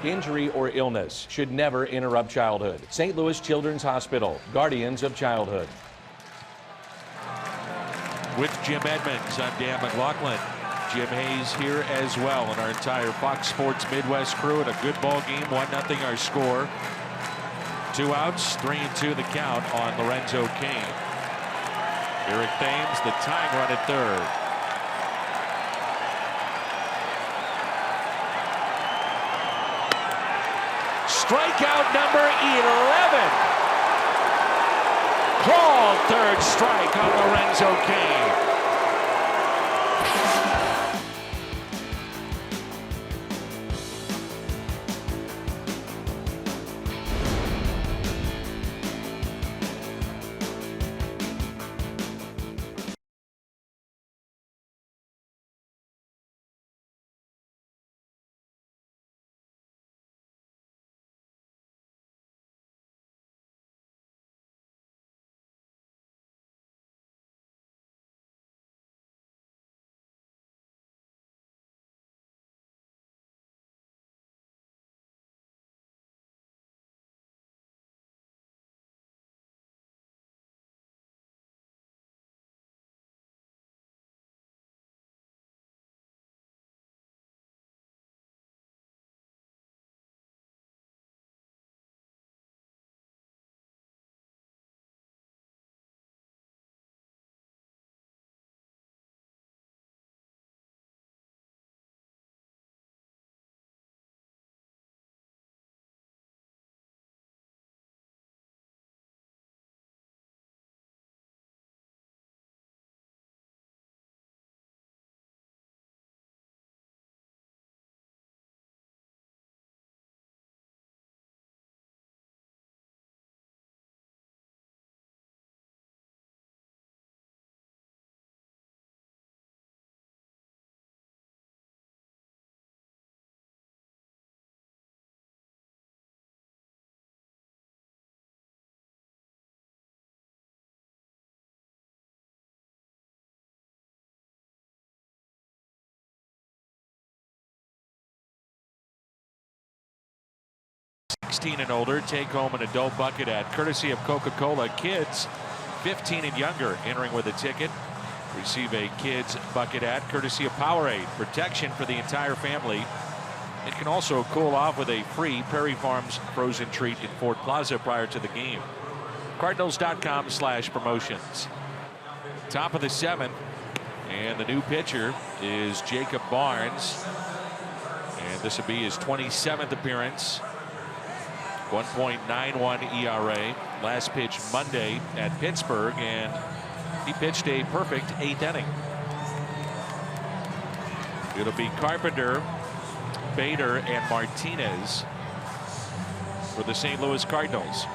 Injury or illness should never interrupt childhood. St. Louis Children's Hospital, guardians of childhood.
With Jim Edmonds, I'm Dan McLaughlin. Jim Hayes here as well, and our entire Fox Sports Midwest crew at a good ball game. 1-0 our score. 2 outs, 3-2 the count on Lorenzo Cain. Eric Thames, the tying run at third. Strikeout number 11. Called third strike on Lorenzo Cain. And older take home an adult bucket ad courtesy of Coca-Cola. Kids 15 and younger entering with a ticket receive a kids bucket ad courtesy of Powerade. Protection for the entire family. It can also cool off with a free Prairie Farms frozen treat in Ford Plaza prior to the game. Cardinals.com/promotions. Top of the 7th, and the new pitcher is Jacob Barnes, and this will be his 27th appearance. 1.91 ERA. Last pitch Monday at Pittsburgh, and he pitched a perfect 8th inning. It'll be Carpenter, Bader, and Martinez for the St. Louis Cardinals.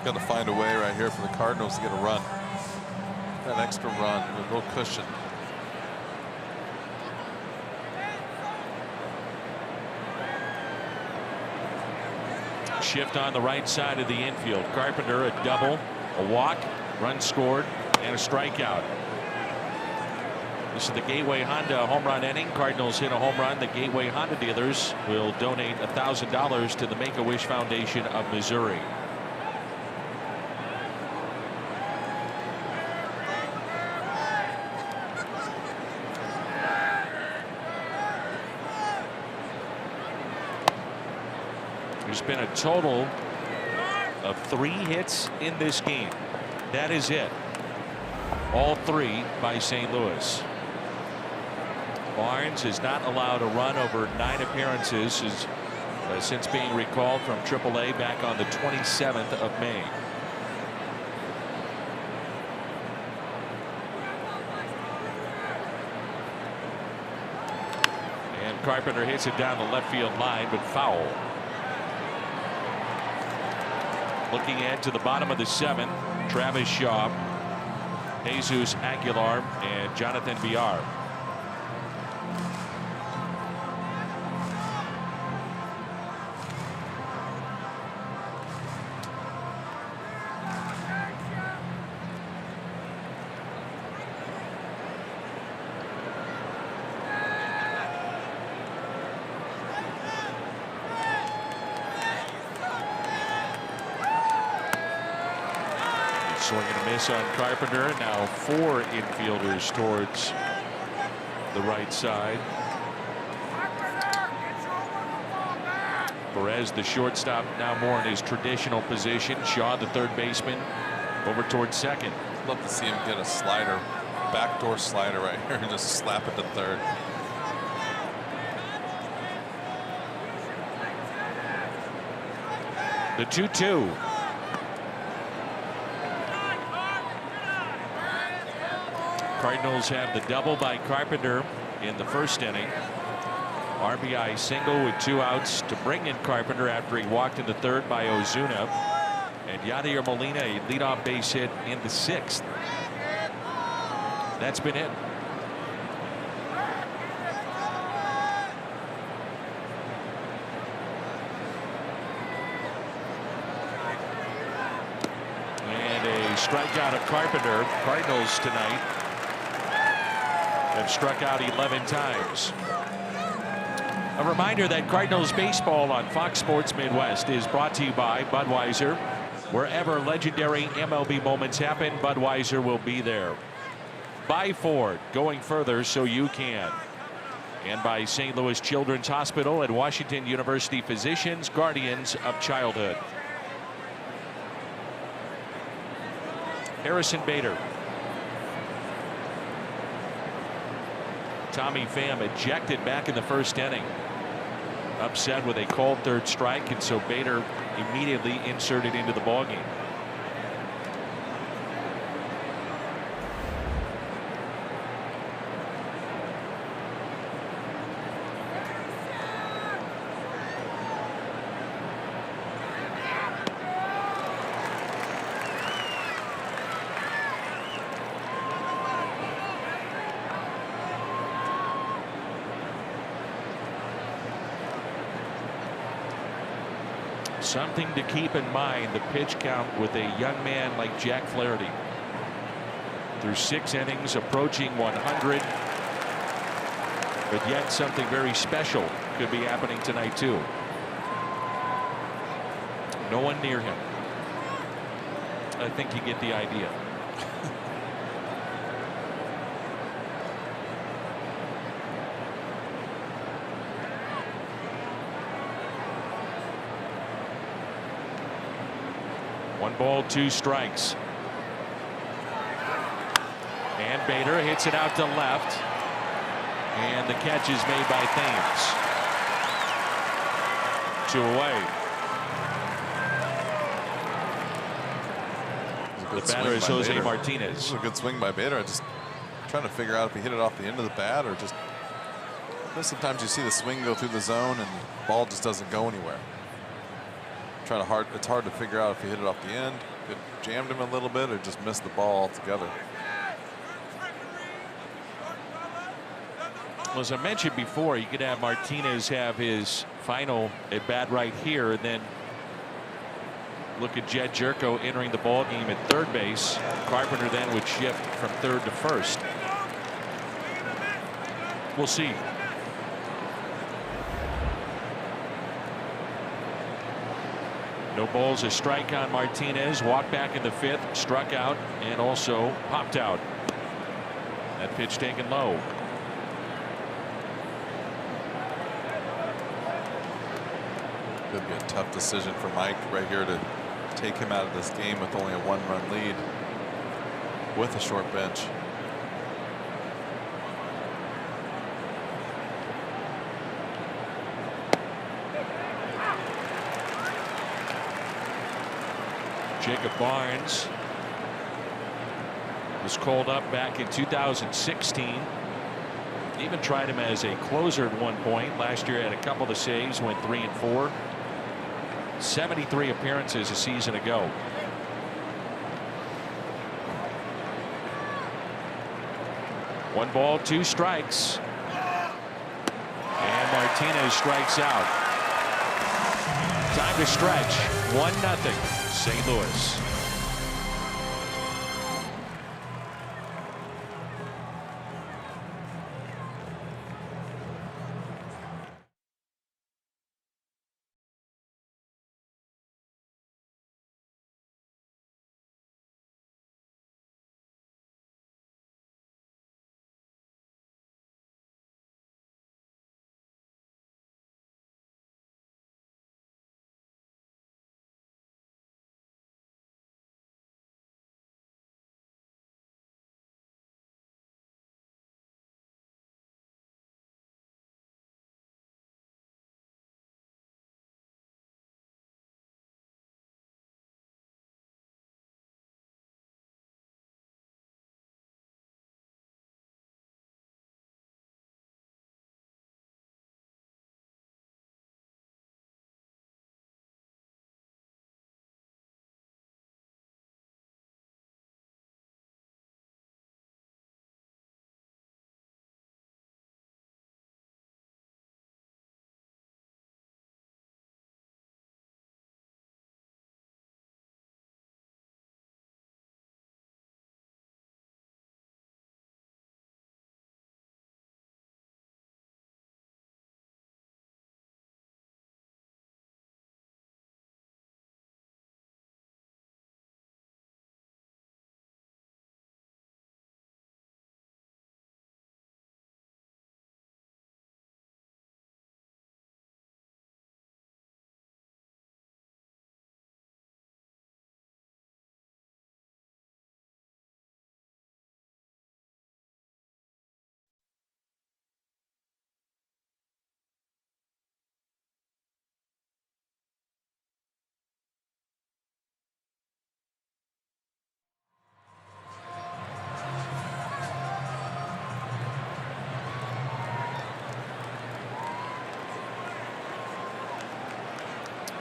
Got to find a way right here for the Cardinals to get a run. That extra run with a little cushion.
Shift on the right side of the infield. Carpenter, a double, a walk, run scored, and a strikeout. This is the Gateway Honda home run inning. Cardinals hit a home run. The Gateway Honda dealers will donate $1,000 to the Make-A-Wish Foundation of Missouri. There's been a total of 3 hits in this game. That is it. All 3 by St. Louis. Barnes is not allowed a run over 9 appearances since being recalled from AAA back on the 27th of May. And Carpenter hits it down the left field line, but foul. Looking ahead to the bottom of the 7th, Travis Shaw, Jesus Aguilar, and Jonathan Villar. Swing and a miss on Carpenter. Now 4 infielders towards the right side. Perez, the shortstop, now more in his traditional position. Shaw, the third baseman, over towards second.
Love to see him get a slider, backdoor slider right here, and just slap it to third.
The 2-2. Cardinals have the double by Carpenter in the first inning. RBI single with 2 outs to bring in Carpenter after he walked in the third by Ozuna. And Yadier Molina, a leadoff base hit in the 6th. That's been it. And a strikeout of Carpenter. Cardinals tonight have struck out 11 times. A reminder that Cardinals baseball on Fox Sports Midwest is brought to you by Budweiser. Wherever legendary MLB moments happen, Budweiser will be there. By Ford, going further so you can. And by St. Louis Children's Hospital and Washington University Physicians, guardians of childhood. Harrison Bader. Tommy Pham ejected back in the first inning. Upset with a called third strike, and so Bader immediately inserted into the ballgame. Something to keep in mind, the pitch count with a young man like Jack Flaherty. Through 6 innings, approaching 100. But yet something very special could be happening tonight too. No one near him. I think you get the idea. One ball, 2 strikes. And Bader hits it out to left. And the catch is made by Thames. 2 away. The batter is Jose Martinez.
This is a good swing by Bader. I'm just trying to figure out if he hit it off the end of the bat or just. Sometimes you see the swing go through the zone and the ball just doesn't go anywhere. It's hard to figure out if he hit it off the end, it jammed him a little bit, or just missed the ball altogether.
Well, as I mentioned before, you could have Martinez have his final at bat right here, and then look at Jed Jerko entering the ball game at third base. Carpenter then would shift from third to first. We'll see. No balls, a strike on Martinez. Walked back in the 5th, struck out, and also popped out. That pitch taken low.
Could be a tough decision for Mike right here to take him out of this game with only a 1-run lead with a short bench.
Jacob Barnes was called up back in 2016. Even tried him as a closer at one point. Last year had a couple of saves, went 3-4. 73 appearances a season ago. One ball, 2 strikes. And Martinez strikes out. Time to stretch. 1-0. St. Louis.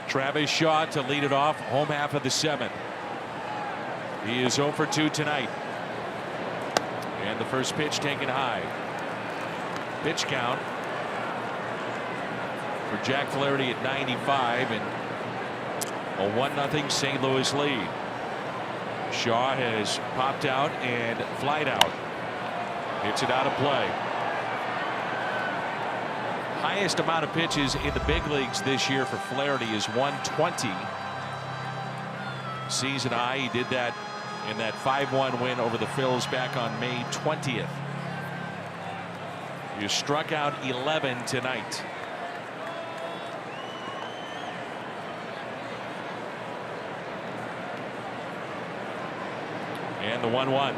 Travis Shaw to lead it off, home half of the 7th. He is 0 for 2 tonight. And the first pitch taken high. Pitch count for Jack Flaherty at 95 and a 1-0 St. Louis lead. Shaw has popped out and flied out. Hits it out of play. Highest amount of pitches in the big leagues this year for Flaherty is 120. Season high. He did that in that 5-1 win over the Phils back on May 20th. You struck out 11 tonight. And the 1-1.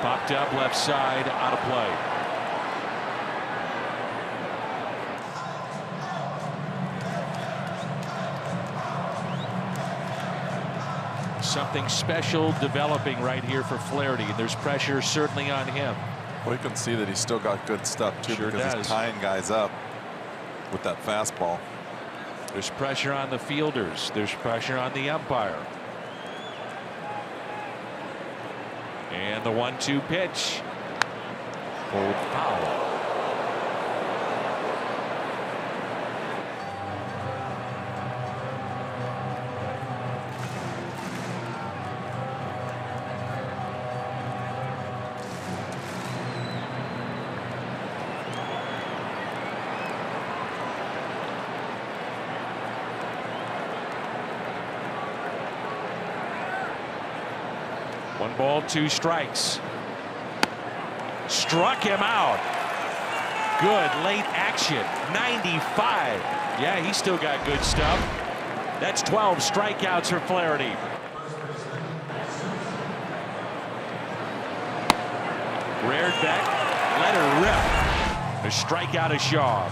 Popped up left side, out of play. Something special developing right here for Flaherty. There's pressure certainly on him.
Well, you can see that he's still got good stuff too,
Sure
because
does.
he's tying guys up with that fastball.
There's pressure on the fielders. There's pressure on the umpire. And the 1-2 pitch. Pulled foul. One ball, 2 strikes. Struck him out. Good late action. 95. Yeah, he's still got good stuff. That's 12 strikeouts for Flaherty. Reared back. Let her rip. A strikeout of Shaw.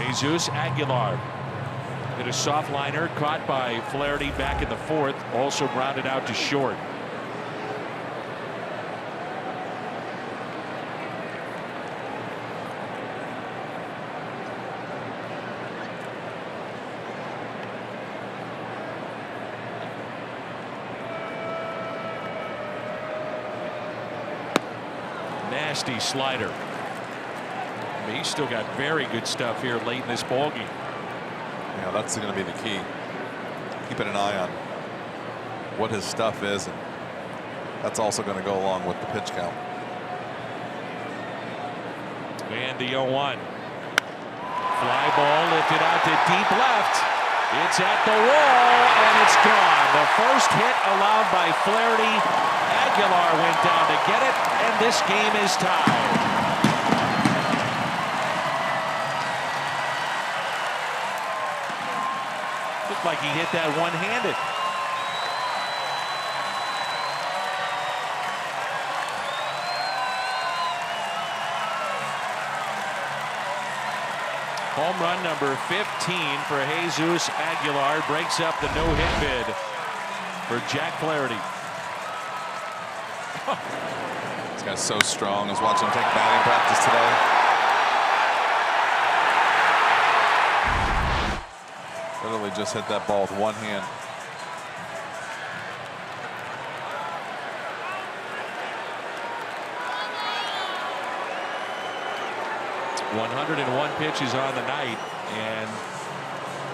Jesus Aguilar hit a soft liner caught by Flaherty back in the 4th, also grounded out to short. Nasty slider. He's still got very good stuff here late in this ball game.
Yeah, that's going to be the key. Keeping an eye on what his stuff is, and that's also going to go along with the pitch count.
And the 0-1. Fly ball lifted out to deep left. It's at the wall and it's gone. The first hit allowed by Flaherty. Aguilar went down to get it, and this game is tied. Looked like he hit that one-handed. Home run number 15 for Jesus Aguilar breaks up the no-hit bid for Jack Flaherty.
This guy's so strong. I was watching him take batting practice today. Literally just hit that ball with one hand.
101 pitches on the night, and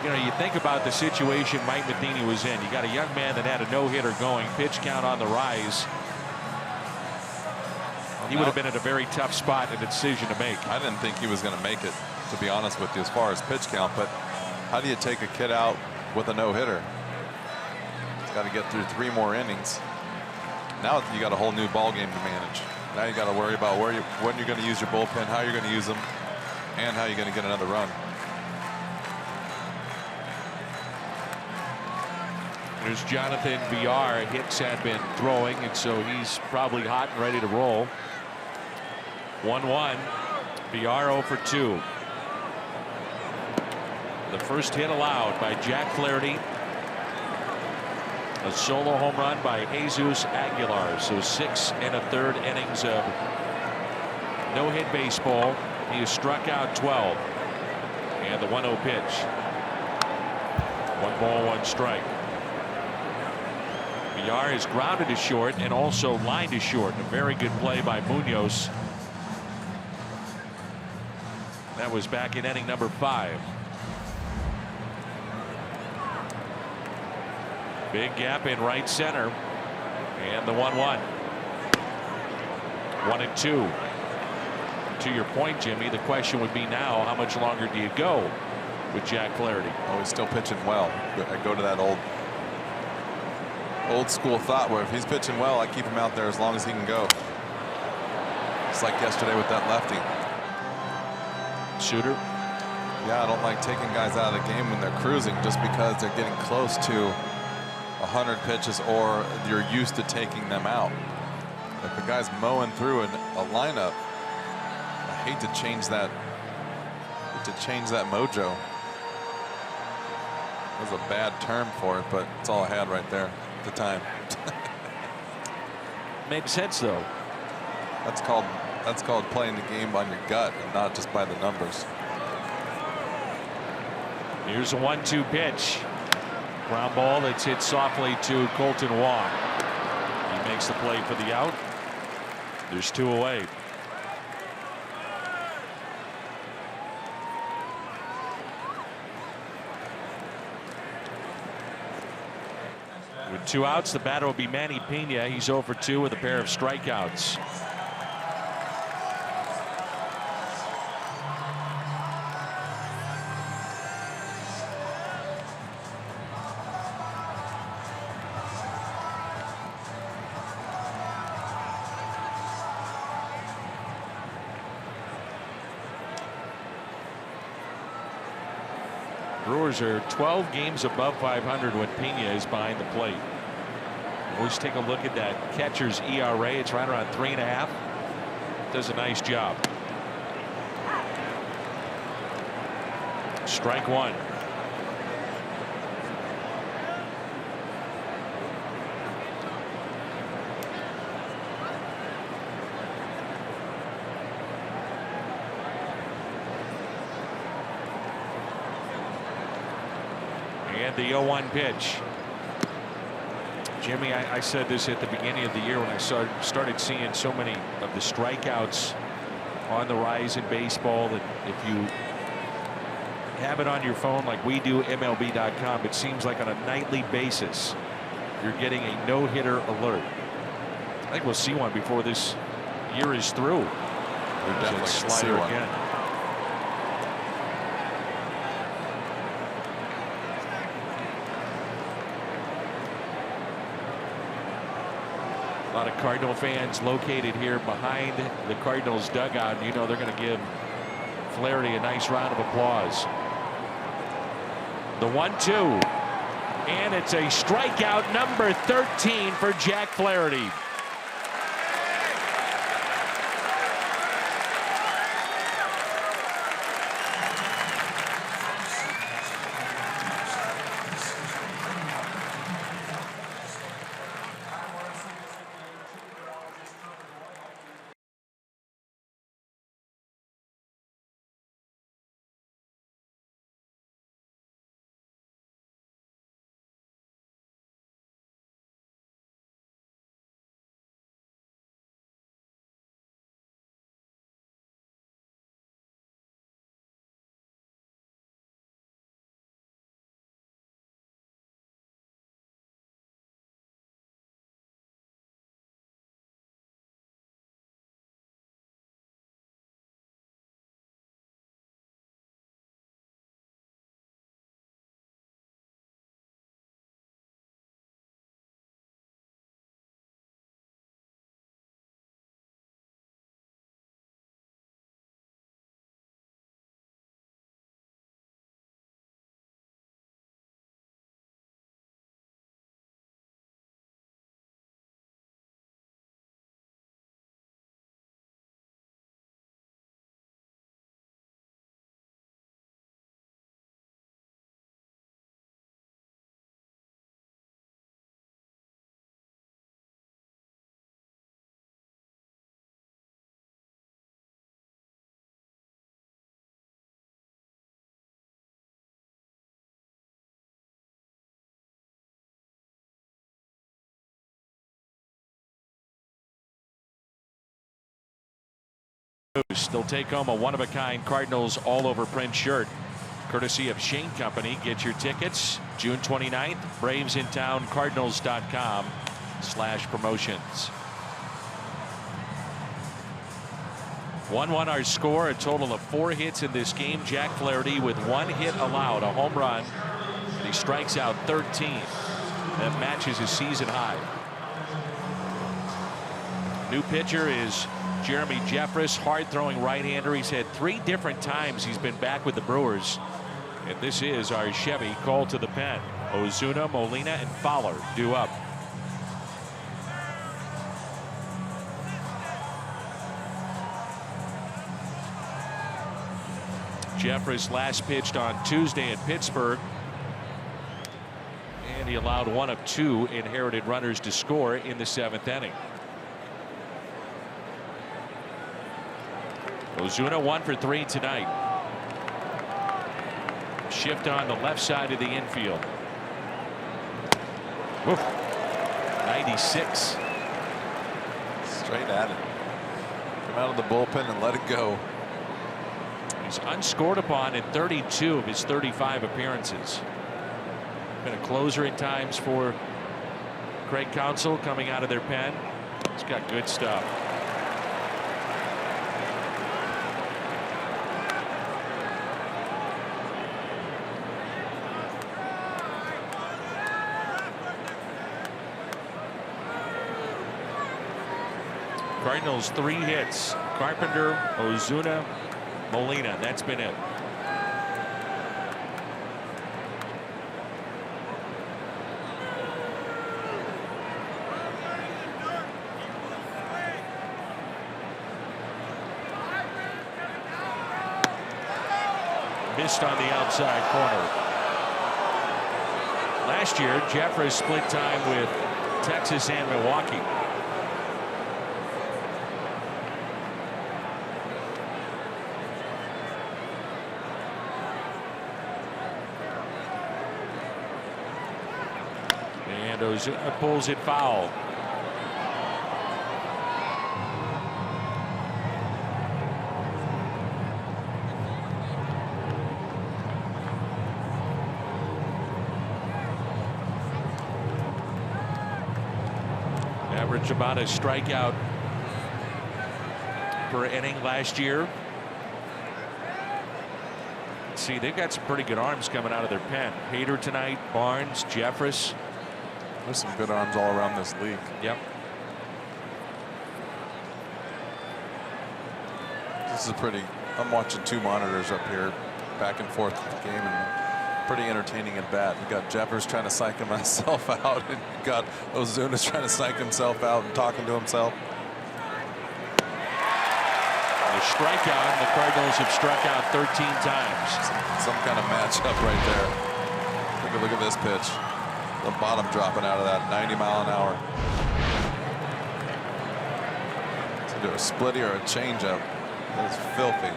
you know, you think about the situation Mike Matheny was in. You got a young man that had a no-hitter going, pitch count on the rise. He would have been in a very tough spot and a decision to make.
I didn't think he was going to make it, to be honest with you, as far as pitch count, but how do you take a kid out with a no-hitter? He's got to get through 3 more innings. Now you got a whole new ball game to manage. Now you got to worry about when you're going to use your bullpen, how you're going to use them, and how you're going to get another run.
There's Jonathan Villar. Hicks had been throwing, and so he's probably hot and ready to roll. 1-1. Villar 0 for 2. The first hit allowed by Jack Flaherty. A solo home run by Jesus Aguilar. So 6 1/3 innings of no-hit baseball. He has struck out 12. And the 1-0 pitch. 1 ball, 1 strike. Villar is grounded to short and also lined to short. A very good play by Munoz. That was back in inning number 5. Big gap in right center. And the 1-1. 1-2. To your point, Jimmy, the question would be now, how much longer do you go with Jack Flaherty?
Oh, he's still pitching well. I go to that old school thought where if he's pitching well, I keep him out there as long as he can go. It's like yesterday with that lefty.
Shooter.
Yeah, I don't like taking guys out of the game when they're cruising just because they're getting close to 100 pitches or you're used to taking them out. If a guy's mowing through a lineup, I hate to change that. Mojo. That was a bad term for it, but it's all I had right there at the time.
Makes sense though.
That's called playing the game on your gut and not just by the numbers.
Here's a 1-2 pitch. Ground ball that's hit softly to Colton Wong. He makes the play for the out. There's 2 away. With 2 outs, the batter will be Manny Pena. He's 0 for 2 with a pair of strikeouts. Brewers are 12 games above 500 when Pena is behind the plate. Always take a look at that catcher's ERA. It's right around 3.5. Does a nice job. Strike 1. And the 0-1 pitch. Jimmy, I said this at the beginning of the year when I started seeing so many of the strikeouts on the rise in baseball, that if you have it on your phone like we do, MLB.com, it seems like on a nightly basis you're getting a no-hitter alert. I think we'll see one before this year is through.
We're definitely
Slider
see one.
again. A lot of Cardinal fans located here behind the Cardinals dugout. You know they're going to give Flaherty a nice round of applause. The 1-2. And it's a strikeout number 13 for Jack Flaherty. news. They'll take home a one-of-a-kind Cardinals all-over print shirt, courtesy of Shane Company. Get your tickets June 29th. Braves in town. Cardinals.com/promotions. 1-1 our score. A total of 4 hits in this game. Jack Flaherty with 1 hit allowed, a home run, and he strikes out 13. That matches his season high. New pitcher is Jeremy Jeffress, hard-throwing right-hander. He's had 3 different times he's been back with the Brewers. And this is our Chevy called to the pen. Ozuna, Molina, and Fowler due up. Jeffress last pitched on Tuesday in Pittsburgh, and he allowed 1 of 2 inherited runners to score in the 7th inning. Ozuna 1 for 3 tonight. Shift on the left side of the infield. Woof. 96.
Straight at it. Come out of the bullpen and let it go.
He's unscored upon in 32 of his 35 appearances. Been a closer at times for Craig Counsell coming out of their pen. He's got good stuff. Cardinals 3 hits. Carpenter, Ozuna, Molina. That's been it. Missed on the outside corner. Last year, Jeffress split time with Texas and Milwaukee. And Ozuna pulls it foul. Averaged about a strikeout per inning last year. See, they've got some pretty good arms coming out of their pen. Hader tonight, Barnes, Jeffress.
There's some good arms all around this league.
Yep.
This is pretty. I'm watching 2 monitors up here, back and forth with the game, and pretty entertaining at bat. You got Jeffers trying to psych himself out, and you got Ozuna trying to psych himself out and talking to himself.
The strikeout, and the Cardinals have struck out 13 times.
Some kind of matchup right there. Take a look at this pitch. The bottom dropping out of that 90 mile an hour. It's either a splitty or a changeup. That's filthy.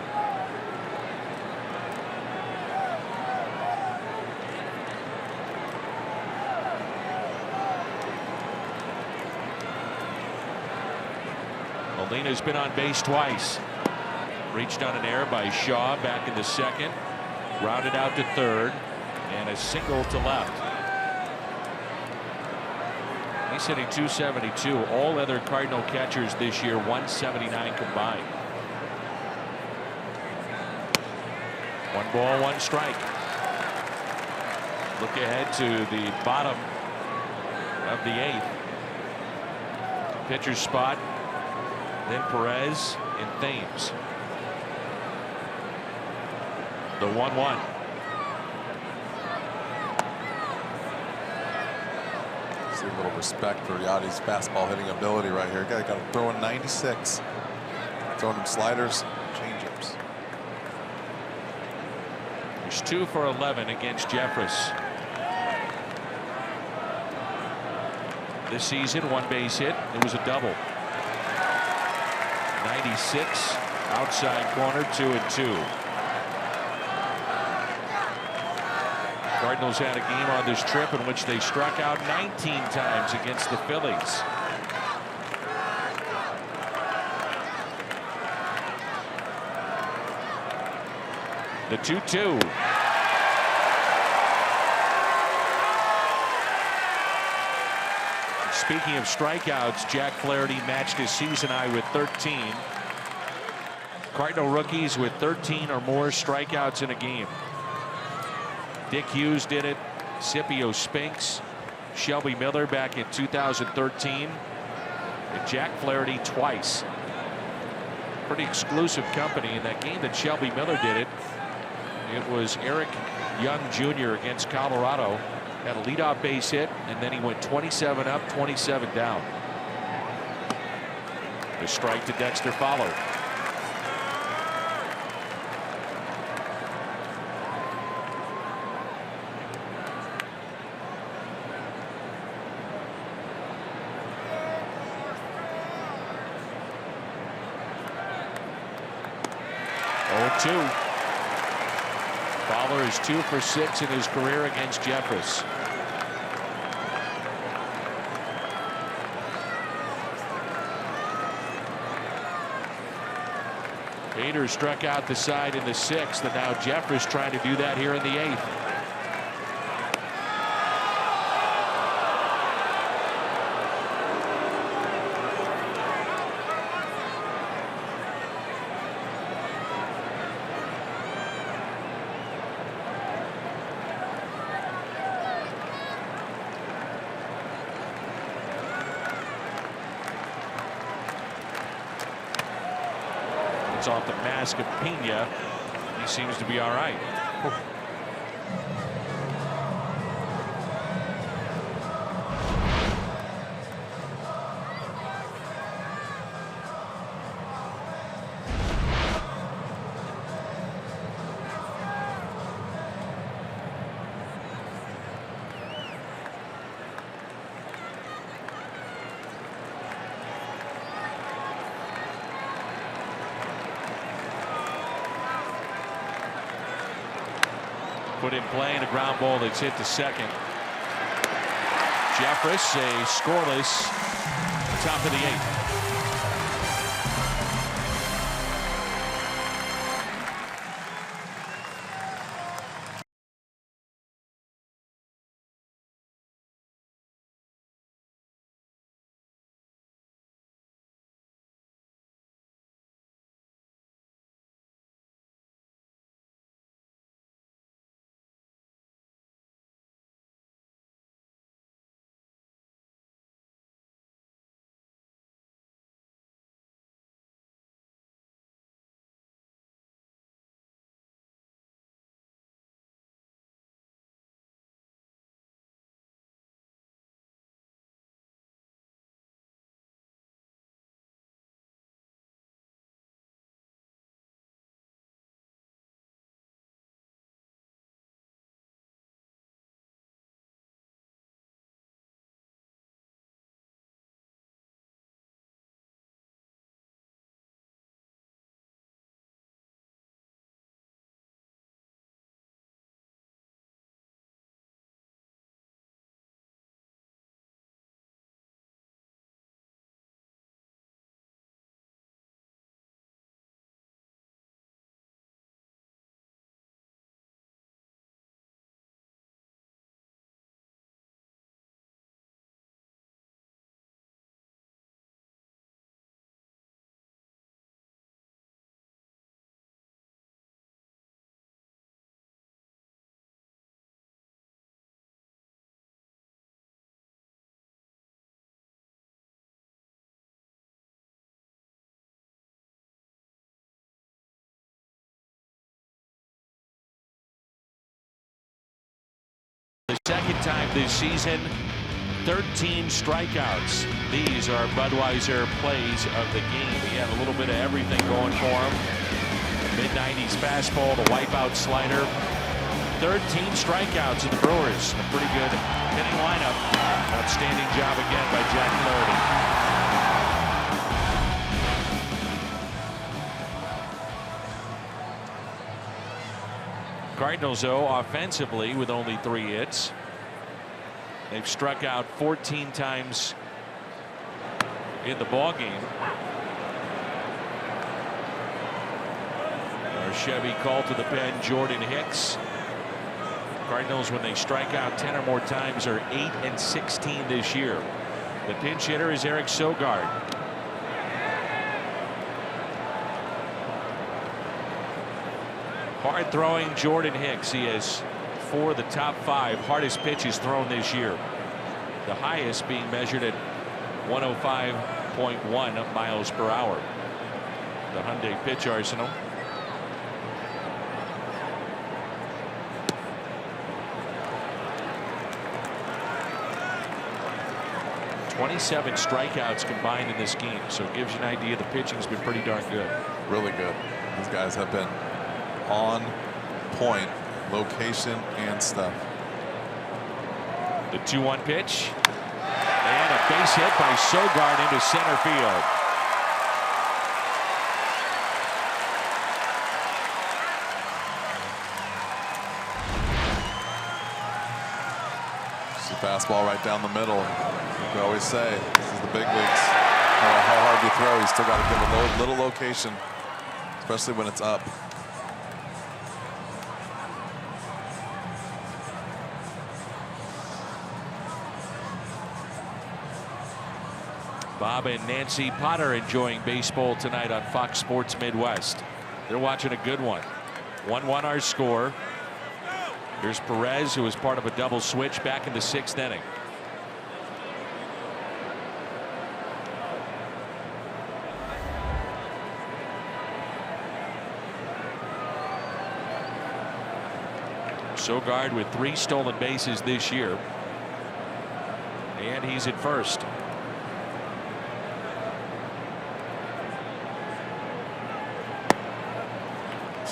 Molina's been on base twice. Reached on an error by Shaw back in the 2nd. Rounded out to 3rd. And a single to left. He's hitting .272. All other Cardinal catchers this year, .179 combined. 1 ball, 1 strike. Look ahead to the bottom of the 8th. Pitcher's spot. Then Perez and Thames. The 1-1.
See a little respect for Yadi's fastball hitting ability right here. Guy got him throwing 96. Throwing him sliders, changeups.
He's 2 for 11 against Jeffress. This season, 1 base hit. It was a double. 96 outside corner, 2-2. Cardinals had a game on this trip in which they struck out 19 times against the Phillies. The 2-2. Speaking of strikeouts, Jack Flaherty matched his season high with 13. Cardinal rookies with 13 or more strikeouts in a game. Dick Hughes did it. Scipio Spinks, Shelby Miller back in 2013, and Jack Flaherty twice. Pretty exclusive company. In that game that Shelby Miller did it, it was Eric Young Jr. against Colorado. Had a leadoff base hit, and then he went 27 up, 27 down. The strike to Dexter followed. Fowler is 2 for 6 in his career against Jeffress. Bader struck out the side in the 6th, and now Jeffress trying to do that here in the 8th. Off the mask of Pena. He seems to be all right. Put in play and a ground ball that's hit to second. Jeffress, a scoreless top of the 8th. The second time this season, 13 strikeouts. These are Budweiser plays of the game. He had a little bit of everything going for him. Mid-90s fastball, the wipeout slider. 13 strikeouts in the Brewers. A pretty good hitting lineup. Outstanding job again by Jack Flaherty. Cardinals, though, offensively with only 3 hits. They've struck out 14 times in the ballgame. Our Chevy call to the pen, Jordan Hicks. Cardinals, when they strike out 10 or more times, are 8-16 this year. The pinch hitter is Eric Sogard. Hard throwing Jordan Hicks. He has 4 of the top 5 hardest pitches thrown this year. The highest being measured at 105.1 miles per hour. The Hyundai pitch arsenal. .27 strikeouts combined in this game, so it gives you an idea the pitching's been pretty darn good.
Really good. These guys have been on point, location and stuff.
The 2-1 pitch, and a base hit by Sogard into center field.
It's a fastball right down the middle. We always say this is the big leagues. No matter how hard you throw, you still got to give a little location, especially when it's up.
Bob and Nancy Potter enjoying baseball tonight on Fox Sports Midwest. They're watching a good one. 1-1 our score. Here's Perez, who was part of a double switch back in the 6th inning. Sogard with 3 stolen bases this year. And he's at first.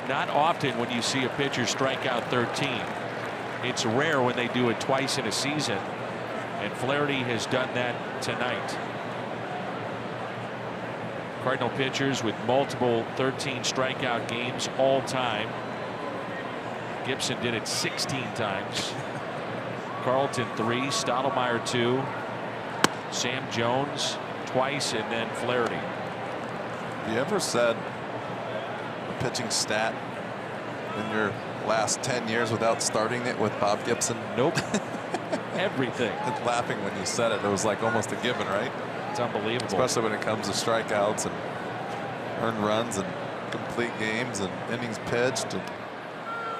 Not often when you see a pitcher strike out 13. It's rare when they do it twice in a season, and Flaherty has done that tonight. Cardinal pitchers with multiple 13 strikeout games all time. Gibson did it 16 times. Carlton 3, Stottlemyre 2, Sam Jones twice, and then Flaherty.
You ever said pitching stat in your last 10 years without starting it with Bob Gibson?
Nope. Everything.
It's laughing when you said it. It was like almost a given, right?
It's unbelievable.
Especially when it comes to strikeouts and earned runs and complete games and innings pitched, and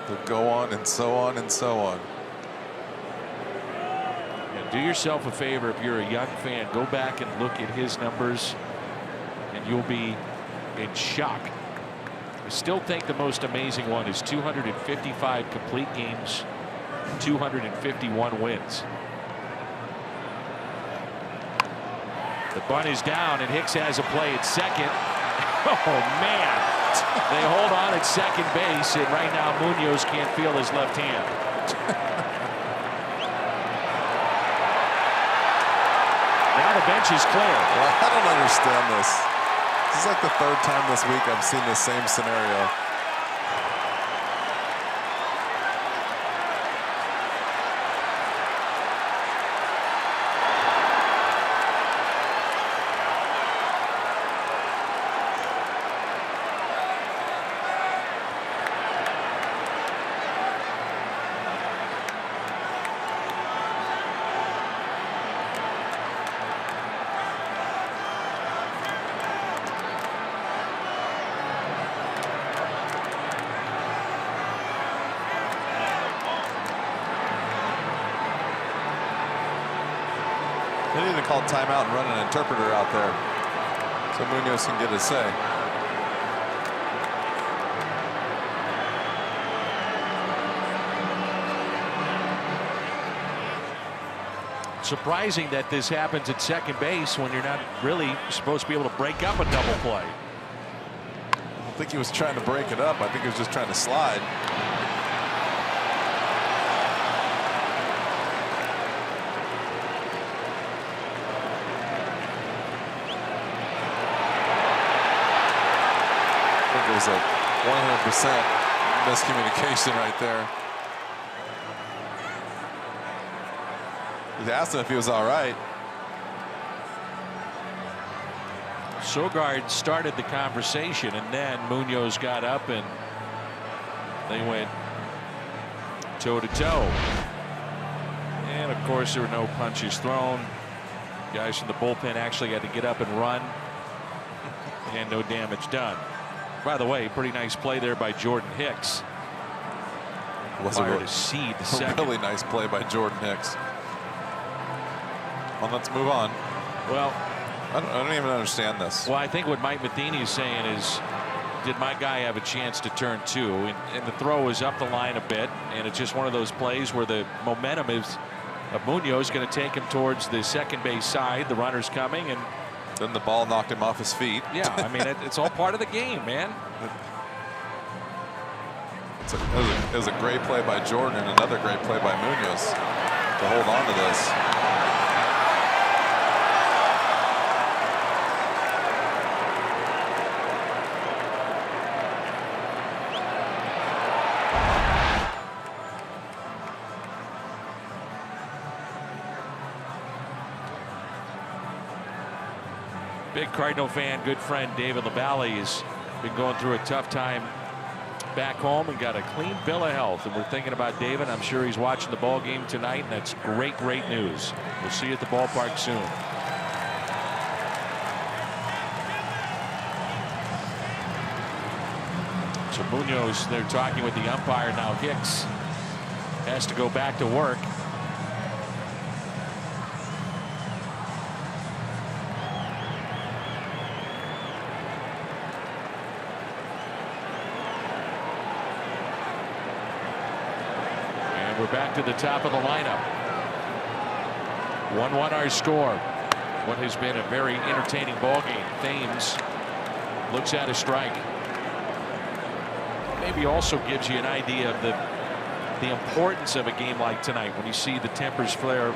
they'll go on and so on and so on.
Yeah, do yourself a favor if you're a young fan. Go back and look at his numbers, and you'll be in shock. I still think the most amazing one is 255 complete games, 251 wins. The bunt is down, and Hicks has a play at second. Oh, man. They hold on at second base, and right now Munoz can't feel his left hand. Now the bench is clear.
Well, I don't understand this. This is like the 3rd time this week I've seen the same scenario. They need to call timeout and run an interpreter out there so Munoz can get his say.
Surprising that this happens at second base when you're not really supposed to be able to break up a double play.
I don't think he was trying to break it up. I think he was just trying to slide. Was a 100% miscommunication right there. He asked him if he was all right.
Sogard started the conversation, and then Munoz got up and They went toe to toe. And of course, there were no punches thrown. Guys from the bullpen actually had to get up and run. And no damage done. By the way, pretty nice play there by Jordan Hicks.
Was
Fired a seed the second.
Really nice play by Jordan Hicks. Well, let's move on.
Well,
I don't even understand this.
Well, I think what Mike Matheny is saying is, did my guy have a chance to turn two? And the throw was up the line a bit, and it's just one of those plays where the momentum is of Munoz going to take him towards the second base side. The runner's coming, and
then the ball knocked him off his feet.
Yeah, I mean, it's all part of the game, man.
It was a great play by Jordan and another great play by Munoz to hold on to this.
Big Cardinal fan, good friend David LaValle has been going through a tough time back home and got a clean bill of health. And we're thinking about David. I'm sure he's watching the ball game tonight, and that's great, great news. We'll see you at the ballpark soon. So Munoz, they're talking with the umpire now. Hicks has to go back to work. We're back to the top of the lineup. 1-1 our score. What has been a very entertaining ball game. Thames looks at a strike. Maybe also gives you an idea of the importance of a game like tonight when you see the tempers flare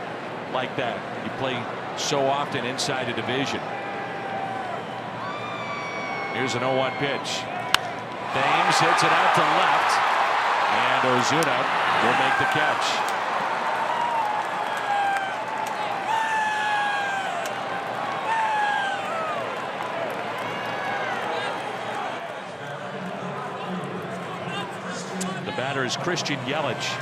like that. You play so often inside a division. Here's an 0-1 pitch. Thames hits it out to left, and Ozuna will make the catch. The batter is Christian Yelich.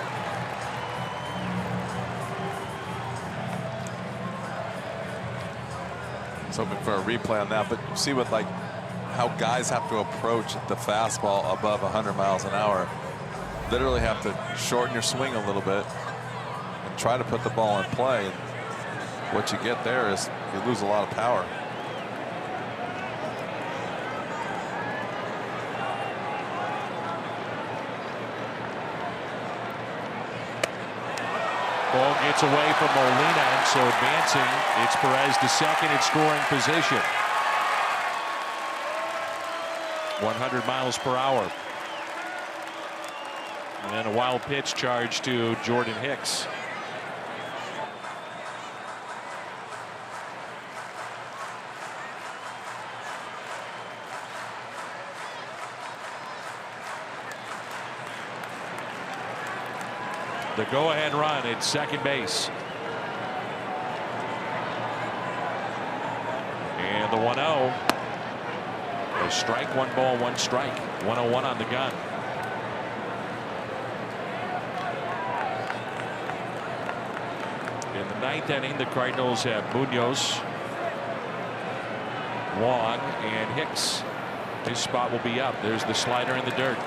I was hoping for a replay on that, but you see what how guys have to approach the fastball above 100 miles an hour. Literally have to shorten your swing a little bit and try to put the ball in play. What you get there is you lose a lot of power.
Ball gets away from Molina, and so advancing, it's Perez to second in scoring position. 100 miles per hour. And then a wild pitch charge to Jordan Hicks. The go-ahead run at second base. And the 1-0. A strike, 1 ball, 1 strike. 1-0-1 on the gun. In the 9th inning, the Cardinals have Munoz, Wong, and Hicks. His spot will be up. There's the slider in the dirt.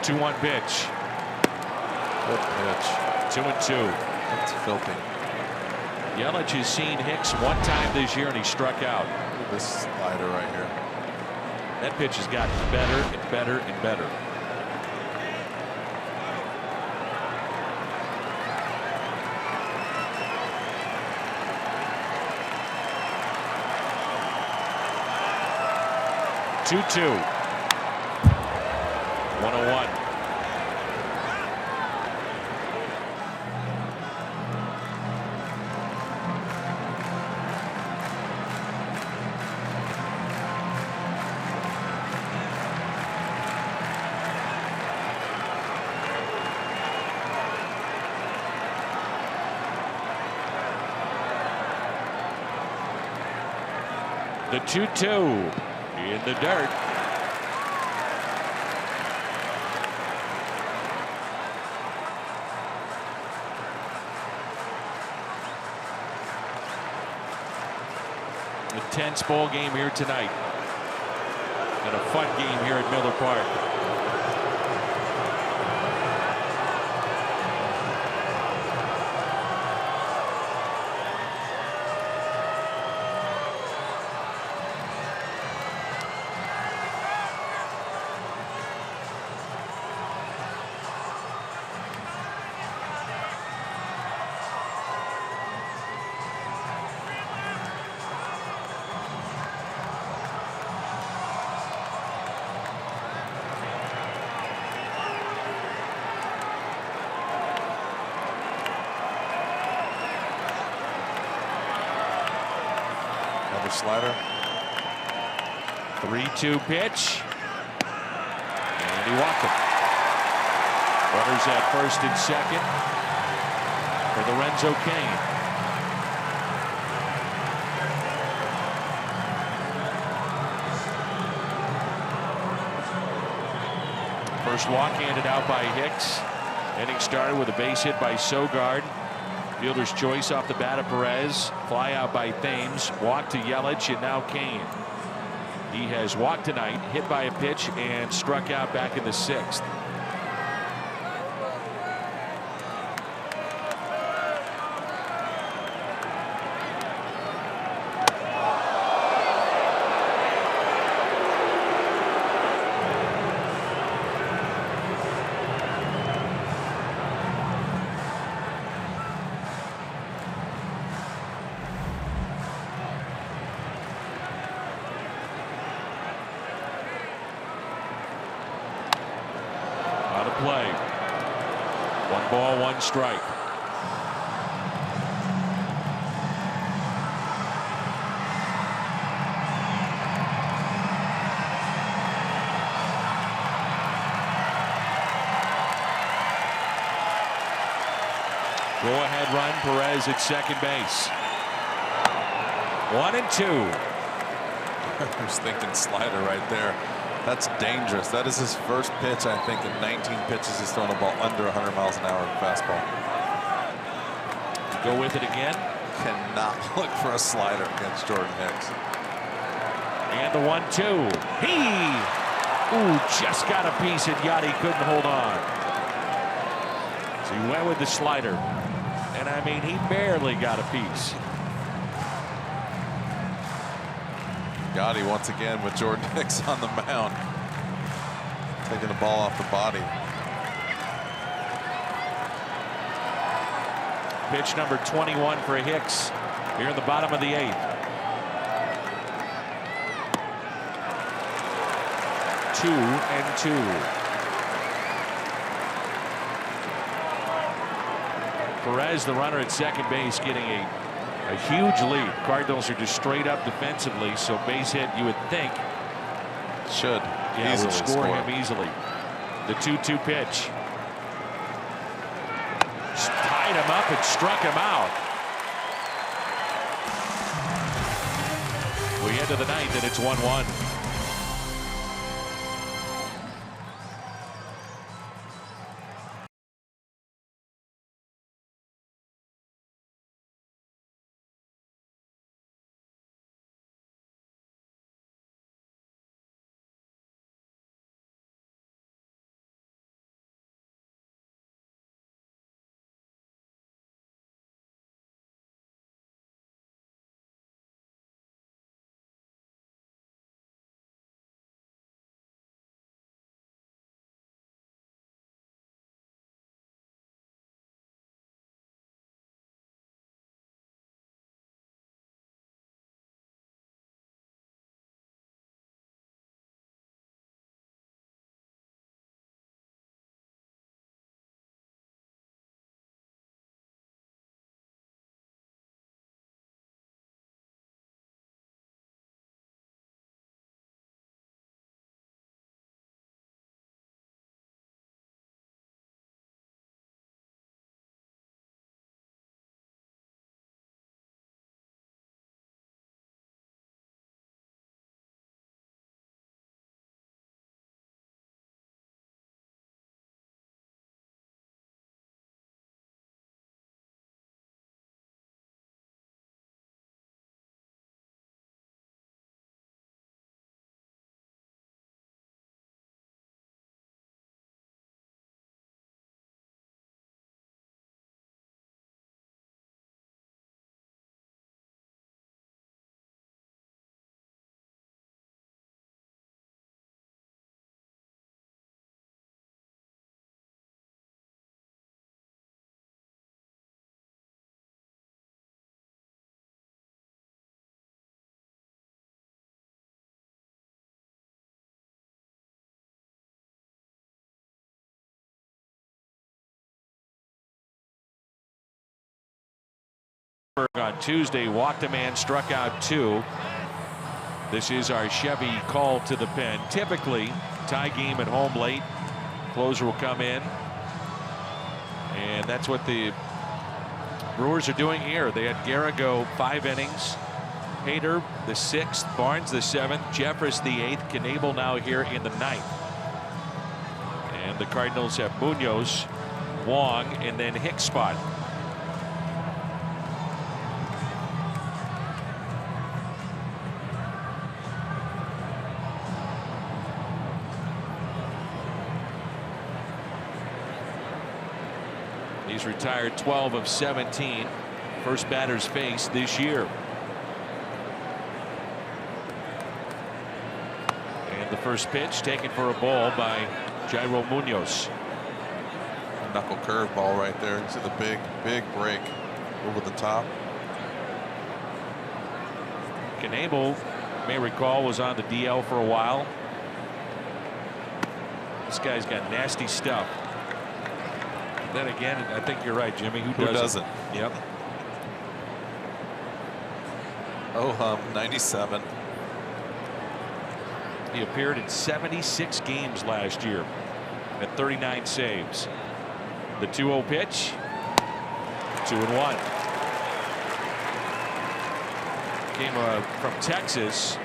Two-one pitch.
Good pitch.
2-2.
That's filthy.
Yelich has seen Hicks 1 time this year, and he struck out.
Look at this slider right here.
That pitch has gotten better and better and better. Two-two. 1-0-1. The 2-2 in the dirt. A tense ball game here tonight. And a fun game here at Miller Park.
Slider.
3-2 pitch. And he walked him. Runners at first and second for Lorenzo Cain. First walk handed out by Hicks. Inning started with a base hit by Sogard. Fielder's choice off the bat of Perez. Fly out by Thames. Walk to Yelich, and now Cain. He has walked tonight, hit by a pitch, and struck out back in the 6th. Play. 1 ball, 1 strike. Go ahead run. Perez at second base. 1 and 2.
I was thinking slider right there. That's dangerous. That is his first pitch, I think, in 19 pitches. He's thrown a ball under 100 miles an hour in fastball.
Go with it again.
Cannot look for a slider against Jordan Hicks.
And the 1-2. Just got a piece, and Yachty couldn't hold on. So he went with the slider. And I mean, he barely got a piece.
Gotti once again with Jordan Hicks on the mound. Taking the ball off the body.
Pitch number 21 for Hicks here in the bottom of the 8th. 2-2. Perez, the runner at second base, getting a huge lead. Cardinals are just straight up defensively, so base hit, you would think,
should
will score him easily. The 2-2 pitch. Tied him up and struck him out. We head to the 9th, and it's 1-1. On Tuesday, walked a man, struck out 2. This is our Chevy call to the pen. Typically, tie game at home late. Closer will come in. And that's what the Brewers are doing here. They had Guerra go 5 innings. Hader the 6th, Barnes the 7th, Jeffress the 8th, Knebel now here in the 9th. And the Cardinals have Munoz, Wong, and then Hicks spot. He's retired 12 of 17. First batters faced this year. And the first pitch taken for a ball by Jairo Munoz.
A knuckle curve ball right there. You see the big break over the top.
Knebel, you may recall, was on the DL for a while. This guy's got nasty stuff. Then again, I think you're right, Jimmy. Who doesn't? Yep.
Oh, 97.
He appeared in 76 games last year at 39 saves. The 2-0 pitch. 2-1. Came from Texas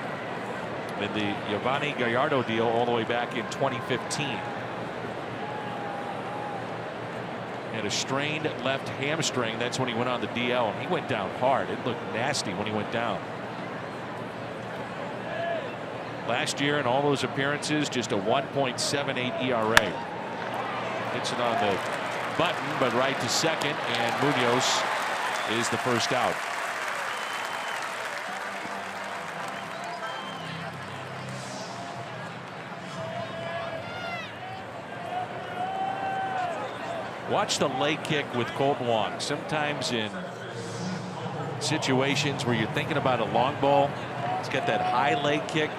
in the Yovani Gallardo deal all the way back in 2015. Had a strained left hamstring. That's when he went on the DL, and he went down hard. It looked nasty when he went down. Last year in all those appearances, just a 1.78 ERA. Hits it on the button, but right to second, and Munoz is the first out. Watch the leg kick with Colton Wong. Sometimes in situations where you're thinking about a long ball, it's got that high leg kick,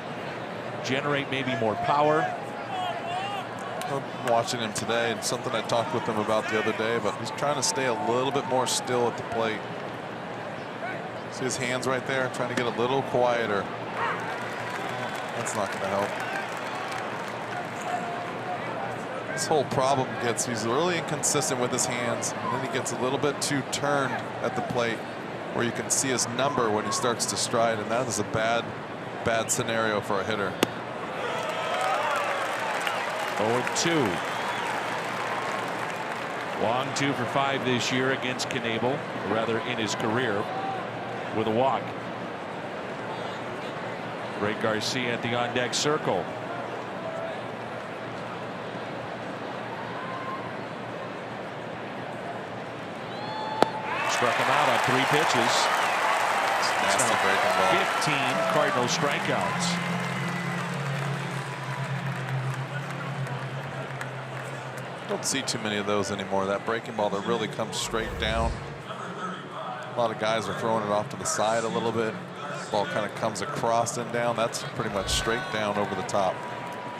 generate maybe more power.
I'm watching him today, and something I talked with him about the other day, but he's trying to stay a little bit more still at the plate. See his hands right there, trying to get a little quieter. That's not going to help. This whole problem gets, he's really inconsistent with his hands, and then he gets a little bit too turned at the plate where you can see his number when he starts to stride, and that is a bad scenario for a hitter.
0-2. Wong 2 for 5 this year against Knebel, or rather in his career, with a walk. Ray Garcia at the on-deck circle. Struck him out on 3 pitches.
Nasty breaking ball.
15 Cardinal strikeouts.
Don't see too many of those anymore. That breaking ball that really comes straight down. A lot of guys are throwing it off to the side a little bit. Ball kind of comes across and down. That's pretty much straight down over the top.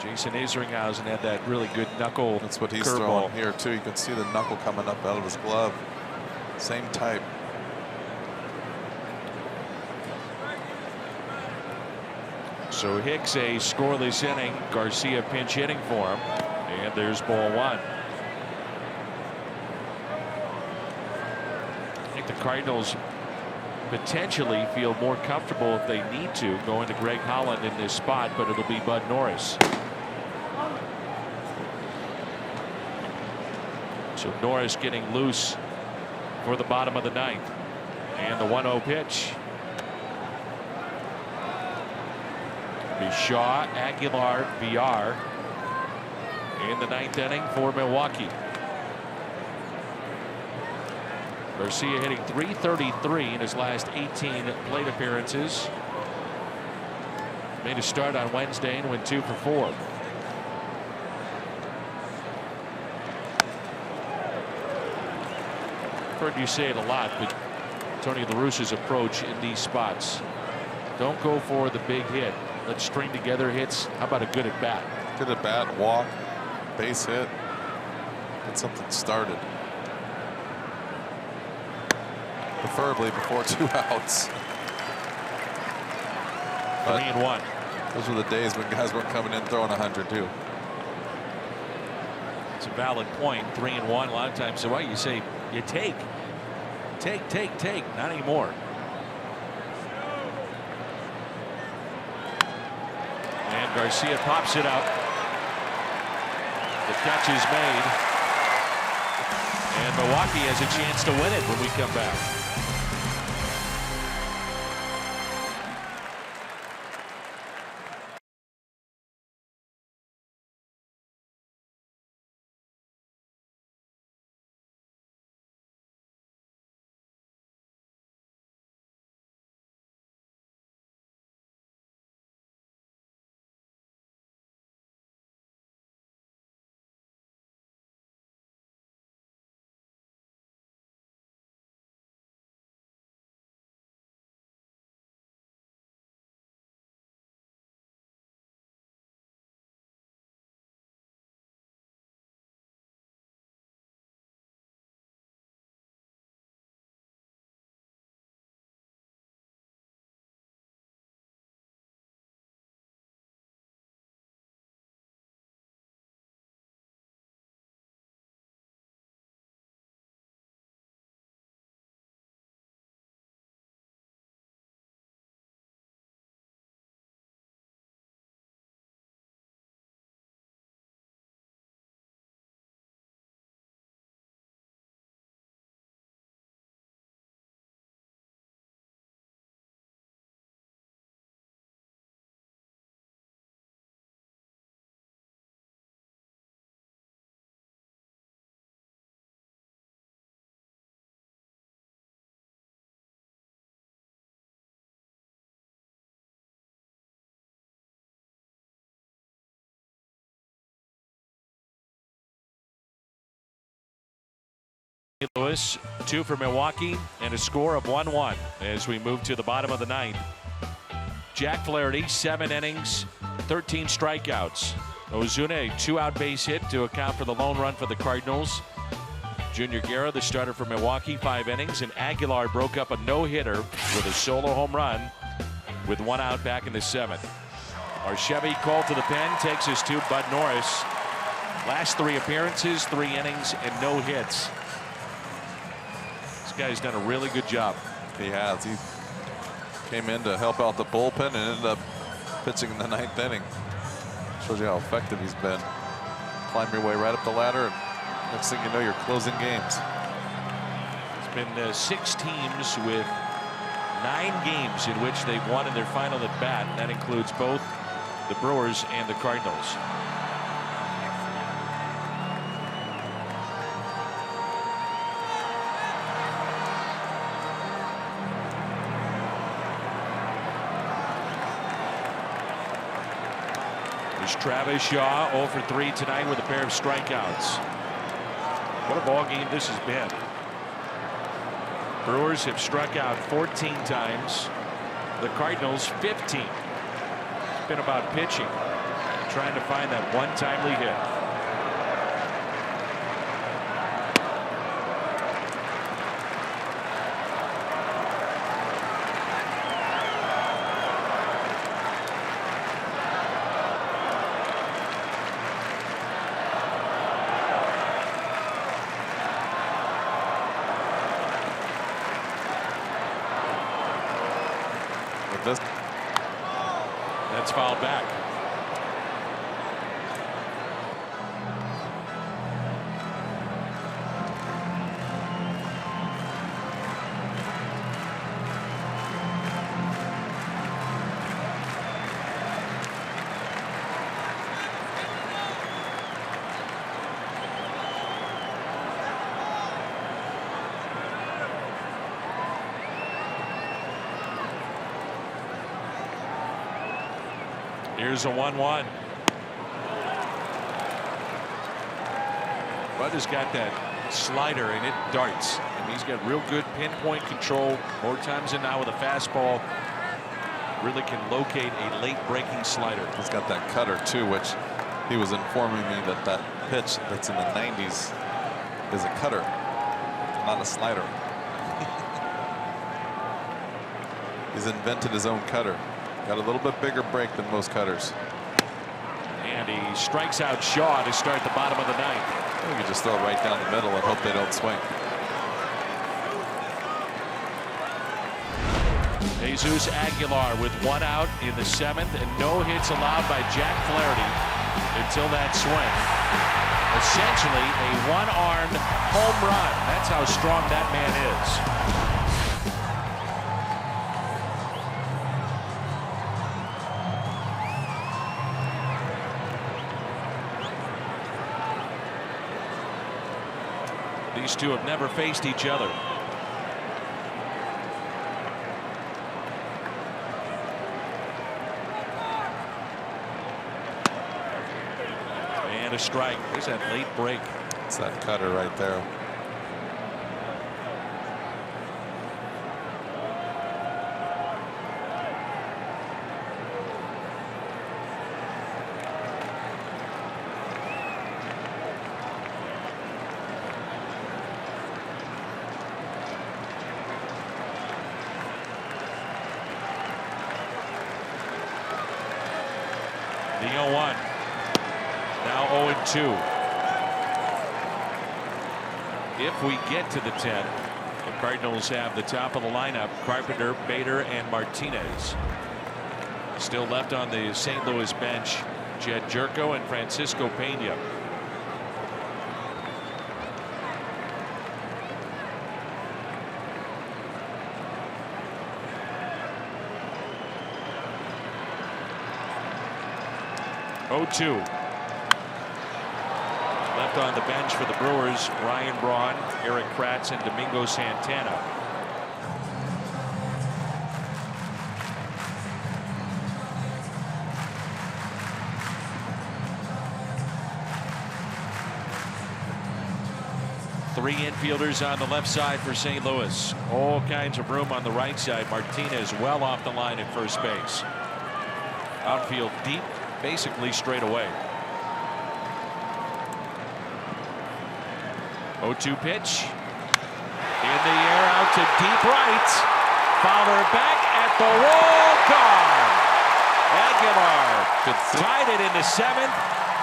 Jason Isringhausen had that really good knuckle.
That's what he's
curveball
throwing here too. You can see the knuckle coming up out of his glove. Same type.
So Hicks a scoreless inning. Garcia pinch hitting for him. And there's ball 1. I think the Cardinals potentially feel more comfortable if they need to go into Greg Holland in this spot, but it'll be Bud Norris. So Norris getting loose for the bottom of the 9th. And the 1-0 pitch. Be Shaw, Aguilar, VR in the 9th inning for Milwaukee. Garcia hitting .333 in his last 18 plate appearances. Made a start on Wednesday and went 2 for 4. I've heard you say it a lot, but Tony La Russa's approach in these spots: don't go for the big hit. Let's string together hits. How about a good at bat?
Good at bat, walk, base hit, get something started. preferably before 2 outs.
3-1.
Those were the days when guys weren't coming in throwing 100 too.
It's a valid point. 3-1. A lot of times, so what you say, you take. Not anymore. And Garcia pops it up. The catch is made. And Milwaukee has a chance to win it when we come back. Lewis, 2 for Milwaukee, and a score of 1-1 as we move to the bottom of the 9th. Jack Flaherty, 7 innings, 13 strikeouts. Ozuna, a 2-out base hit to account for the lone run for the Cardinals. Junior Guerra, the starter for Milwaukee, 5 innings, and Aguilar broke up a no-hitter with a solo home run with 1 out back in the 7th. Our Chevy called to the pen takes us to Bud Norris. Last 3 appearances, 3 innings, and no hits. This guy's done a really good job.
He has. He came in to help out the bullpen and ended up pitching in the 9th inning. Shows you how effective he's been. Climb your way right up the ladder, and next thing you know, you're closing games.
It's been 6 teams with 9 games in which they've won in their final at bat. And that includes both the Brewers and the Cardinals. Travis Shaw 0 for 3 tonight with a pair of strikeouts. What a ball game this has been. Brewers have struck out 14 times. The Cardinals 15. It's been about pitching, trying to find that one timely hit. That's fouled back. Here's a 1-1. Bud has got that slider and it darts. And he's got real good pinpoint control more times than not with a fastball. Really can locate a late breaking slider.
He's got that cutter too, which he was informing me that that pitch that's in the 90s is a cutter, not a slider. He's invented his own cutter. Got a little bit bigger break than most cutters.
And he strikes out Shaw to start the bottom of the ninth.
You can just throw it right down the middle and hope they don't swing.
Jesus Aguilar with 1 out in the 7th and no hits allowed by Jack Flaherty until that swing. Essentially a one-armed home run. That's how strong that man is. These two have never faced each other. And a strike. There's that late break.
It's that cutter right there.
The 0-1. Now 0-2. If we get to the 10, the Cardinals have the top of the lineup: Carpenter, Bader, and Martinez. Still left on the St. Louis bench, Jed Jerko and Francisco Pena. Left on the bench for the Brewers, Ryan Braun, Eric Kratz, and Domingo Santana. Three infielders on the left side for St. Louis. All kinds of room on the right side. Martinez well off the line at first base. Outfield deep, basically straight away. 0-2 pitch. In the air, out to deep right. Fowler back at the wall, gone. Aguilar tied it in the 7th,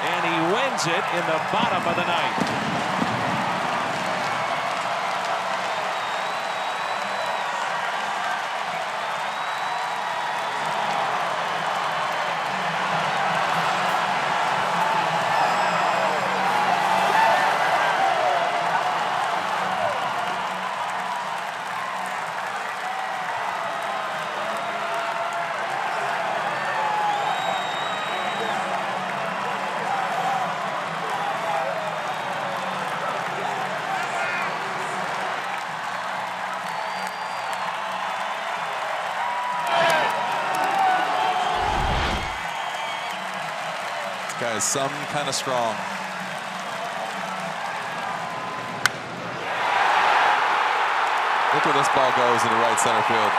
and he wins it in the bottom of the 9th.
Guy is some kind of strong. Look where this ball goes in the right center field.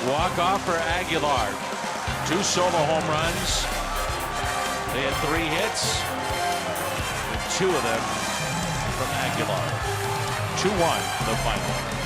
Walk off for Aguilar. 2 solo home runs. They had 3 hits, and 2 of them from Aguilar. 2-1 the final.